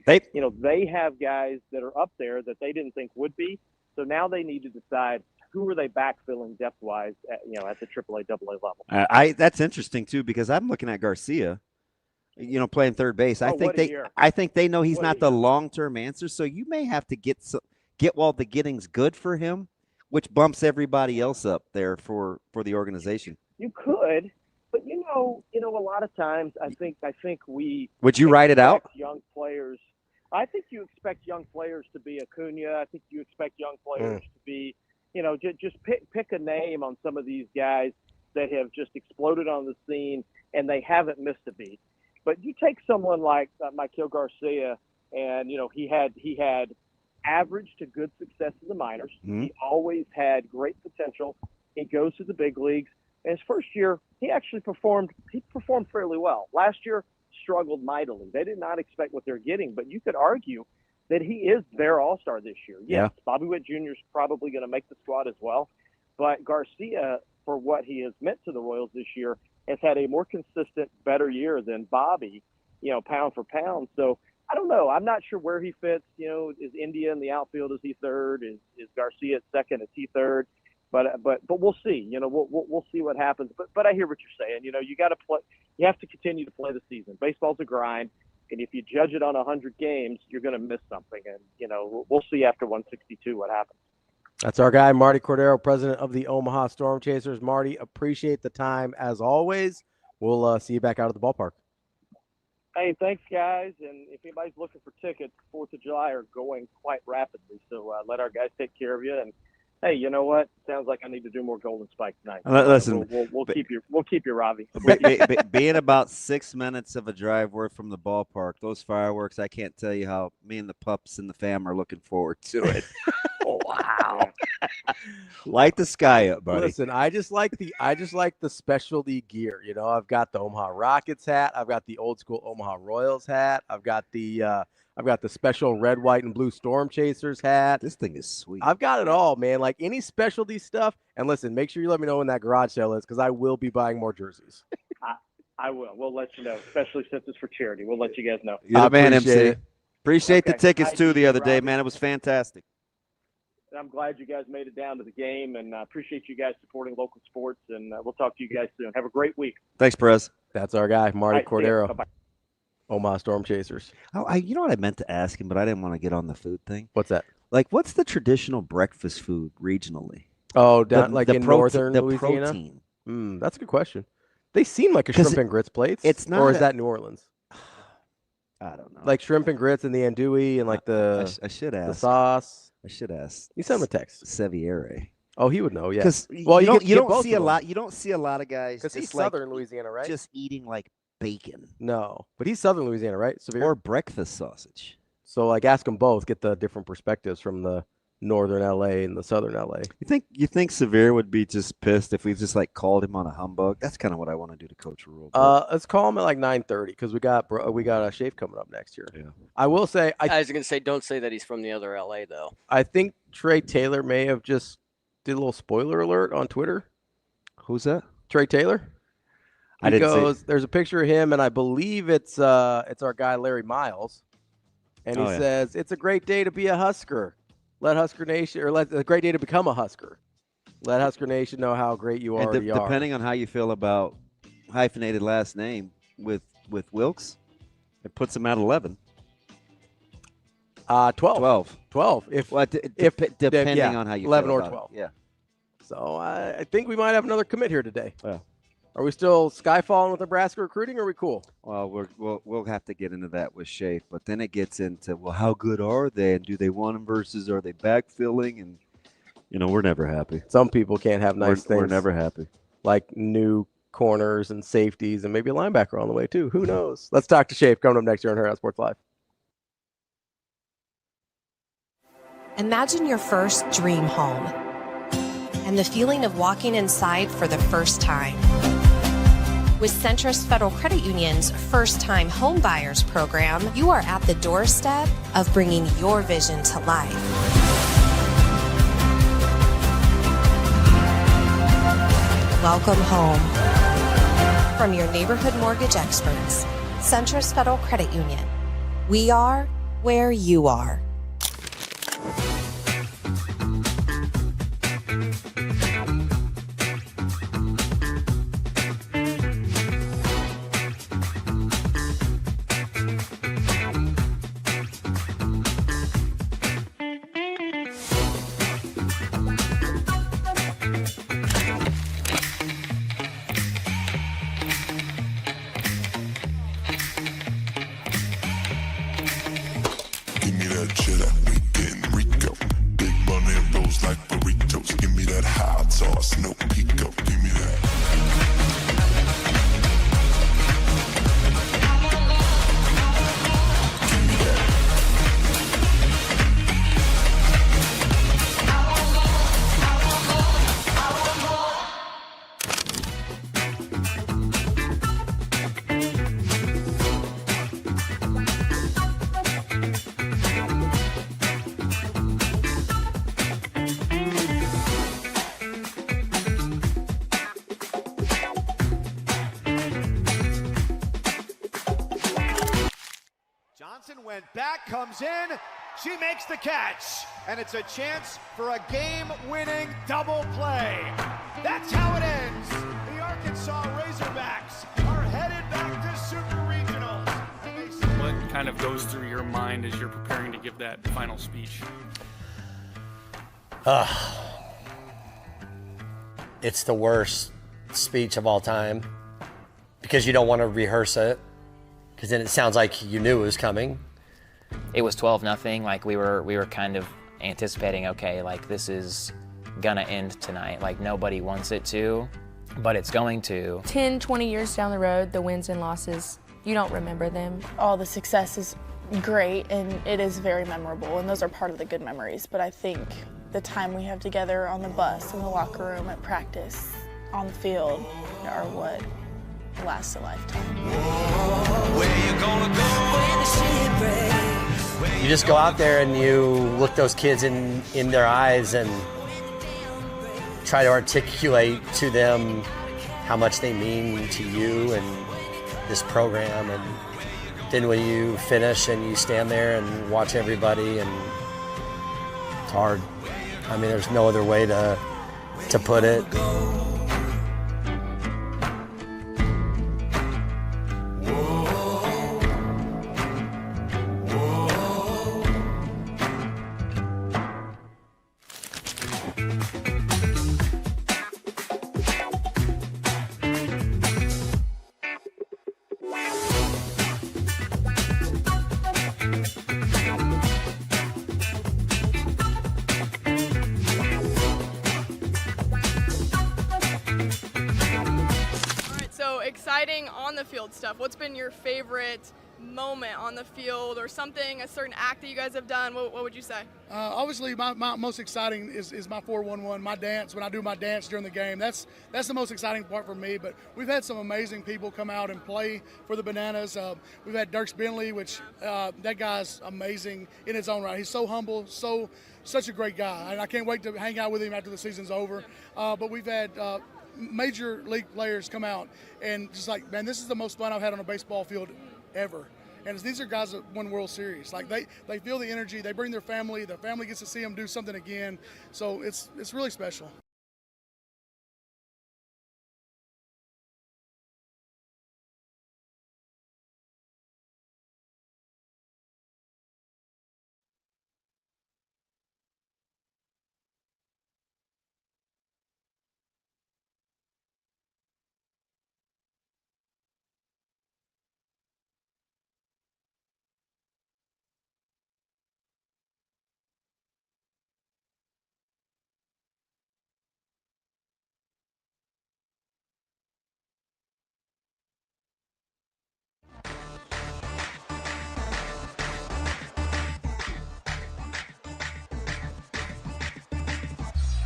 they have guys that are up there that they didn't think would be. So now they need to decide who are they backfilling depth-wise at the AAA, AA level. That's interesting too because I'm looking at Garcia, playing third base. I think they know he's not the long-term answer. So you may have to get while the getting's good for him, which bumps everybody else up there for the organization. You could, but a lot of times I think we would you write it out? Young players. I think you expect young players to be Acuna. I think you expect young players to be, just pick a name on some of these guys that have just exploded on the scene and they haven't missed a beat. But you take someone like Michael Garcia, and he had average to good success in the minors. Mm-hmm. He always had great potential. He goes to the big leagues. And his first year, he actually performed fairly well. Last year, struggled mightily. They did not expect what they're getting, but you could argue that he is their all-star this year. Yes, Bobby Witt Jr. is probably going to make the squad as well, but Garcia, for what he has meant to the Royals this year, has had a more consistent, better year than Bobby, pound for pound. So I don't know. I'm not sure where he fits. Is India in the outfield? Is he third? Is Garcia at second? Is he third? But we'll see. We'll see what happens. But I hear what you're saying. You got to play. You have to continue to play the season. Baseball's a grind, and if you judge it on 100 games, you're going to miss something. And we'll see after 162 what happens. That's our guy, Martie Cordaro, president of the Omaha Storm Chasers. Marty, appreciate the time as always. We'll see you back out at the ballpark. Hey, thanks, guys. And if anybody's looking for tickets, 4th of July are going quite rapidly. So let our guys take care of you. And hey, you know what? Sounds like I need to do more Golden Spike tonight. Listen, we'll keep you, Ravi. Being about 6 minutes of a drive worth from the ballpark, those fireworks, I can't tell you how me and the pups and the fam are looking forward to it. Oh, wow. Light the sky up, buddy. Listen, I just like the specialty gear. I've got the Omaha Rockets hat. I've got the old school Omaha Royals hat. I've got the I've got the special red, white, and blue Storm Chasers hat. This thing is sweet. I've got it all, man. Like any specialty stuff. And listen, make sure you let me know when that garage sale is because I will be buying more jerseys. I will. We'll let you know, especially since it's for charity. We'll let you guys know. You're the man, MC. it. Appreciate the tickets, too, the other day, Robbie. man. It was fantastic. I'm glad you guys made it down to the game, and I appreciate you guys supporting local sports, and we'll talk to you guys soon. Have a great week. Thanks, Perez. That's our guy, Martie All right, see ya. Cordaro. Bye-bye. Omaha Storm Chasers. You know what I meant to ask him, but I didn't want to get on the food thing. What's that? Like, what's the traditional breakfast food regionally? Oh, down in northern the Louisiana? protein. That's a good question. They seem like a shrimp and grits plates. It's not. Or is that New Orleans? I don't know. Like shrimp and grits and the andouille and like I should ask. the sauce. I should ask. You send him a text. Seviere. Oh, he would know, yeah. Because you you don't see a lot. You don't see a lot of guys because he's just like southern Louisiana, right? just eating like bacon No, but he's southern Louisiana, right? Severe. or breakfast sausage. So like ask them both, get the different perspectives from the northern LA and the southern LA. You think Severe would be just pissed if we just like called him on a humbug? That's kind of what I want to do to Coach Rhule. Let's call him at like 9:30 because we got a shave coming up next year. Yeah. I will say I was gonna say, don't say that he's from the other LA though. I think Trey Taylor may have just did a little spoiler alert on Twitter. Who's that? Trey Taylor. I didn't see it. There's a picture of him, and I believe it's our guy Larry Miles, and he says it's a great day to be a Husker. Let Husker Nation, or a great day to become a Husker. Let Husker Nation know how great you And already are. depending on how you feel about hyphenated last name with Wilkes, it puts him at 11. 12. 12. Depending on how you 11 feel or about 12. it. Yeah. So I think we might have another commit here today. Yeah. Are we still skyfalling with Nebraska recruiting, or are we cool? Well, we'll have to get into that with Schaefer, but then it gets into, well, how good are they, and do they want them versus are they backfilling? And, we're never happy. Some people can't have nice things. We're never happy. Like new corners and safeties and maybe a linebacker on the way, too. Who knows? Let's talk to Schaefer coming up next year on Hurrdat Sports Live. Imagine your first dream home and the feeling of walking inside for the first time. With Centrist Federal Credit Union's First Time Home Buyers program, you are at the doorstep of bringing your vision to life. Welcome home. From your neighborhood mortgage experts, Centrist Federal Credit Union. We are where you are. Give me that cheddar, we getting Rico. Big money rolls like burritos. Give me that hot sauce, no pico. Give me that. Johnson went back, comes in, she makes the catch, and it's a chance for a game-winning double play. That's how it ends. The Arkansas Razorbacks are headed back to Super Regionals. What kind of goes through your mind as you're preparing to give that final speech? It's the worst speech of all time because you don't want to rehearse it because then it sounds like you knew it was coming. It was 12-0. Like we were kind of anticipating, okay, like this is gonna end tonight. Like nobody wants it to, but it's going to. 10, 20 years down the road, the wins and losses, you don't remember them. All the success is great and it is very memorable, and those are part of the good memories. But I think the time we have together on the bus, in the locker room, at practice, on the field, are what lasts a lifetime. Where you gonna go when the shit breaks? You just go out there and you look those kids in their eyes and try to articulate to them how much they mean to you and this program. And then when you finish and you stand there and watch everybody, and it's hard. I mean, there's no other way to put it. Exciting on the field stuff. What's been your favorite moment on the field, or something, a certain act that you guys have done? What would you say? Obviously, my most exciting is my 4-1-1, my dance. When I do my dance during the game, that's the most exciting part for me. But we've had some amazing people come out and play for the Bananas. We've had Dirks Bentley, which that guy's amazing in his own right. He's so humble, such a great guy, and I can't wait to hang out with him after the season's over. But we've had major league players come out and just like, man, this is the most fun I've had on a baseball field ever. And these are guys that won World Series. Like they feel the energy, they bring their family gets to see them do something again. So it's really special.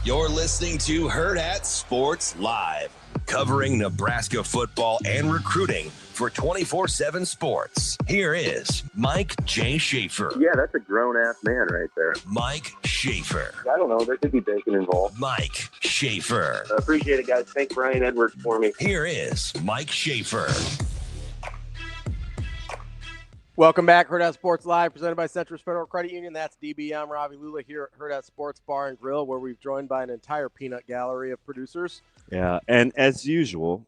You're listening to Hurrdat Sports Live, covering Nebraska football and recruiting for 24/7 Sports. Here is Mike J. Schaefer. Yeah, that's a grown-ass man right there. Mike Schaefer. I don't know. There could be bacon involved. Mike Schaefer. I appreciate it, guys. Thank Brian Edwards for me. Here is Mike Schaefer. Welcome back, Hurrdat Sports Live, presented by Centris Federal Credit Union. That's DB. I'm Ravi, Lulla here at Hurrdat Sports Bar and Grill, where we've joined by an entire peanut gallery of producers. Yeah, and as usual,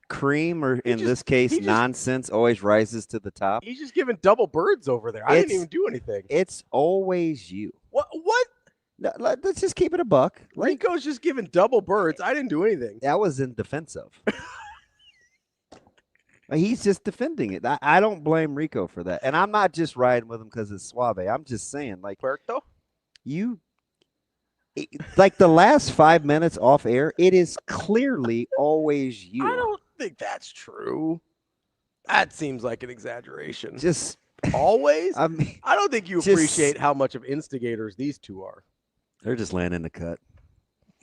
cream, or in this case, nonsense, always rises to the top. He's just giving double birds over there. I didn't even do anything. It's always you. What? No, let's just keep it a buck. Rico's just giving double birds. I didn't do anything. That was in defense of. He's just defending it. I don't blame Rico for that. And I'm not just riding with him because it's suave. I'm just saying, like, Puerto? Like the last 5 minutes off air, it is clearly always you. I don't think that's true. That seems like an exaggeration. Just always? I mean, I don't think you appreciate how much of instigators these two are. They're just laying in the cut.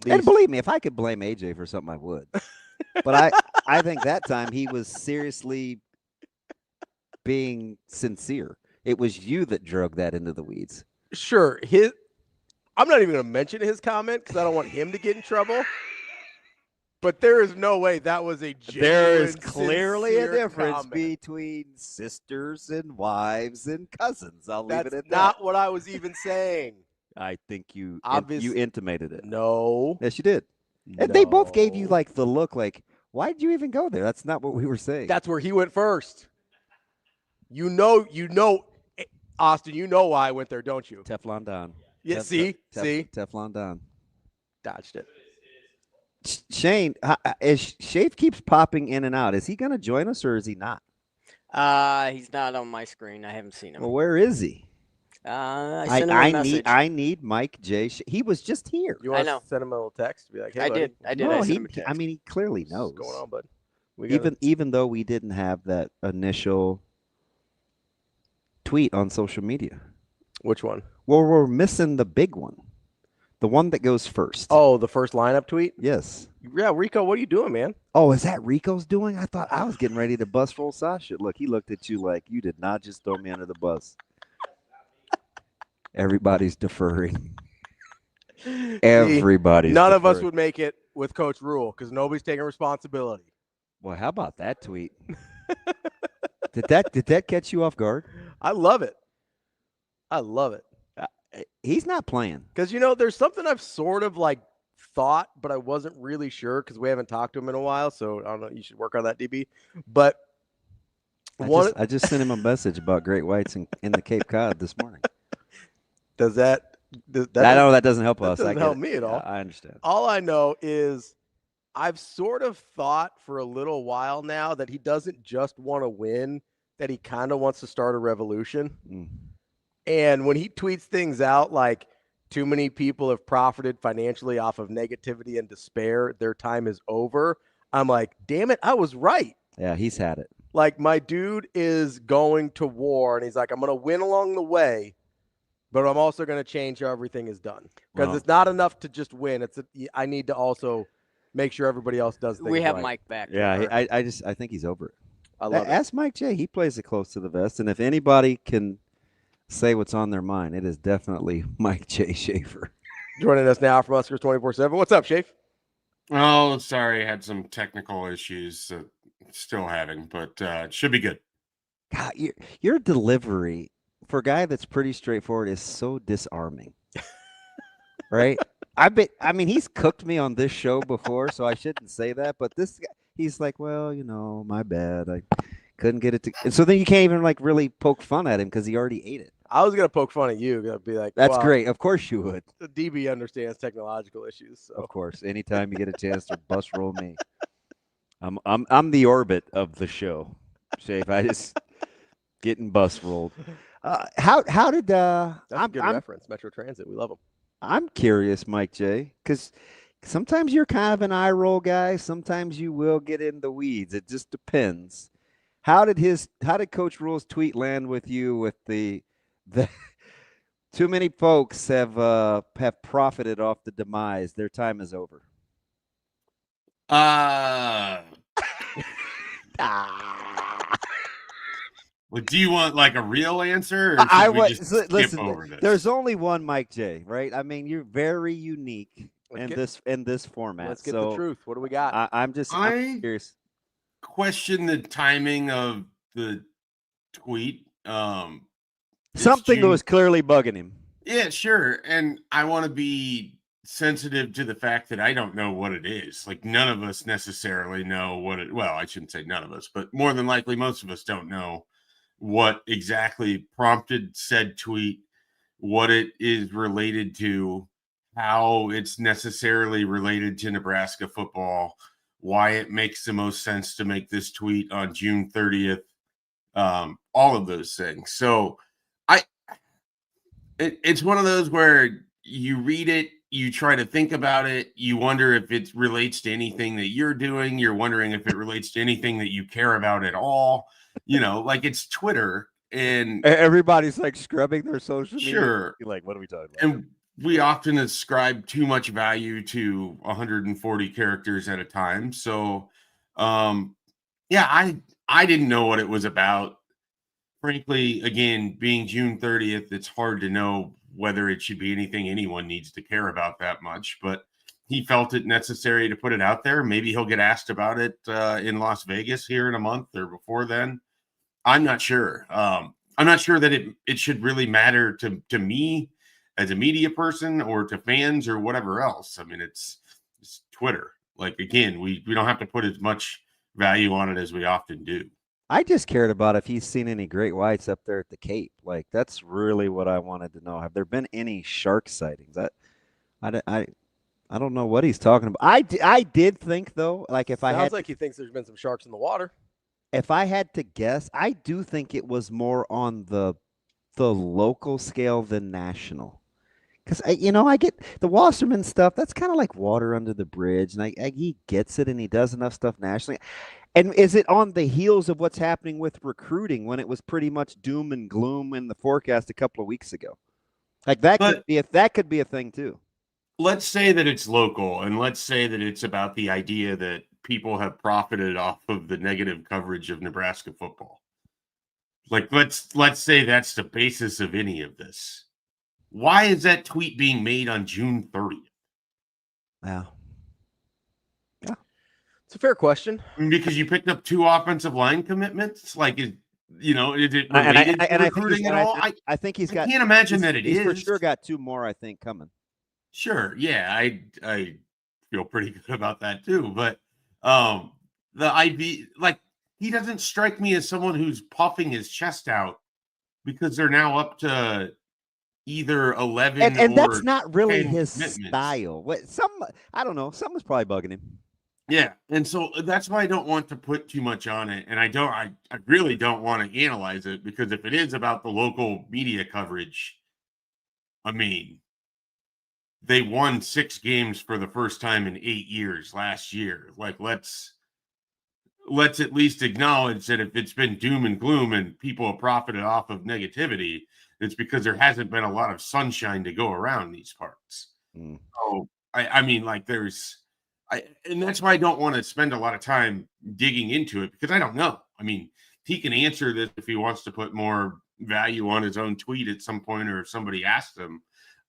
And believe me, if I could blame AJ for something, I would. But I think that time he was seriously being sincere. It was you that drug that into the weeds. Sure. I'm not even going to mention his comment because I don't want him to get in trouble. But there is no way that was a genuine, there is clearly a difference comment between sisters and wives and cousins. I'll leave it at that. That's not what I was even saying. I think you Obviously, intimated it. No. Yes, you did. And they both gave you like the look like, why did you even go there? That's not what we were saying. That's where he went first. You know, Austin, you know why I went there, don't you? Teflon Don. Yeah, see? Teflon Don. Dodged it. Shane, as Schaefer keeps popping in and out, is he going to join us or is he not? He's not on my screen. I haven't seen him. Well, where is he? I sent him a message. I need Mike J. He was just here. You want to send him a little text? Be like, hey, I buddy. did. No, I sent him a text. I mean, he clearly knows. What's going on, bud? Even though we didn't have that initial tweet on social media. Which one? Well, we're missing the big one. The one that goes first. Oh, the first lineup tweet? Yes. Yeah, Rico, what are you doing, man? Oh, is that Rico's doing? I thought I was getting ready to bust full Sasha. Look, he looked at you like you did not just throw me under the bus. Everybody's deferring. See, Everybody's none of us deferring. would make it with Coach Rhule because nobody's taking responsibility. Well, how about that tweet? Did that catch you off guard? I love it. I love it. He's not playing. Because, there's something I've sort of thought, but I wasn't really sure because we haven't talked to him in a while. So I don't know. You should work on that, DB. But I just sent him a message about great whites in the Cape Cod this morning. I know that doesn't help us. Doesn't help me at all. I understand. All I know is I've sort of thought for a little while now that he doesn't just want to win, that he kind of wants to start a revolution. And when he tweets things out like too many people have profited financially off of negativity and despair, their time is over, I'm like, damn it, I was right. Yeah, he's had it. Like, my dude is going to war, and he's like, I'm going to win along the way, but I'm also going to change how everything is done. Because it's not enough to just win. I need to also make sure everybody else does things We have right. Mike back. Yeah, I think he's over it. I love it. Ask Mike J. He plays it close to the vest, and if anybody can say what's on their mind, it is definitely Mike J. Schaefer. Joining us now from Huskers 24/7. What's up, Schaefer? Oh, sorry, I had some technical issues. Still having, but it should be good. God, your delivery for a guy that's pretty straightforward is so disarming. Right? I mean, he's cooked me on this show before, so I shouldn't say that. But this guy, he's like, well, my bad. I couldn't get it to. And so then you can't even really poke fun at him because he already ate it. I was going to poke fun at you. I'd be like, that's great. Of course you would. The DB understands technological issues. So. Of course. Anytime you get a chance to bus roll me. I'm the orbit of the show, Shafe. I just getting bus rolled. How did that's a good reference? Metro Transit, we love them. I'm curious, Mike J, because sometimes you're kind of an eye roll guy. Sometimes you will get in the weeds. It just depends. How did Coach Rhule's tweet land with you? With the too many folks have profited off the demise. Their time is over. Well, do you want a real answer? Or listen. There's only one Mike J, right? I mean, you're very unique in this format. Let's get the truth. What do we got? I'm curious. Question the timing of the tweet. Something that was clearly bugging him. Yeah, sure. And I want to be sensitive to the fact that I don't know what it is. None of us necessarily know what it. Well, I shouldn't say none of us, but more than likely, most of us don't know what exactly prompted said tweet, what it is related to, how it's necessarily related to Nebraska football, why it makes the most sense to make this tweet on June 30th, all of those things. So it's one of those where you read it, you try to think about it, you wonder if it relates to anything that you're doing, you're wondering if it relates to anything that you care about at all. It's Twitter, and everybody's scrubbing their social media. Sure. You're like, what are we talking about? And we often ascribe too much value to 140 characters at a time. So, I didn't know what it was about. Frankly, again, being June 30th, it's hard to know whether it should be anything anyone needs to care about that much. But he felt it necessary to put it out there. Maybe he'll get asked about it in Las Vegas here in a month or before then. I'm not sure. I'm not sure that it should really matter to me as a media person or to fans or whatever else. I mean, it's Twitter. Again, we don't have to put as much value on it as we often do. I just cared about if he's seen any great whites up there at the Cape. That's really what I wanted to know. Have there been any shark sightings? I don't know what he's talking about. I did think, though, Sounds like he thinks there's been some sharks in the water. If I had to guess, I do think it was more on the local scale than national. Because, I get the Wasserman stuff. That's kind of like water under the bridge. And he gets it, and he does enough stuff nationally. And is it on the heels of what's happening with recruiting when it was pretty much doom and gloom in the forecast a couple of weeks ago? That could be a thing, too. Let's say that it's local, and let's say that it's about the idea that people have profited off of the negative coverage of Nebraska football. Let's say that's the basis of any of this. why is that tweet being made on June 30th? Wow. Yeah. It's a fair question. Because you picked up 2 offensive line commitments? Like, is it related to recruiting at all? I think he's got. I can't imagine that it he's is. for sure got 2 more, I think, coming. Sure. Yeah, I feel pretty good about that too. But the IB, like, he doesn't strike me as someone who's puffing his chest out because they're now up to either 11 and or that's not really 10 his commitments. style. I don't know. Something's probably bugging him. Yeah, and so that's why I don't want to put too much on it, and I really don't want to analyze it, because if it is about the local media coverage, I mean, they won 6 games for the first time in 8 years last year. Like, let's at least acknowledge that if it's been doom and gloom and people have profited off of negativity, it's because there hasn't been a lot of sunshine to go around these parts. So I mean, like, and that's why I don't want to spend a lot of time digging into it, because I don't know. I mean, he can answer this if he wants to put more value on his own tweet at some point, or if somebody asks him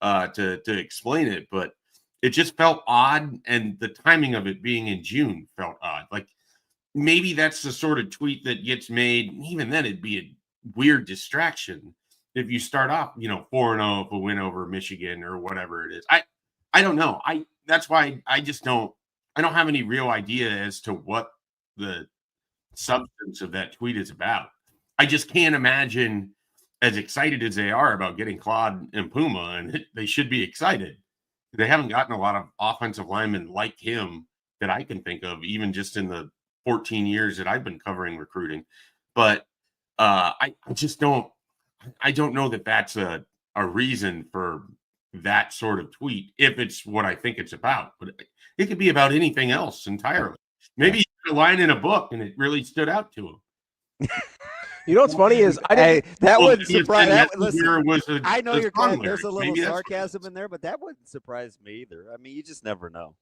to explain it. But it just felt odd, and the timing of it being in June felt odd. Like, maybe that's the sort of tweet that gets made. Even then, it'd be a weird distraction if you start off, 4-0 if a win over Michigan or whatever it is. I don't know. That's why I don't have any real idea as to what the substance of that tweet is about. I just can't imagine, as excited as they are about getting Claude and Puma, and they should be excited. They haven't gotten a lot of offensive linemen like him that I can think of, even just in the 14 years that I've been covering recruiting. But I don't know that that's a reason for that sort of tweet, if it's what I think it's about. But it could be about anything else entirely. Maybe he put a line in a book and it really stood out to him. You know what's funny is that wouldn't surprise. Listen, I know you're correct. There's a little sarcasm in there, but that wouldn't surprise me either. I mean, you just never know.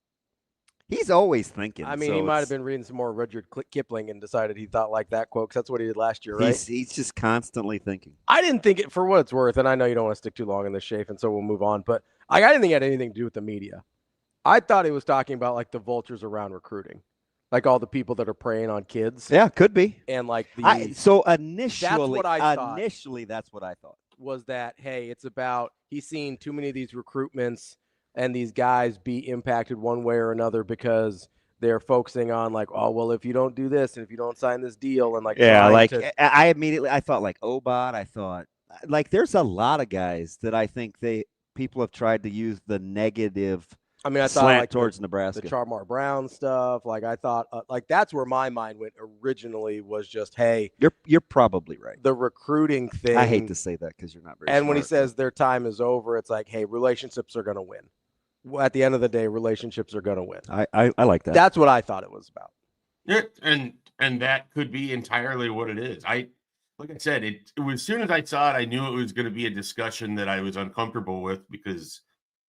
He's always thinking. I mean, he might have been reading some more Rudyard Kipling and decided he thought like that quote, because that's what he did last year, right? He's just constantly thinking. I didn't think it, for what it's worth, and I know you don't want to stick too long in this, Schaefer, and so we'll move on, but I didn't think it had anything to do with the media. I thought he was talking about, like, the vultures around recruiting, like all the people that are preying on kids. Yeah, could be. And like so initially, that's what I thought. Initially, that's what I thought was that, hey, it's about he's seen too many of these recruitments and these guys be impacted one way or another because they're focusing on, like, oh, well, if you don't do this and if you don't sign this deal, and like, yeah, like I thought like Obot. I thought like there's a lot of guys that I think people have tried to use the negative. I mean, I thought slant like towards Nebraska, the Charmar Brown stuff. Like, I thought like that's where my mind went originally, was just, hey, you're probably right. The recruiting thing. I hate to say that because you're not very. And when he smart. says their time is over, it's like, hey, relationships are going to win. At the end of the day, relationships are going to win. I like that. That's what I thought it was about. Yeah, and that could be entirely what it is. Like I said, it was, as soon as I saw it, I knew it was going to be a discussion that I was uncomfortable with, because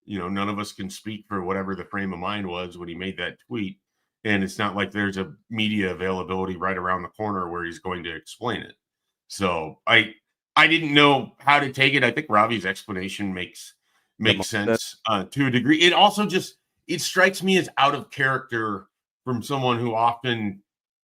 none of us can speak for whatever the frame of mind was when he made that tweet, and it's not like there's a media availability right around the corner where he's going to explain it. So I didn't know how to take it. I think Ravi's explanation makes sense to a degree. It also it strikes me as out of character from someone who often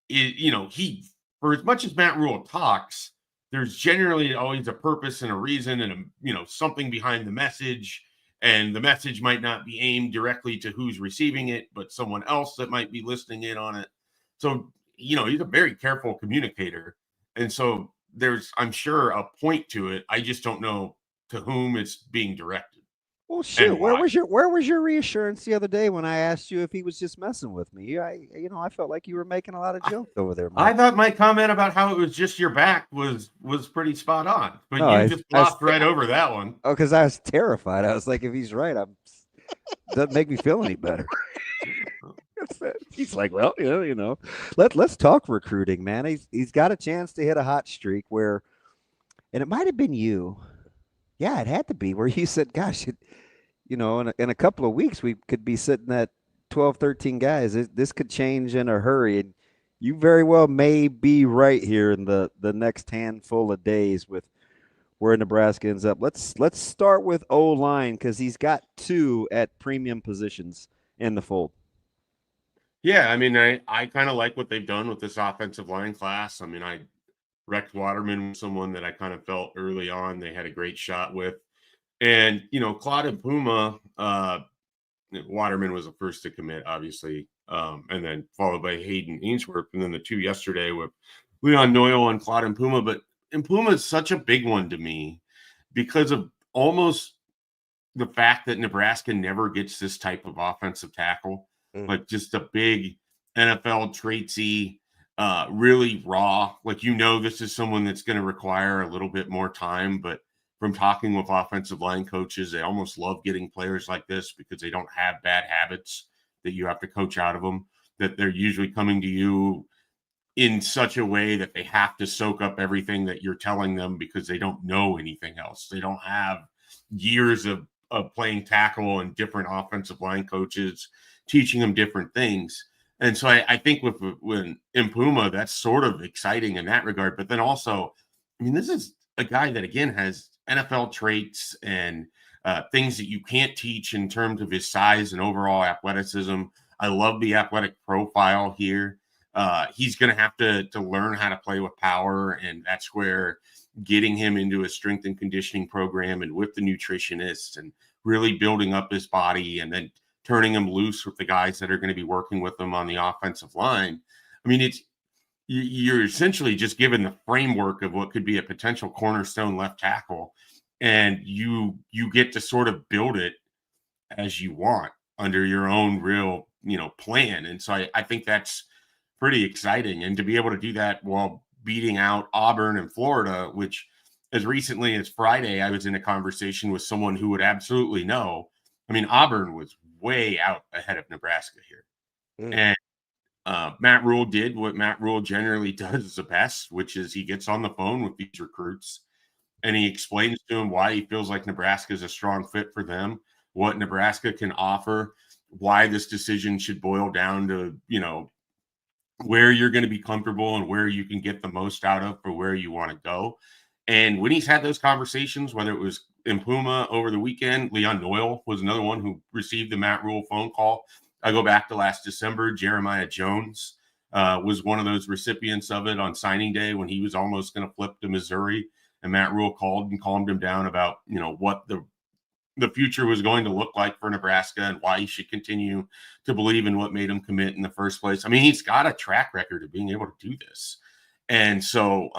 is, for as much as Matt Rhule talks, there's generally always a purpose and a reason and something behind the message, and the message might not be aimed directly to who's receiving it, but someone else that might be listening in on it. So, he's a very careful communicator. And so there's, I'm sure, a point to it. I just don't know to whom it's being directed. Well, shoot, where was your reassurance the other day when I asked you if he was just messing with me? I felt like you were making a lot of jokes over there, Mike. I thought my comment about how it was just your back was pretty spot on, but you just glossed right over that one. Oh, because I was terrified. I was like, if he's right, doesn't make me feel any better. He's like, well, let's talk recruiting, man. He's got a chance to hit a hot streak and it might have been you. Yeah, it had to be where you said, gosh, in a couple of weeks, we could be sitting at 12, 13 guys. This could change in a hurry. And you very well may be right here in the next handful of days with where Nebraska ends up. Let's start with O-line because he's got 2 at premium positions in the fold. Yeah, I mean, I kind of like what they've done with this offensive line class. I mean, Rex Waterman was someone that I kind of felt early on they had a great shot with. And, Claude and Puma, Waterman was the first to commit, obviously, and then followed by Hayden Ainsworth, and then the 2 yesterday with Leon Noyle and Claude and Puma. But Puma is such a big one to me because of almost the fact that Nebraska never gets this type of offensive tackle, like just a big NFL traitsy, really raw. Like, this is someone that's going to require a little bit more time, but from talking with offensive line coaches, they almost love getting players like this because they don't have bad habits that you have to coach out of them, that they're usually coming to you in such a way that they have to soak up everything that you're telling them because they don't know anything else. They don't have years of playing tackle and different offensive line coaches teaching them different things. And so I think with Puma, that's sort of exciting in that regard. But then also, I mean, this is a guy that, again, has NFL traits and things that you can't teach in terms of his size and overall athleticism. I love the athletic profile here. He's going to have to learn how to play with power, and that's where getting him into a strength and conditioning program and with the nutritionists and really building up his body and then turning him loose with the guys that are going to be working with him on the offensive line. I mean, you're essentially just given the framework of what could be a potential cornerstone left tackle, and you get to sort of build it as you want under your own real, plan. And so I think that's pretty exciting. And to be able to do that while beating out Auburn and Florida, which as recently as Friday, I was in a conversation with someone who would absolutely know. I mean, Auburn was way out ahead of Nebraska here. And Matt Rhule did what Matt Rhule generally does the best, which is he gets on the phone with these recruits and he explains to them why he feels like Nebraska is a strong fit for them, what Nebraska can offer, why this decision should boil down to, where you're going to be comfortable and where you can get the most out of for where you want to go. And when he's had those conversations, whether it was in Puma over the weekend, Leon Noyle was another one who received the Matt Rhule phone call. I go back to last December, Jeremiah Jones was one of those recipients of it on signing day when he was almost going to flip to Missouri. And Matt Rhule called and calmed him down about, what the future was going to look like for Nebraska and why he should continue to believe in what made him commit in the first place. I mean, he's got a track record of being able to do this. And so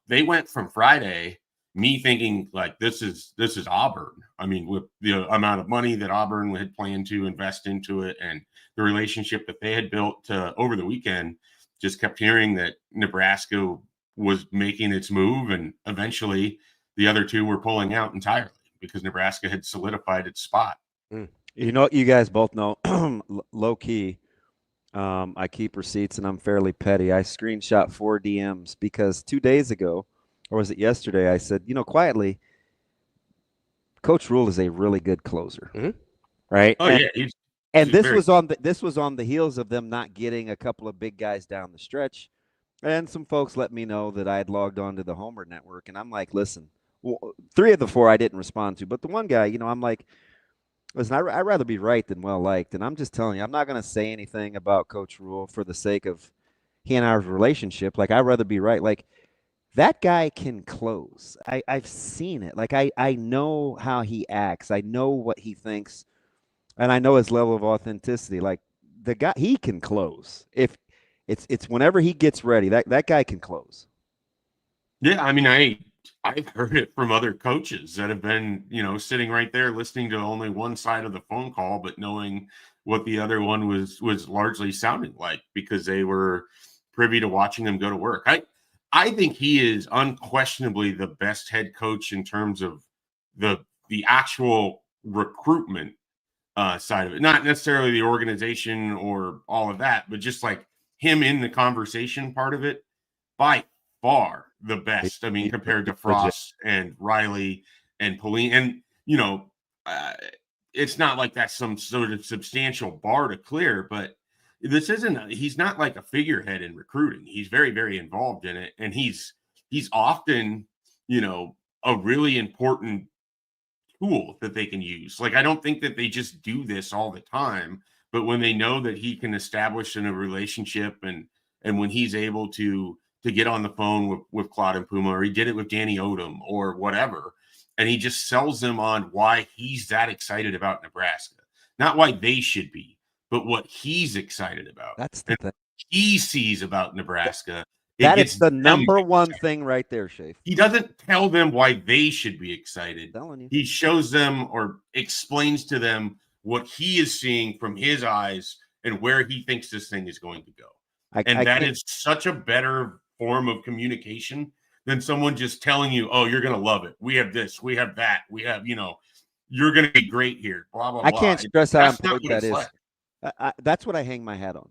they went from Friday, me thinking like, this is Auburn. I mean, with the amount of money that Auburn had planned to invest into it and the relationship that they had built over the weekend, just kept hearing that Nebraska was making its move. And eventually the other two were pulling out entirely because Nebraska had solidified its spot. You guys both know, low key, I keep receipts and I'm fairly petty. I screenshot 4 DMs because 2 days ago, or was it yesterday, I said, quietly, Coach Rhule is a really good closer, right? Oh, yeah. And this was on the heels of them not getting a couple of big guys down the stretch. And some folks let me know that I had logged on to the Homer Network. And I'm like, listen, 3 of the 4 I didn't respond to. But the one guy, I'm like, listen, I'd rather be right than well-liked. And I'm just telling you, I'm not going to say anything about Coach Rhule for the sake of he and I's relationship. Like, I'd rather be right. Like, that guy can close. I've seen it. Like, I know how he acts. I know what he thinks. And I know his level of authenticity. Like, the guy, he can close. If it's whenever he gets ready, that guy can close. Yeah, I mean, I've heard it from other coaches that have been, sitting right there listening to only one side of the phone call, but knowing what the other one was largely sounding like because they were privy to watching him go to work. I think he is unquestionably the best head coach in terms of the actual recruitment side of it, not necessarily the organization or all of that, but just like him in the conversation part of it, by far the best. I mean, compared to Frost and Riley and Pauline, and it's not like that's some sort of substantial bar to clear, but he's not like a figurehead in recruiting. He's very, very involved in it. And he's often, a really important tool that they can use. Like, I don't think that they just do this all the time, but when they know that he can establish in a relationship, and when he's able to get on the phone with Claude and Puma, or he did it with Danny Odom or whatever, and he just sells them on why he's that excited about Nebraska. Not why they should be, but what he's excited about. That's the thing he sees about Nebraska. That is the number one thing right there, Schaefer. He doesn't tell them why they should be excited. Telling you. He shows them or explains to them what he is seeing from his eyes and where he thinks this thing is going to go. That is such a better form of communication than someone just telling you, oh, you're going to love it. We have this, we have that, we have, you're going to be great here, blah, blah, blah. I can't stress how important that is. Like. That's what I hang my hat on.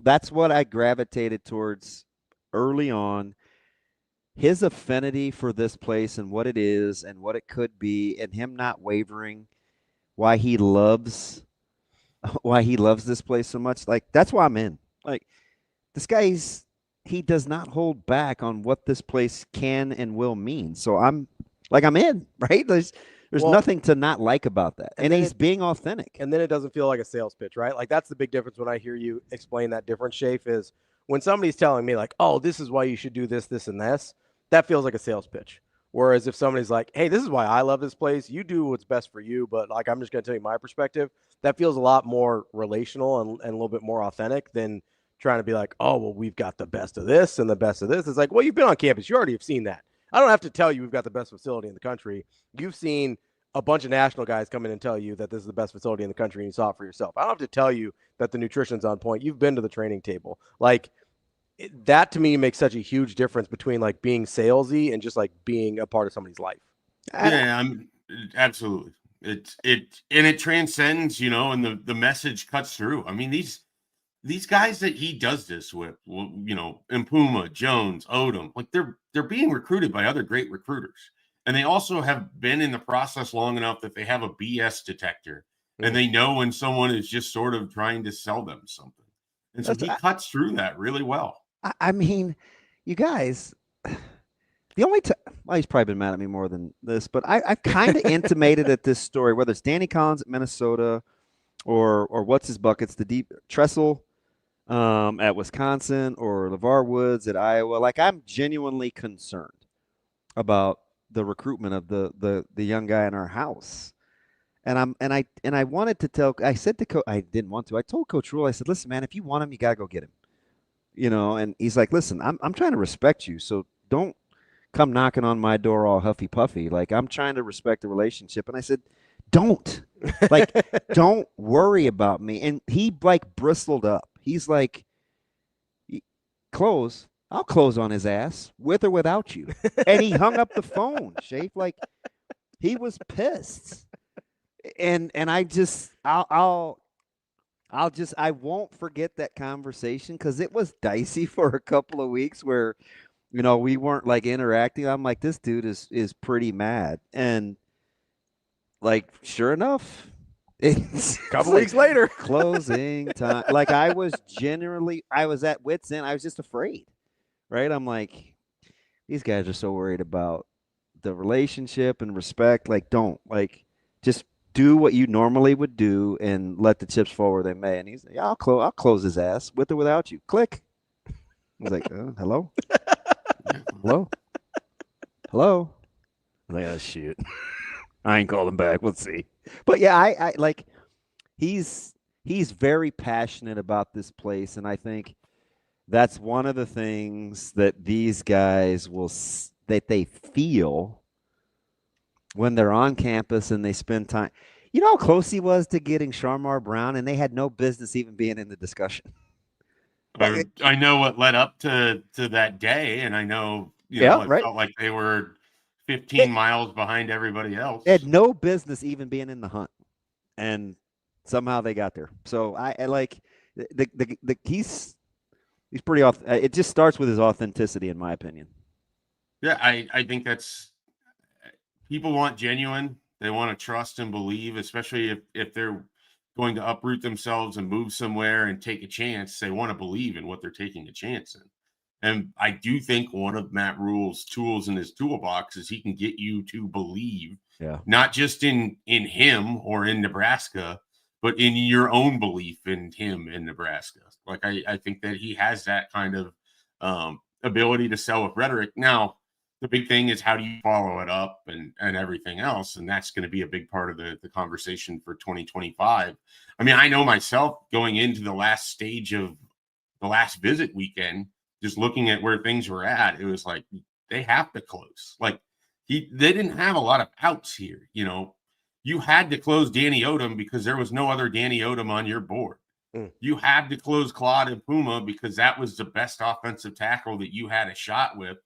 That's what I gravitated towards early on. His affinity for this place and what it is and what it could be, and him not wavering, why he loves this place so much. Like, that's why I'm in. Like, this guy, he does not hold back on what this place can and will mean. So I'm in, right? There's nothing to not like about that. And he's being authentic. And then it doesn't feel like a sales pitch, right? Like, that's the big difference when I hear you explain that difference, Schaefer, is when somebody's telling me, like, oh, this is why you should do this, this, and this, that feels like a sales pitch. Whereas if somebody's like, hey, this is why I love this place, you do what's best for you, but, like, I'm just going to tell you my perspective, that feels a lot more relational and a little bit more authentic than trying to be like, oh, well, we've got the best of this and the best of this. It's like, well, you've been on campus. You already have seen that. I don't have to tell you we've got the best facility in the country. You've seen a bunch of national guys come in and tell you that this is the best facility in the country, and you saw it for yourself. I don't have to tell you that the nutrition's on point. You've been to the training table. Like, that to me makes such a huge difference between, like, being salesy and just, like, being a part of somebody's life. Yeah, absolutely. It transcends, and the message cuts through. I mean, these guys that he does this with, Impuma, Jones, Odom, like, they're being recruited by other great recruiters. And they also have been in the process long enough that they have a BS detector, and they know when someone is just sort of trying to sell them something. And so he cuts through that really well. I mean, you guys, the only time, well, he's probably been mad at me more than this, but I've kind of intimated at this story, whether it's Danny Collins at Minnesota or what's his buckets, the deep Tressel at Wisconsin, or LeVar Woods at Iowa. Like, I'm genuinely concerned about the recruitment of the young guy in our house. And I wanted to tell, I said to Coach, I didn't want to, I told Coach Rhule, I said, listen, man, if you want him, you got to go get him. And he's like, listen, I'm trying to respect you. So don't come knocking on my door all huffy puffy. Like, I'm trying to respect the relationship. And I said, don't worry about me. And he, like, bristled up. He's like, close. I'll close on his ass with or without you. And he hung up the phone, Schaefer. Like, he was pissed. And I won't forget that conversation, because it was dicey for a couple of weeks where, we weren't, like, interacting. I'm like, this dude is pretty mad. And, like, sure enough, it's a couple weeks later, closing time. Like, I was at wit's end. I was just afraid, right? I'm like, these guys are so worried about the relationship and respect. Like, don't, like, just do what you normally would do and let the chips fall where they may. And he's like, yeah, I'll close his ass with or without you. Click. I was like, hello? Hello? Hello? I was like, oh, shoot. I ain't calling back. Let's see. But yeah, I like, he's very passionate about this place. And I think that's one of the things that these guys that they feel when they're on campus and they spend time. You know how close he was to getting Sharmar Brown, and they had no business even being in the discussion. I know what led up to that day, and I know, it felt like they were 15 miles behind everybody else. They had no business even being in the hunt, and somehow they got there. So I like he's pretty off. It just starts with his authenticity, in my opinion. Yeah, I think that's, people want genuine. They want to trust and believe, especially if they're going to uproot themselves and move somewhere and take a chance. They want to believe in what they're taking a chance in. And I do think one of Matt Rhule's tools in his toolbox is he can get you to believe, not just in him or in Nebraska, but in your own belief in him in Nebraska. Like I think that he has that kind of ability to sell with rhetoric. Now, the big thing is how do you follow it up and everything else, and that's going to be a big part of the conversation for 2025. I mean, I know myself going into the last stage of the last visit weekend, just looking at where things were at, it was like they have to close. Like they didn't have a lot of outs here. You know, you had to close Danny Odom because there was no other Danny Odom on your board. You had to close Claude and Puma because that was the best offensive tackle that you had a shot with.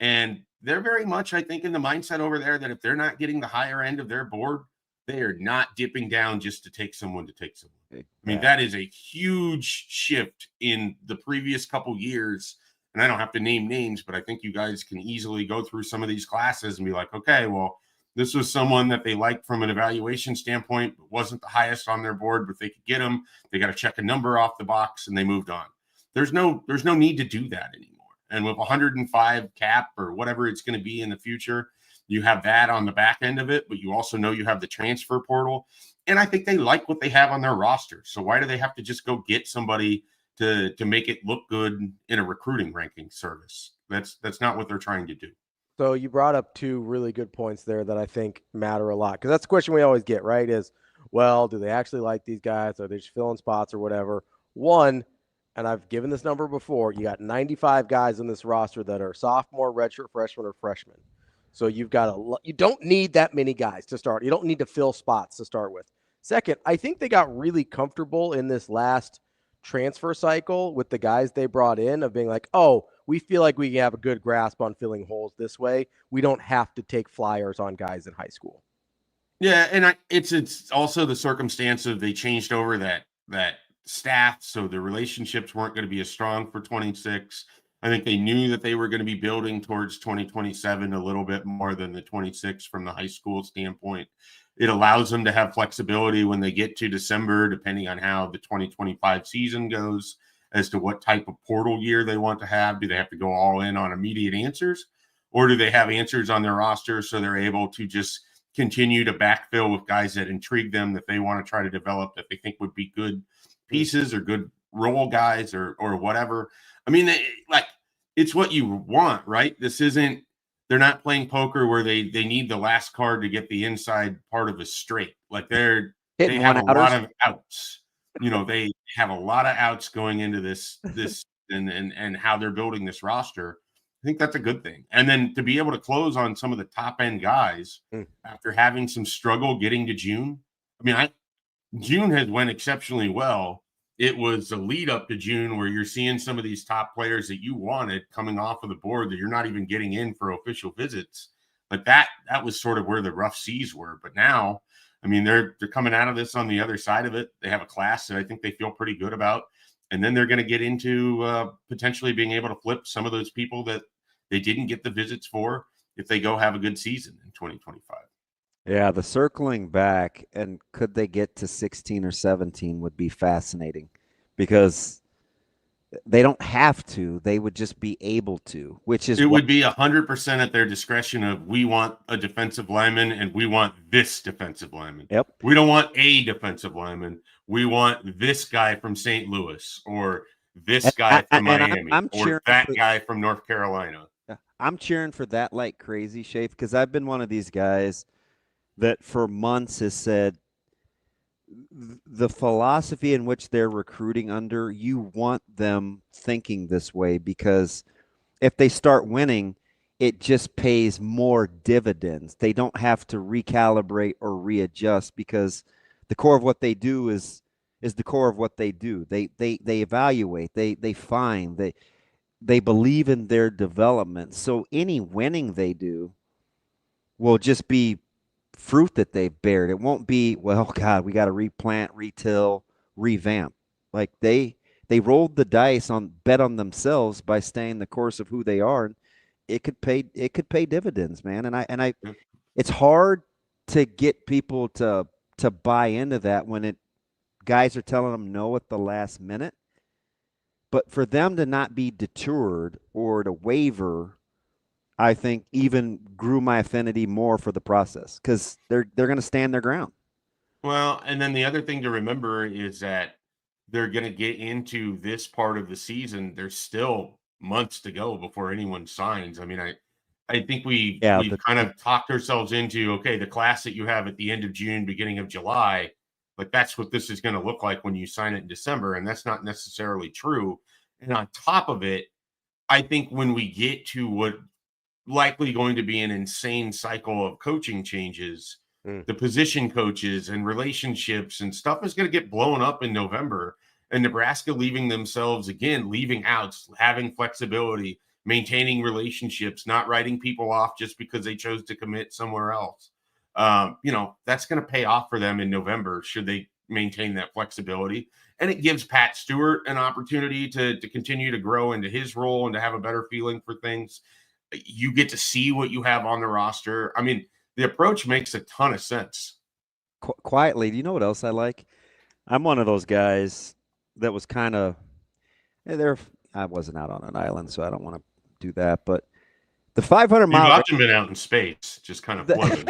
And they're very much, I think, in the mindset over there that if they're not getting the higher end of their board, they are not dipping down just to take someone. I mean, that is a huge shift in the previous couple years. And I don't have to name names, but I think you guys can easily go through some of these classes and be like, okay, well, this was someone that they liked from an evaluation standpoint, but wasn't the highest on their board, but they could get them. They got to check a number off the box and they moved on. There's no need to do that anymore. And with 105 cap or whatever it's going to be in the future, you have that on the back end of it, but you also know you have the transfer portal. And I think they like what they have on their roster. So why do they have to just go get somebody to make it look good in a recruiting ranking service? That's not what they're trying to do. So you brought up two really good points there that I think matter a lot, because that's the question we always get, right? Is, well, do they actually like these guys? Are they just filling spots or whatever? One, and I've given this number before, you got 95 guys in this roster that are sophomore, redshirt freshman, or freshmen. So you don't need that many guys to start. You don't need to fill spots to start with. Second, I think they got really comfortable in this last transfer cycle with the guys they brought in of being like, oh, we feel like we have a good grasp on filling holes this way. We don't have to take flyers on guys in high school. Yeah, and it's also the circumstance of they changed over that staff, so the relationships weren't going to be as strong for 26. I think they knew that they were going to be building towards 2027 a little bit more than the 26 from the high school standpoint. It allows them to have flexibility when they get to December, depending on how the 2025 season goes, as to what type of portal year they want to have. Do they have to go all in on immediate answers, or do they have answers on their roster so they're able to just continue to backfill with guys that intrigue them, that they want to try to develop, that they think would be good pieces or good role guys or whatever. I mean, it's what you want, right? This isn't, they're not playing poker where they need the last card to get the inside part of a straight. Like they have a lot of outs. You know, they have a lot of outs going into this and how they're building this roster. I think that's a good thing. And then to be able to close on some of the top end guys after having some struggle getting to June. I mean, June has went exceptionally well. It was a lead up to June where you're seeing some of these top players that you wanted coming off of the board that you're not even getting in for official visits. But that was sort of where the rough seas were. But now, I mean, they're coming out of this on the other side of it. They have a class that I think they feel pretty good about. And then they're going to get into potentially being able to flip some of those people that they didn't get the visits for if they go have a good season in 2025. Yeah, the circling back and could they get to 16 or 17 would be fascinating, because they don't have to. They would just be able to, which is would be 100% at their discretion of, we want a defensive lineman and we want this defensive lineman. Yep. We don't want a defensive lineman. We want this guy from St. Louis or this guy from Miami or that guy from North Carolina. I'm cheering for that like crazy, Schaefer, because I've been one of these guys that for months has said the philosophy in which they're recruiting under, you want them thinking this way, because if they start winning, it just pays more dividends. They don't have to recalibrate or readjust, because the core of what they do is the core of what they do. They evaluate, they find, they believe in their development. So any winning they do will just be fruit that they've bared. It won't be, well, God, we got to replant, retill, revamp. Like they rolled the dice bet on themselves by staying the course of who they are, and it could pay dividends, man. And it's hard to get people to buy into that when guys are telling them no at the last minute. But for them to not be deterred or to waver, I think even grew my affinity more for the process because they're going to stand their ground. Well, and then the other thing to remember is that they're going to get into this part of the season. There's still months to go before anyone signs. I mean, I think we've kind of talked ourselves into, okay, the class that you have at the end of June, beginning of July, like that's what this is going to look like when you sign it in December. And that's not necessarily true. And on top of it, I think when we get to what likely going to be an insane cycle of coaching changes, the position coaches and relationships and stuff is going to get blown up in November. And Nebraska leaving out, having flexibility, maintaining relationships, not writing people off just because they chose to commit somewhere else. That's going to pay off for them in November should they maintain that flexibility. And it gives Pat Stewart an opportunity to continue to grow into his role and to have a better feeling for things. You get to see what you have on the roster. I mean, the approach makes a ton of sense. Quietly, do you know what else I like? I'm one of those guys that was kind of I wasn't out on an island, so I don't want to do that. But the 500-mile. You've often been out in space, just kind of floating.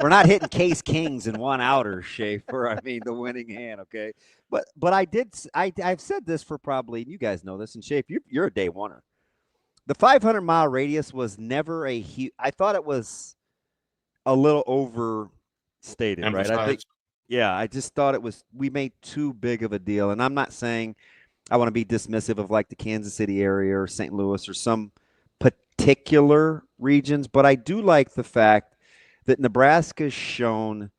We're not hitting Case Kings in one outer, Schaefer. I mean, the winning hand, okay? But I've said this for probably, you guys know this, and Schaefer, you're a day oneer. The 500-mile radius was never a huge. I thought it was a little overstated, right? I just thought we made too big of a deal. And I'm not saying I want to be dismissive of like the Kansas City area or St. Louis or some particular regions, but I do like the fact that Nebraska's shown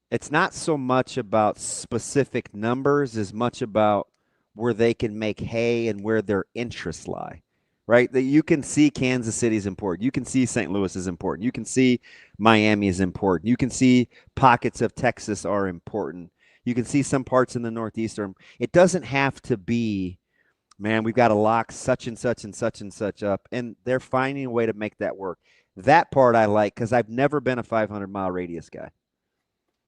it's not so much about specific numbers as much about where they can make hay and where their interests lie. Right? That you can see Kansas City is important. You can see St. Louis is important. You can see Miami is important. You can see pockets of Texas are important. You can see some parts in the Northeast. It doesn't have to be, man, we've got to lock such and such and such and such up. And they're finding a way to make that work. That part I like because I've never been a 500-mile radius guy.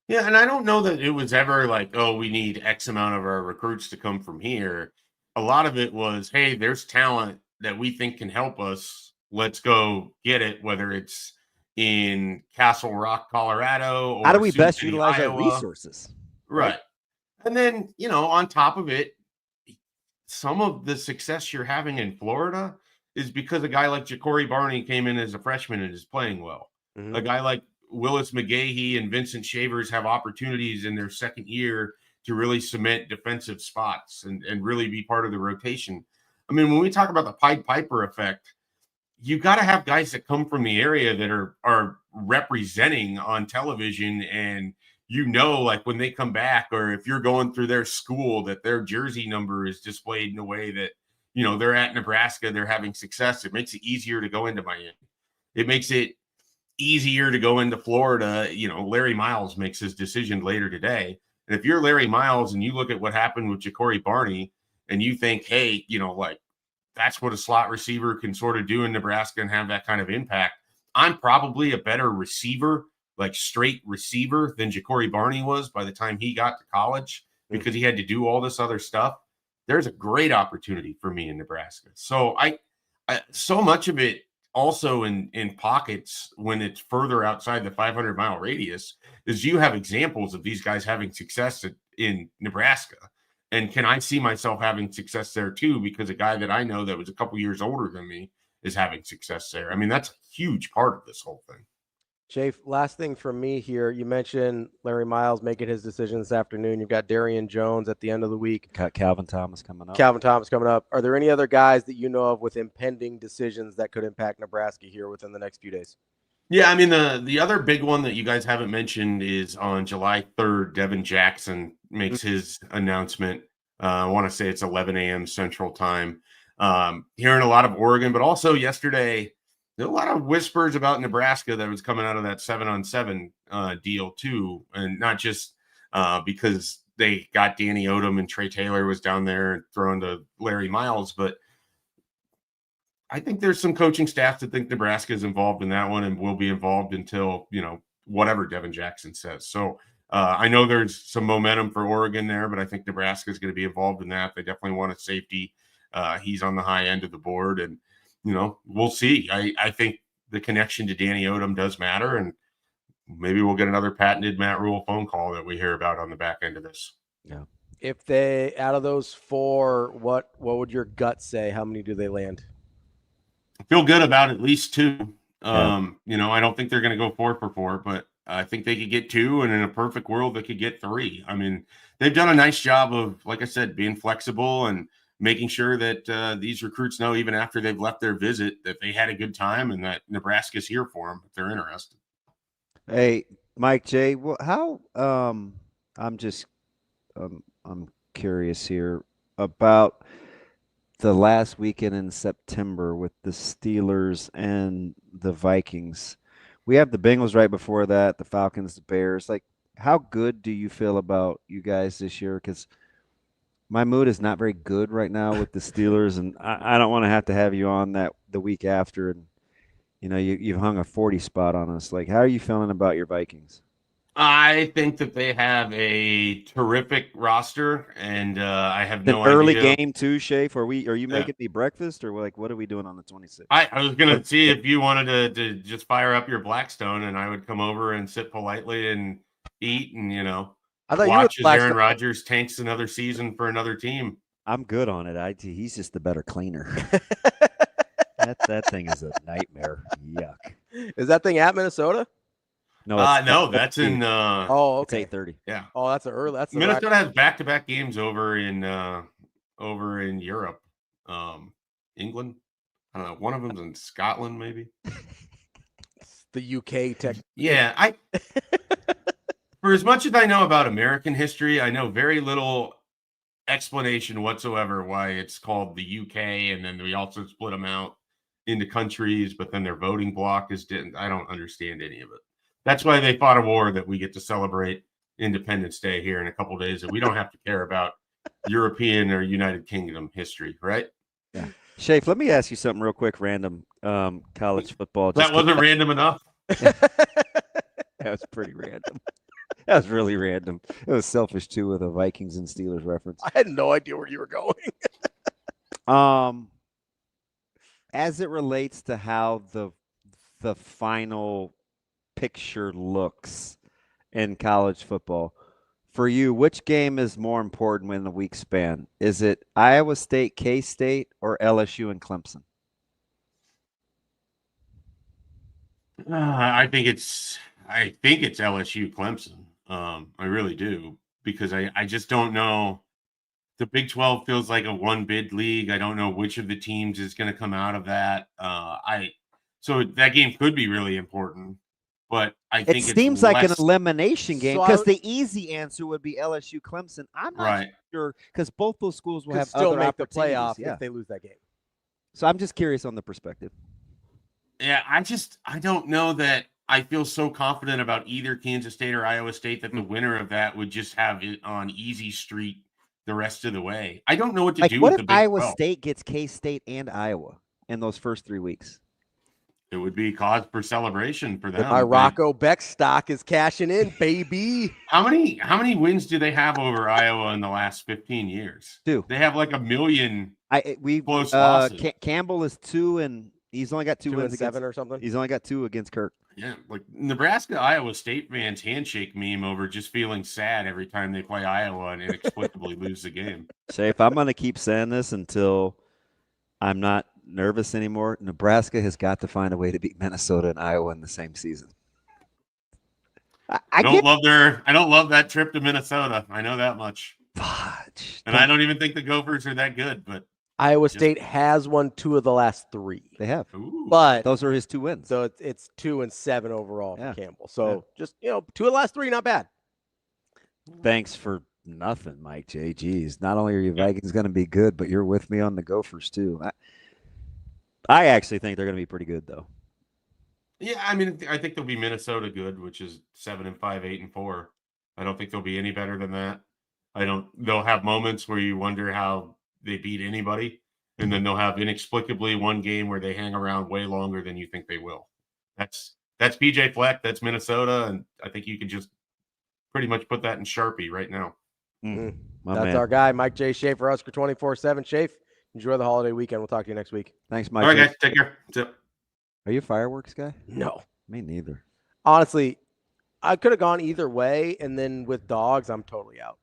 Yeah, and I don't know that it was ever like, oh, we need X amount of our recruits to come from here. A lot of it was, hey, there's talent that we think can help us. Let's go get it, whether it's in Castle Rock, Colorado, or how do we Sioux best City, utilize Iowa. our resources? Right. And then, on top of it, some of the success you're having in Florida is because a guy like Ja'Cory Barney came in as a freshman and is playing well. A guy like Willis McGahee and Vincent Shavers have opportunities in their second year to really cement defensive spots and really be part of the rotation. I mean, when we talk about the Pied Piper effect, you got to have guys that come from the area that are representing on television, and like when they come back, or if you're going through their school, that their jersey number is displayed in a way that they're at Nebraska, they're having success. It makes it easier to go into Miami. It makes it easier to go into Florida. Larry Miles makes his decision later today, and if you're Larry Miles and you look at what happened with Ja'Cory Barney, and you think, hey, that's what a slot receiver can sort of do in Nebraska and have that kind of impact. I'm probably a better receiver, like straight receiver, than Ja'Cory Barney was by the time he got to college because he had to do all this other stuff. There's a great opportunity for me in Nebraska. So I so much of it also in pockets when it's further outside the 500-mile radius is you have examples of these guys having success in Nebraska. And can I see myself having success there too? Because a guy that I know that was a couple years older than me is having success there. I mean, that's a huge part of this whole thing. Chafe, last thing from me here. You mentioned Larry Miles making his decision this afternoon. You've got Darian Jones at the end of the week. Calvin Thomas coming up. Are there any other guys that you know of with impending decisions that could impact Nebraska here within the next few days? Yeah, I mean, the other big one that you guys haven't mentioned is on July 3rd, Devin Jackson makes his announcement. I want to say it's 11 a.m. Central Time. Hearing a lot of Oregon, but also yesterday, there were a lot of whispers about Nebraska that was coming out of that 7-on-7 deal too. And not just because they got Danny Odom and Trey Taylor was down there and throwing to Larry Miles, but I think there's some coaching staff that think Nebraska is involved in that one and will be involved until, whatever Devin Jackson says. So I know there's some momentum for Oregon there, but I think Nebraska is going to be involved in that. They definitely want a safety. He's on the high end of the board, and we'll see. I think the connection to Danny Odom does matter, and maybe we'll get another patented Matt Rhule phone call that we hear about on the back end of this. Yeah. If they, out of those 4, what would your gut say? How many do they land? I feel good about at least 2. I don't think they're going to go 4 for 4, but I think they could get 2, and in a perfect world, they could get 3. I mean, they've done a nice job of, like I said, being flexible and making sure that these recruits know, even after they've left their visit, that they had a good time and that Nebraska's here for them if they're interested. Hey, Mike J, well, how I'm curious here about the last weekend in September with the Steelers and the Vikings. We have the Bengals right before that, the Falcons, the Bears. Like, how good do you feel about you guys this year? Because my mood is not very good right now with the Steelers, and I don't want to have you on that the week after, and you've hung a 40 spot on us. Like, how are you feeling about your Vikings? I think that they have a terrific roster, and I have no early idea. Game too, Schaefer. Are you making me breakfast, or what are we doing on the 26th? I was going to see if you wanted to just fire up your Blackstone, and I would come over and sit politely and eat, and I thought watch you as Aaron Rodgers tanks another season for another team. I'm good on it. He's just the better cleaner. that thing is a nightmare. Yuck. Is that thing at Minnesota? No, that's in. Okay. It's 8:30. Yeah. Oh, that's early. That's Minnesota has back-to-back games over in Europe, England. I don't know. One of them's in Scotland, maybe. It's the UK tech. Yeah, for as much as I know about American history, I know very little explanation whatsoever why it's called the UK, and then we also split them out into countries, but then their voting block is different. I don't understand any of it. That's why they fought a war that we get to celebrate Independence Day here in a couple of days, that we don't have to care about European or United Kingdom history, right? Yeah. Schaefer, let me ask you something real quick, random college football. That wasn't random enough. That was pretty random. That was really random. It was selfish, too, with a Vikings and Steelers reference. I had no idea where you were going. As it relates to how the final picture looks in college football, for you, which game is more important in the week span? Is it Iowa State, K-State, or LSU and Clemson? I think it's LSU Clemson. I really do, because I just don't know. The Big 12 feels like a one-bid league. I don't know which of the teams is going to come out of that. So that game could be really important, but I think it seems like an elimination game, because the easy answer would be LSU Clemson. I'm not sure, because both those schools will have still other make the opportunities. playoff if they lose that game. So I'm just curious on the perspective. Yeah, I don't know that I feel so confident about either Kansas State or Iowa State that the winner of that would just have it on easy street the rest of the way. I don't know what to do What with the if Big Iowa 12. State gets K-State and Iowa in those first 3 weeks? It would be cause for celebration for them. My Rocco Beck stock is cashing in, baby. How many wins do they have over Iowa in the last 15 years? 2. They have like a million close losses. Campbell is 2, and he's only got 2 2 wins and 7 against, or something. He's only got 2 against Kirk. Yeah, like Nebraska Iowa State fans handshake meme over just feeling sad every time they play Iowa and inexplicably lose the game. Say, if I'm going to keep saying this until I'm not nervous anymore, Nebraska has got to find a way to beat Minnesota and Iowa in the same season. I don't love that trip to Minnesota. I know that much. And I don't even think the Gophers are that good, but Iowa State has won 2 of the last 3. They have. Ooh. But those are his 2 wins. So it's 2 and 7 overall for Campbell. So just 2 of the last 3, not bad. Thanks for nothing, Mike J. Geez, not only are your Vikings going to be good, but you're with me on the Gophers too. I actually think they're going to be pretty good, though. Yeah, I mean, I think they'll be Minnesota good, which is 7-5, 8-4. I don't think they'll be any better than that. They'll have moments where you wonder how they beat anybody, and then they'll have inexplicably one game where they hang around way longer than you think they will. That's PJ Fleck, that's Minnesota, and I think you can just pretty much put that in Sharpie right now. That's man. our guy, Mike J. Schaefer, Husker 24/7. Schaefer, enjoy the holiday weekend. We'll talk to you next week. Thanks, Mike. All right, guys. Take care. That's it. Are you a fireworks guy? No. Me neither. Honestly, I could have gone either way, and then with dogs, I'm totally out.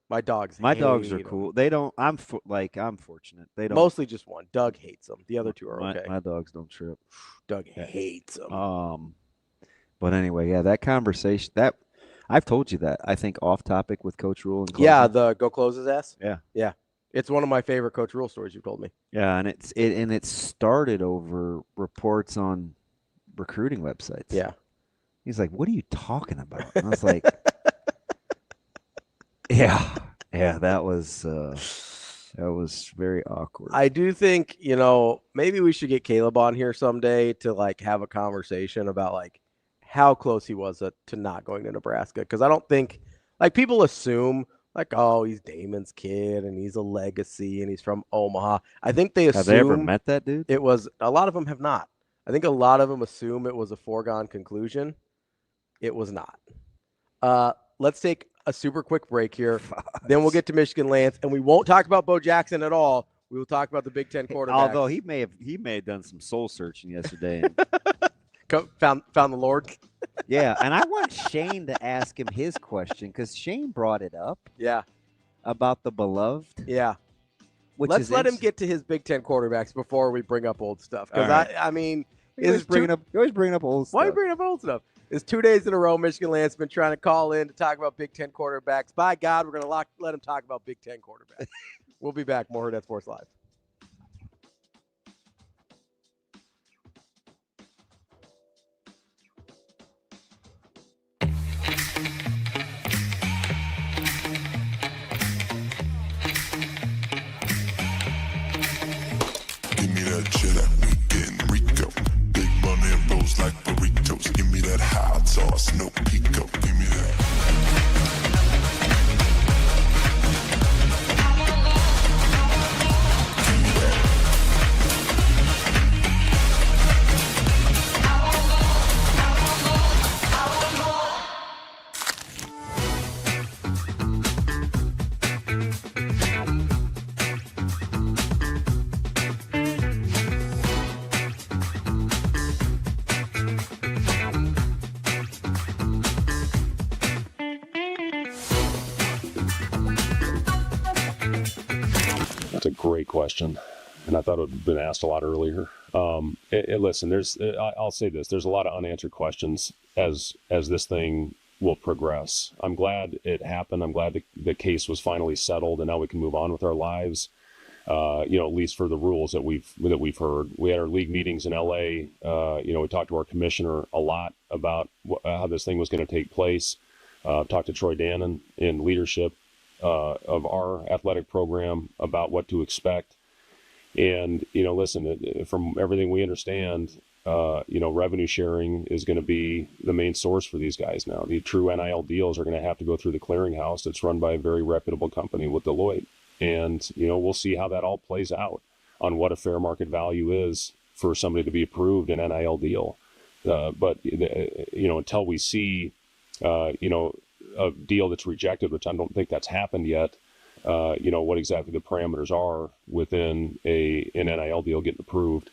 My dogs are hate cool. They don't. I'm fortunate. They don't. Mostly just one. Doug hates them. The other two are okay. My dogs don't trip. Doug hates them. But anyway, yeah, that conversation that I've told you that I think off topic with Coach Rhule. And yeah, the go close his ass. Yeah. It's one of my favorite Coach Rhule stories you've told me. Yeah, and it started over reports on recruiting websites. Yeah. He's like, "What are you talking about?" And I was like, "Yeah, that was very awkward." I do think, maybe we should get Caleb on here someday to like have a conversation about like how close he was to not going to Nebraska. Because I don't think like people assume like, oh, he's Damon's kid and he's a legacy and he's from Omaha. I think they assume. Have they ever met that dude? It was a lot of them have not. I think a lot of them assume it was a foregone conclusion. It was not. Let's take a super quick break here. Then we'll get to Michigan Lance, and we won't talk about Bo Jackson at all. We will talk about the Big Ten quarterbacks. Although he may have done some soul searching yesterday. And found the Lord. Yeah, and I want Shane to ask him his question because Shane brought it up. Yeah. About the beloved. Yeah. Let's let him get to his Big Ten quarterbacks before we bring up old stuff. Because I mean, you're always bringing up old stuff. Why are you bringing up old stuff? It's 2 days in a row. Michigan Lance has been trying to call in to talk about Big Ten quarterbacks. By God, we're going to let him talk about Big Ten quarterbacks. We'll be back. More Hurrdat Sports Live. Give me that cheddar, we getting Rico. Big money and rolls like burritos. Give me that hot sauce, no pico. Give me that. That's a great question, and I thought it had been asked a lot earlier. Listen, I'll say this: there's a lot of unanswered questions as this thing will progress. I'm glad it happened. I'm glad the case was finally settled, and now we can move on with our lives. At least for the rules that we've heard. We had our league meetings in LA. We talked to our commissioner a lot about how this thing was going to take place. Talked to Troy Dannon in leadership of our athletic program about what to expect. And, listen, from everything we understand, revenue sharing is going to be the main source for these guys now. The true NIL deals are going to have to go through the clearinghouse that's run by a very reputable company with Deloitte. And, we'll see how that all plays out on what a fair market value is for somebody to be approved an NIL deal. But until we see, a deal that's rejected, which I don't think that's happened yet, what exactly the parameters are within an NIL deal getting approved.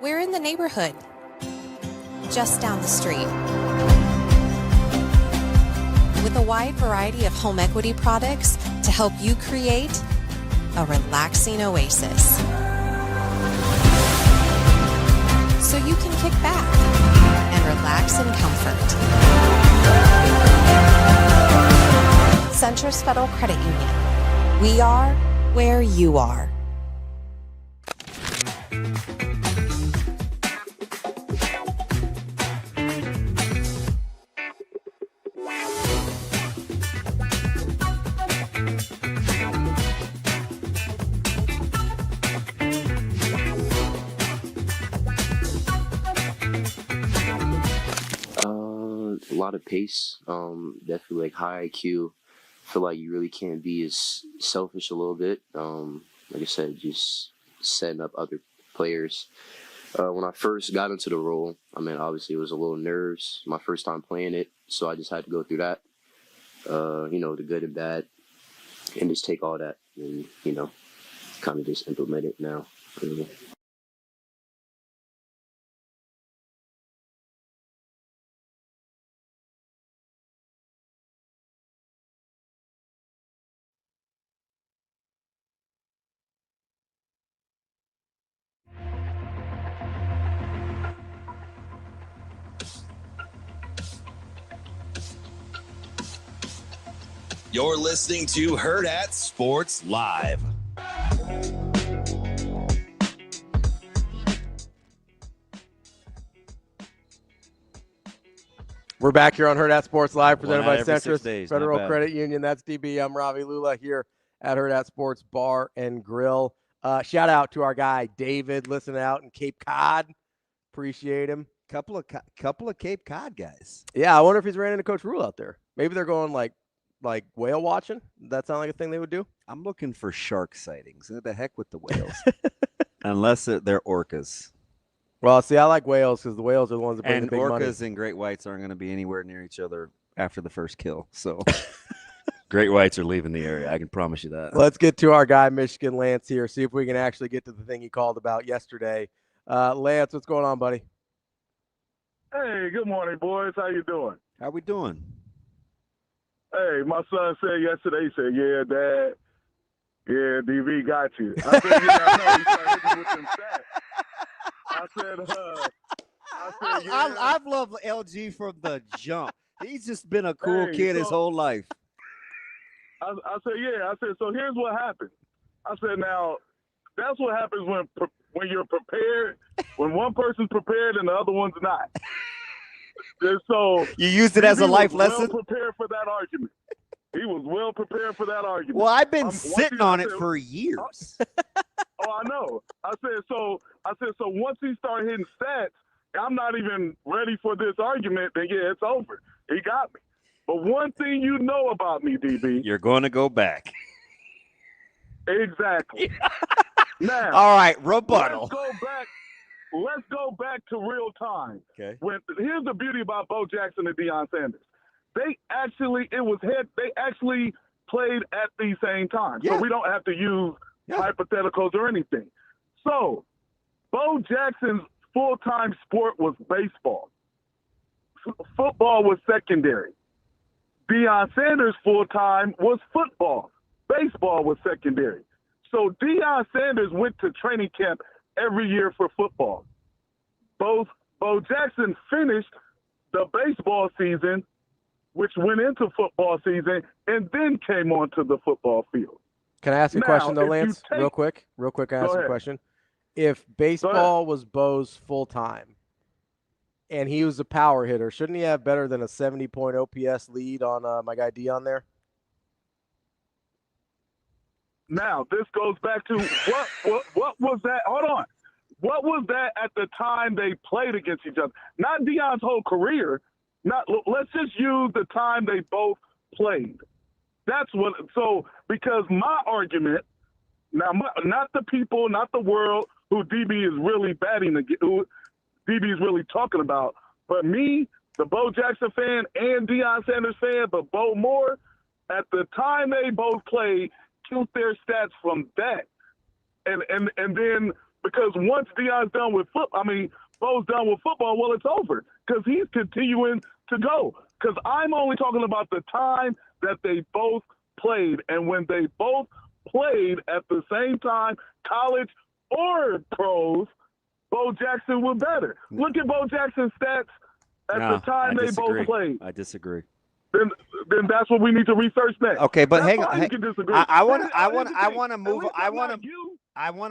We're in the neighborhood, just down the street. With a wide variety of home equity products to help you create a relaxing oasis. So you can kick back and relax in comfort. Centris Federal Credit Union. We are where you are. A lot of pace, definitely like high IQ. Feel like you really can't be as selfish a little bit. Like I said, just setting up other players. When I first got into the role, I mean, obviously it was a little nerves, my first time playing it, so I just had to go through that, the good and bad, and just take all that and, kind of just implement it now. You're listening to Hurrdat Sports Live. We're back here on Hurrdat Sports Live, presented by every 6 Centrist days, Federal not bad. Credit Union. That's DB. I'm Ravi. Lulla here at Hurrdat Sports Bar and Grill. Shout out to our guy David, listening out in Cape Cod. Appreciate him. Couple of Cape Cod guys. Yeah, I wonder if he's ran into Coach Rhule out there. Maybe they're going like whale watching. Does that sound like a thing they would do? I'm looking for shark sightings. The heck with the whales, unless they're orcas. Well, see, I like whales because the whales are the ones that bring And the big orcas money. and great whites aren't going to be anywhere near each other after the first kill. So great whites are leaving the area. I can promise you that. Let's get to our guy, Michigan Lance, here. See if we can actually get to the thing he called about yesterday. Lance, what's going on, buddy? Hey, good morning, boys. How you doing? How we doing? Hey, my son said yesterday, he said, yeah, Dad, yeah, DV got you. I said, yeah, I know. He started hitting me with them stats. I said, yeah. I've loved LG from the jump. He's just been a cool kid his whole life. I said, yeah. I said, so here's what happened. I said, now, that's what happens when you're prepared, when one person's prepared and the other one's not. And so you used it as a life lesson? Well prepared for that argument. He was well prepared for that argument. Well, I've been sitting on it for years. Oh, I know. I said so once he started hitting stats, I'm not even ready for this argument, then yeah, it's over. He got me. But one thing you know about me, DB. You're going to go back. Exactly. Now, all right, rebuttal. Let's go back to real time. Okay. Here's the beauty about Bo Jackson and Deion Sanders. They actually played at the same time. Yeah. So we don't have to use hypotheticals or anything. So Bo Jackson's full-time sport was baseball. Football was secondary. Deion Sanders' full-time was football. Baseball was secondary. So Deion Sanders went to training camp every year for football. Bo Jackson finished the baseball season, which went into football season, and then came onto the football field. Can I ask a question, though, Lance? Real quick, I ask a question. If baseball was Bo's full-time and he was a power hitter, shouldn't he have better than a 70-point OPS lead on my guy Deion there? Now, this goes back to what was that? Hold on. What was that at the time they played against each other? Not Deion's whole career. Let's just use the time they both played. That's what. So, because my argument, now, not the people, not the world who DB is really who DB is really talking about, but me, the Bo Jackson fan and Deion Sanders fan, but Bo more, at the time they both played, count their stats from that. And then, because once Deion's done with Bo's done with football, well, it's over because he's continuing to go. Because I'm only talking about the time that they both played. And when they both played at the same time, college or pros, Bo Jackson was better. Look at Bo Jackson's stats at the time they both played. I disagree. Then that's what we need to research next. Okay, but that's hang on. I want to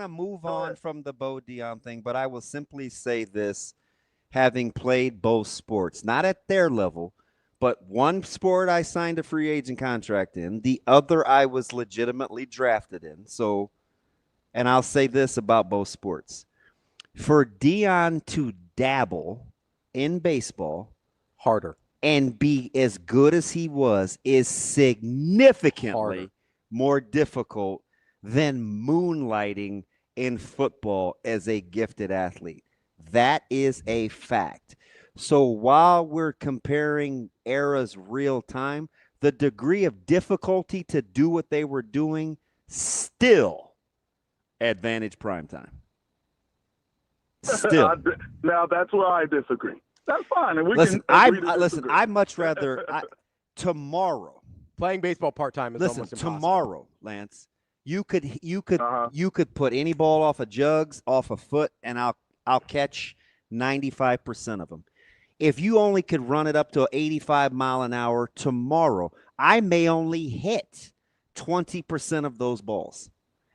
move on from the Bo Deion thing, but I will simply say this, having played both sports, not at their level, but one sport I signed a free agent contract in, the other I was legitimately drafted in. So, and I'll say this about both sports. For Deion to dabble in baseball, harder. and be as good as he was is significantly more difficult than moonlighting in football as a gifted athlete. That is a fact. So while we're comparing eras real time, the degree of difficulty to do what they were doing still advantage prime time. Still. Now that's where I disagree. That's fine. And we Listen, can I'd much rather tomorrow playing baseball part-time is almost impossible. Tomorrow, Lance, you could put any ball off of jugs, off a foot, and I'll catch 95% of them. If you only could run it up to 85 mile an hour tomorrow, I may only hit 20% of those balls.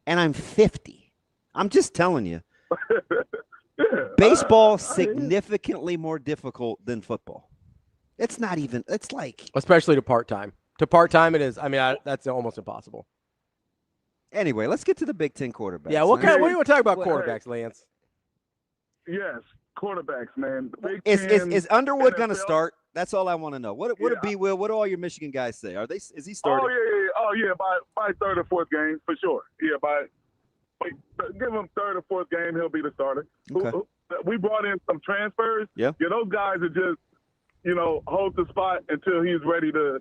And I'm 50. I'm just telling you. Baseball significantly more difficult than football. It's not even, it's like. Especially to part-time. To part-time it is. I mean, that's almost impossible. Anyway, let's get to the Big Ten quarterbacks. Yeah, what do you want to talk about quarterbacks, Lance? Yes, quarterbacks, man. Is Underwood going to start? That's all I want to know. What it be, Will? What do all your Michigan guys say? Is he starting? Oh yeah, by third or fourth game for sure. Yeah, give him third or fourth game, he'll be the starter. Okay. We brought in some transfers. Yeah. Those guys are just, hold the spot until he's ready to,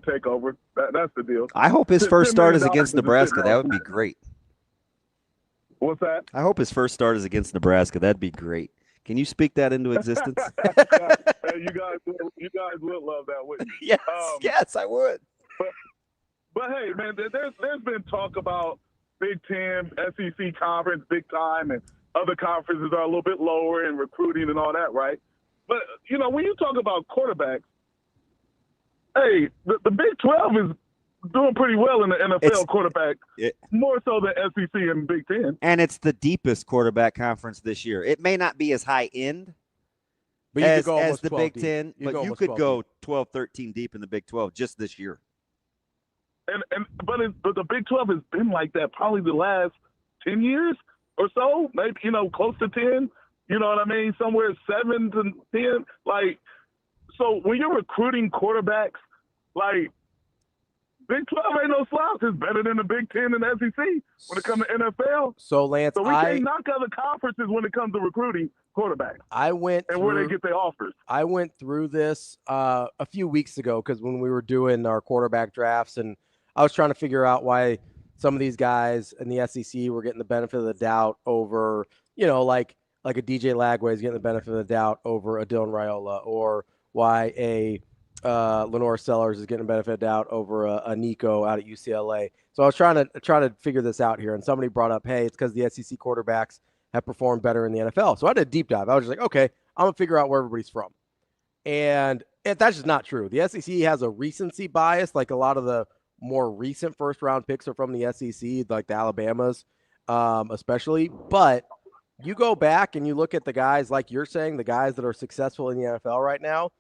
take over. That's the deal. I hope his first start is against Nebraska. That would be great. What's that? I hope his first start is against Nebraska. That'd be great. Can you speak that into existence? Hey, you guys would love that, wouldn't you? Yes, I would. But hey, man, there's been talk about Big Ten, SEC conference, big time, and other conferences are a little bit lower in recruiting and all that, right? But, when you talk about quarterbacks, hey, the Big 12 is doing pretty well in the NFL quarterback, more so than SEC and Big Ten. And it's the deepest quarterback conference this year. It may not be as high end but as the Big deep. Ten, but you could go 12, 13 deep in the Big 12 just this year. But the Big 12 has been like that probably the last 10 years or so, maybe, close to 10. You know what I mean? Somewhere 7 to 10. So when you're recruiting quarterbacks, Big 12 ain't no slouch. It's better than the Big 10 and the SEC when it comes to NFL. So, Lance, we can't knock other conferences when it comes to recruiting quarterbacks. Where they get their offers. I went through this a few weeks ago because when we were doing our quarterback drafts, and I was trying to figure out why some of these guys in the SEC were getting the benefit of the doubt over, like a DJ Lagway is getting the benefit of the doubt over a Dylan Raiola, or why a Lenore Sellers is getting the benefit of the doubt over a Nico out at UCLA. So I was trying to figure this out here, and somebody brought up, hey, it's because the SEC quarterbacks have performed better in the NFL. So I did a deep dive. I was just like, okay, I'm going to figure out where everybody's from. And that's just not true. The SEC has a recency bias, like a lot of the more recent first-round picks are from the SEC, like the Alabamas especially. But you go back and you look at the guys, like you're saying, the guys that are successful in the NFL right now,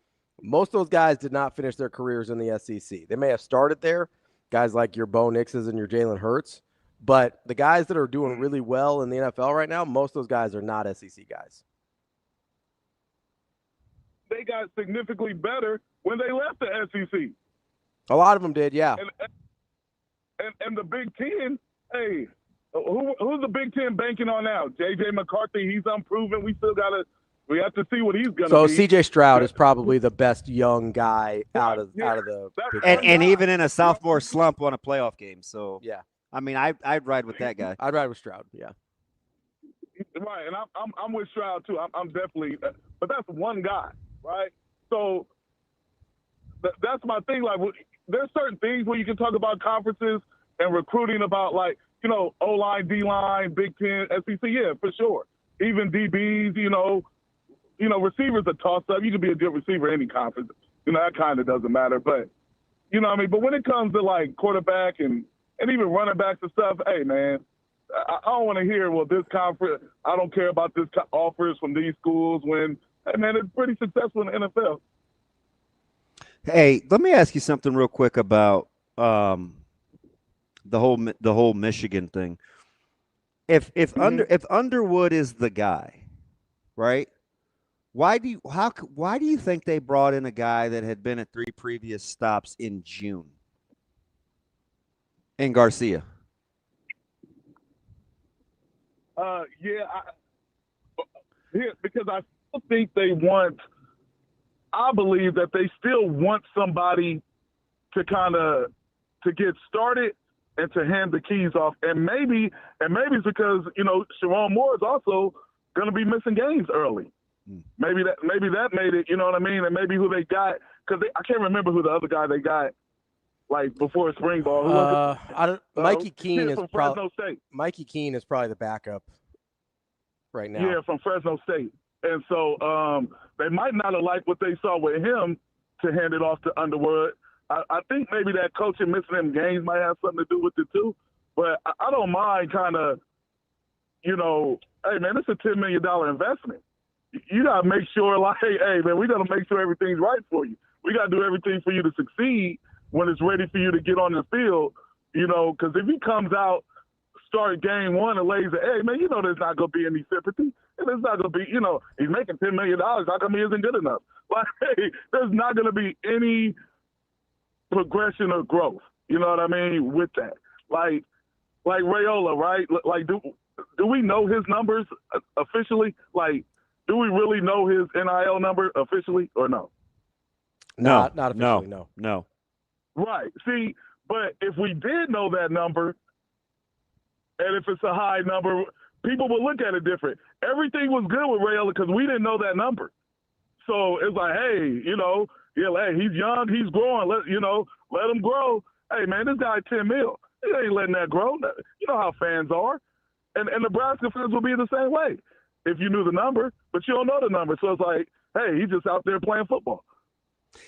most of those guys did not finish their careers in the SEC. They may have started there, guys like your Bo Nixes and your Jalen Hurts, but the guys that are doing really well in the NFL right now, most of those guys are not SEC guys. They got significantly better when they left the SEC. A lot of them did, yeah. And the Big Ten, hey, who's the Big Ten banking on now? J.J. McCarthy, he's unproven. We have to see what he's going to be. So C.J. Stroud is probably the best young guy out of the Big Ten. And even in a sophomore slump won a playoff game. So, yeah. I mean, I'd ride with that guy. I'd ride with Stroud, yeah. Right, and I'm with Stroud, too. I'm definitely – but that's one guy, right? So that's my thing. There's certain things where you can talk about conferences and recruiting about, O-line, D-line, Big Ten, SEC, yeah, for sure. Even DBs, receivers are tossed up. You can be a good receiver in any conference. That kind of doesn't matter. But, but when it comes to, quarterback and even running backs and stuff, hey, man, I don't want to hear, well, this conference, I don't care about this offers from these schools when, hey, man, it's pretty successful in the NFL. Hey, let me ask you something real quick about the whole Michigan thing. If Underwood is the guy, right? Why do you think they brought in a guy that had been at 3 previous stops in June? In Garcia. Because I still think I believe that they still want somebody to to get started and to hand the keys off. And maybe it's because, Sharon Moore is also going to be missing games early. Maybe that made it, you know what I mean? And maybe who they got, because I can't remember who the other guy they got, like, before spring ball. Who was it? Mikey Keene is from Fresno State. Mikey Keene is probably the backup right now. Yeah, from Fresno State. And so they might not have liked what they saw with him to hand it off to Underwood. I think maybe that coaching missing them games might have something to do with it too. But I don't mind kind of, hey, man, it's a $10 million investment. You got to make sure, like, hey, man, we got to make sure everything's right for you. We got to do everything for you to succeed when it's ready for you to get on the field, because if he comes out, start game one and lays an egg, man, there's not going to be any sympathy. And there's not going to be, he's making $10 million. How come he isn't good enough? Like, hey, there's not going to be any progression or growth, you know what I mean, with that. Like Raiola, right? Like, do we know his numbers officially? Like, do we really know his NIL number officially or no? No, not officially, no. Right. See, but if we did know that number, and if it's a high number, people would look at it different. Everything was good with Raiola because we didn't know that number. So it's like, hey, hey, he's young, he's growing. Let him grow. Hey, man, this guy $10 million. He ain't letting that grow. You know how fans are, and Nebraska fans will be the same way if you knew the number, but you don't know the number. So it's like, hey, he's just out there playing football.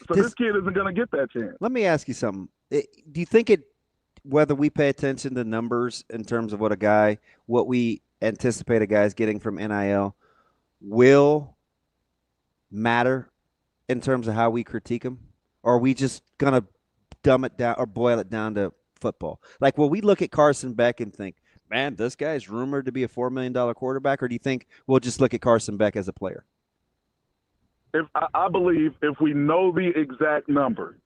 So this kid isn't going to get that chance. Let me ask you something. Do you think whether we pay attention to numbers in terms of what we anticipate a guy's getting from NIL will matter in terms of how we critique him? Or are we just going to dumb it down or boil it down to football? Like, will we look at Carson Beck and think, man, this guy's rumored to be a $4 million quarterback? Or do you think we'll just look at Carson Beck as a player? I believe if we know the exact number,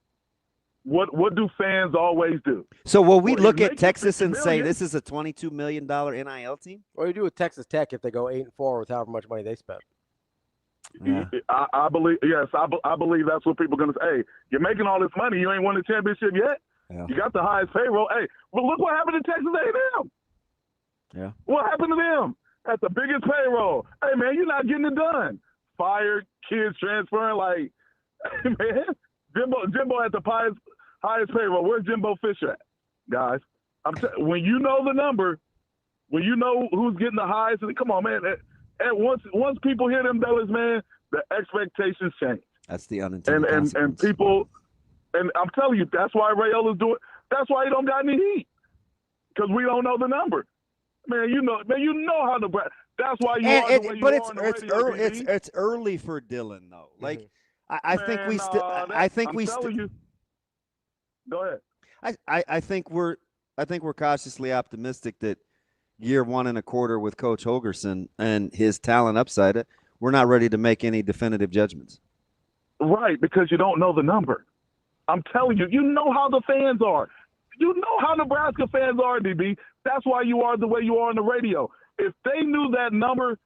what do fans always do? So will we look at Texas and say this is a $22 million NIL team? Or you do with Texas Tech if they go 8-4 with however much money they spent. Yeah. I believe, yes, I believe that's what people are going to say. Hey, you're making all this money. You ain't won the championship yet. Yeah. You got the highest payroll. Hey, well, look what happened to Texas A&M. Yeah. What happened to them? That's the biggest payroll. Hey, man, you're not getting it done. Fired, kids transferring. Like, man, Jimbo at the highest payroll. Where's Jimbo Fisher at, guys? When you know the number, when you know who's getting the highest, come on, man. And once people hear them dollars, man, the expectations change. That's the unintended consequence. And people, and I'm telling you, that's why Raiola's doing. That's why he don't got any heat, because we don't know the number. Man, you know how to. That's why you are the way you are on the radio. It's early for Dylan though. Like I think we still. I think we still. Go ahead. I think we're cautiously optimistic that year 1.25 with Coach Holgerson and his talent upside, we're not ready to make any definitive judgments. Right, because you don't know the number. I'm telling you, you know how the fans are. You know how Nebraska fans are, DB. That's why you are the way you are on the radio. If they knew that number,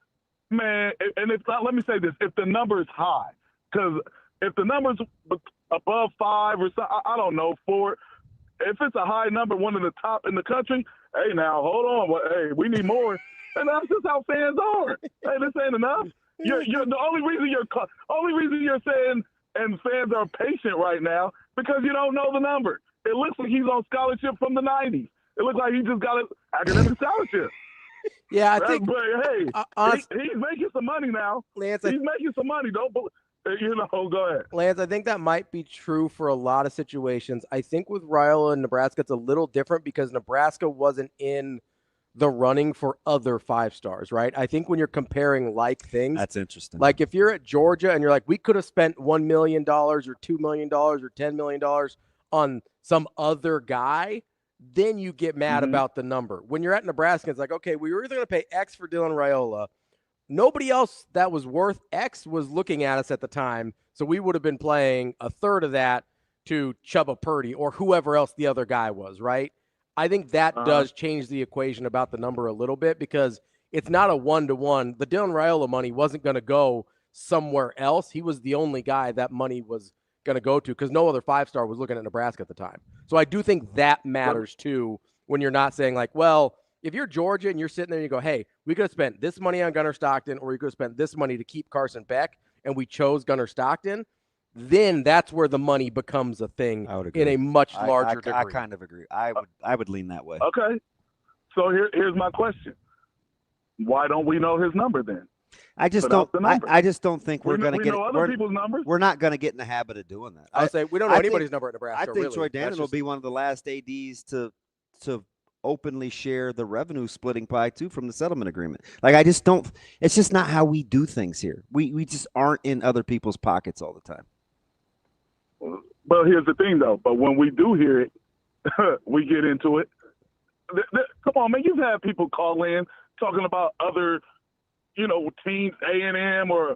man, and if not, let me say this, if the number is high, because if the number's above 5 or something, I don't know, 4, if it's a high number, one of the top in the country, hey, now, hold on. Hey, we need more. And that's just how fans are. Hey, this ain't enough. You're the only reason you're saying and fans are patient right now because you don't know the number. It looks like he's on scholarship from the 90s. It looks like he just got an academic scholarship. Yeah, I think. But hey, he's making some money now. Lance, he's making some money. Go ahead. Lance, I think that might be true for a lot of situations. I think with Rhule and Nebraska, it's a little different because Nebraska wasn't in the running for other 5 stars, right? I think when you're comparing like things. That's interesting. Like if you're at Georgia and you're like, we could have spent $1 million or $2 million or $10 million on some other guy, then you get mad about the number. When you're at Nebraska, it's like, okay, we were either going to pay X for Dylan Raiola nobody else that was worth X was looking at us at the time. So we would have been playing a third of that to Chubba Purdy or whoever else the other guy was, right? I think that does change the equation about the number a little bit because it's not a one-to-one. The Dylan Raiola money wasn't going to go somewhere else. He was the only guy that money was going to go to because no other five-star was looking at Nebraska at the time. So I do think that matters too when you're not saying like, well, if you're Georgia and you're sitting there and you go, hey, we could have spent this money on Gunnar Stockton or we could have spent this money to keep Carson Beck and we chose Gunnar Stockton, then that's where the money becomes a thing in a much larger degree. I kind of agree. I would lean that way. Okay. So here's my question. Why don't we know his number then? I just don't think we're going to get other people's numbers. We're not going to get in the habit of doing that. I would say we don't know anybody's number at Nebraska. I think Troy Dannon will be one of the last ADs to openly share the revenue splitting pie too from the settlement agreement. Like I just don't. It's just not how we do things here. We just aren't in other people's pockets all the time. Well, here's the thing though. But when we do hear it, we get into it. Come on, man. You've had people call in talking about other, teams, A&M or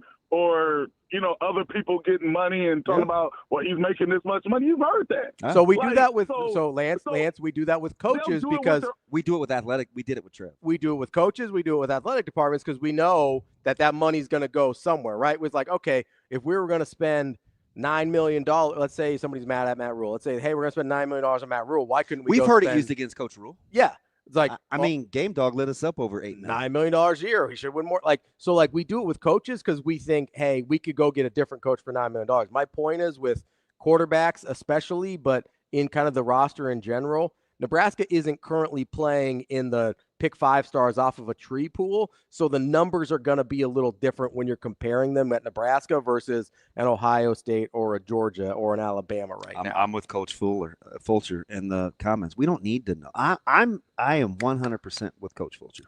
other people getting money and talking about, well, he's making this much money. You've heard that. So we do that with Lance, we do that with coaches because we do it with athletic. We did it with Trev. We do it with coaches. We do it with athletic departments because we know that money's going to go somewhere, right? It's like, okay, if we were going to spend $9 million, let's say somebody's mad at Matt Rhule. Let's say, hey, we're going to spend $9 million on Matt Rhule. Why couldn't we? We've heard it used against Coach Rhule. Yeah. It's like, I mean, Game Dog lit us up over $9 million a year. He should win more. So we do it with coaches because we think, hey, we could go get a different coach for $9 million. My point is with quarterbacks, especially, but in kind of the roster in general, Nebraska isn't currently playing in the pick 5 stars off of a tree pool. So the numbers are going to be a little different when you're comparing them at Nebraska versus an Ohio State or a Georgia or an Alabama now. I'm with Coach Fulcher in the comments. We don't need to know. I am 100% with Coach Fulcher.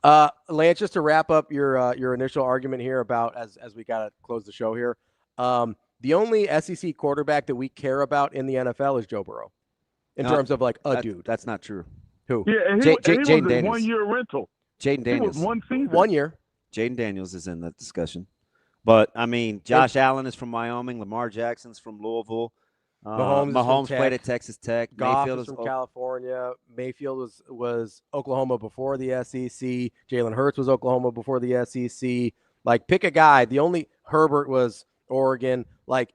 Lance, just to wrap up your initial argument here about as we got to close the show here. The only SEC quarterback that we care about in the NFL is Joe Burrow. In terms of dude. That's not true. Who? Yeah, and he was a 1-year rental. Jaden Daniels. He was one season. 1 year. Jaden Daniels is in that discussion. But, I mean, Josh Allen is from Wyoming. Lamar Jackson's from Louisville. Mahomes played at Texas Tech. Goff is from California. Mayfield was Oklahoma before the SEC. Jalen Hurts was Oklahoma before the SEC. Pick a guy. The only Herbert was Oregon.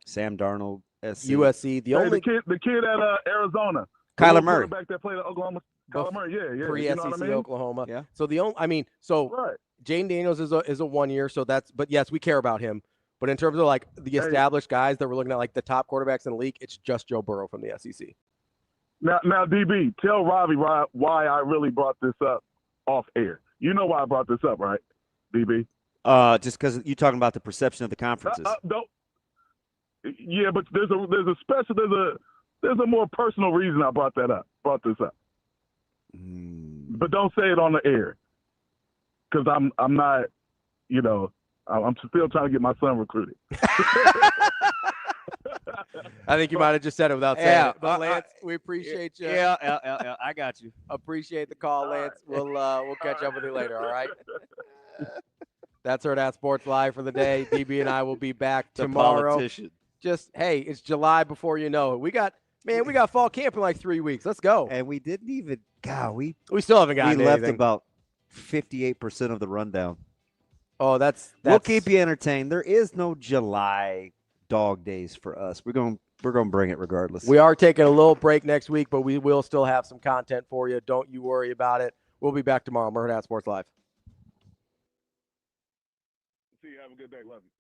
Sam Darnold. USC. The kid at Arizona. Kyler Murray. Back that played at Oklahoma. Kyler Murray, yeah. Pre-SEC Oklahoma. Yeah. So Jaden Daniels is a 1 year. But yes, we care about him. But in terms of the established guys that we're looking at, the top quarterbacks in the league, it's just Joe Burrow from the SEC. Now, DB, tell Ravi why I really brought this up off air. You know why I brought this up, right, DB? Just because you're talking about the perception of the conferences. Yeah, but there's a more personal reason I brought this up. But don't say it on the air, because I'm not, I'm still trying to get my son recruited. I think you might have just said it without saying it. But Lance, we appreciate you. Yeah, I got you. Appreciate the call, Lance. Right. We'll catch up with you later. All right. That's Hurrdat Sports Live for the day. DB and I will be back tomorrow. Politician. Just, hey, it's July before you know it. We got fall camp in 3 weeks. Let's go. And we didn't even, we still haven't gotten anything. We left about 58% of the rundown. Oh, that's we'll keep you entertained. There is no July dog days for us. We're going to bring it regardless. We are taking a little break next week, but we will still have some content for you. Don't you worry about it. We'll be back tomorrow. Hurrdat Sports Live. See you. Have a good day. Love you.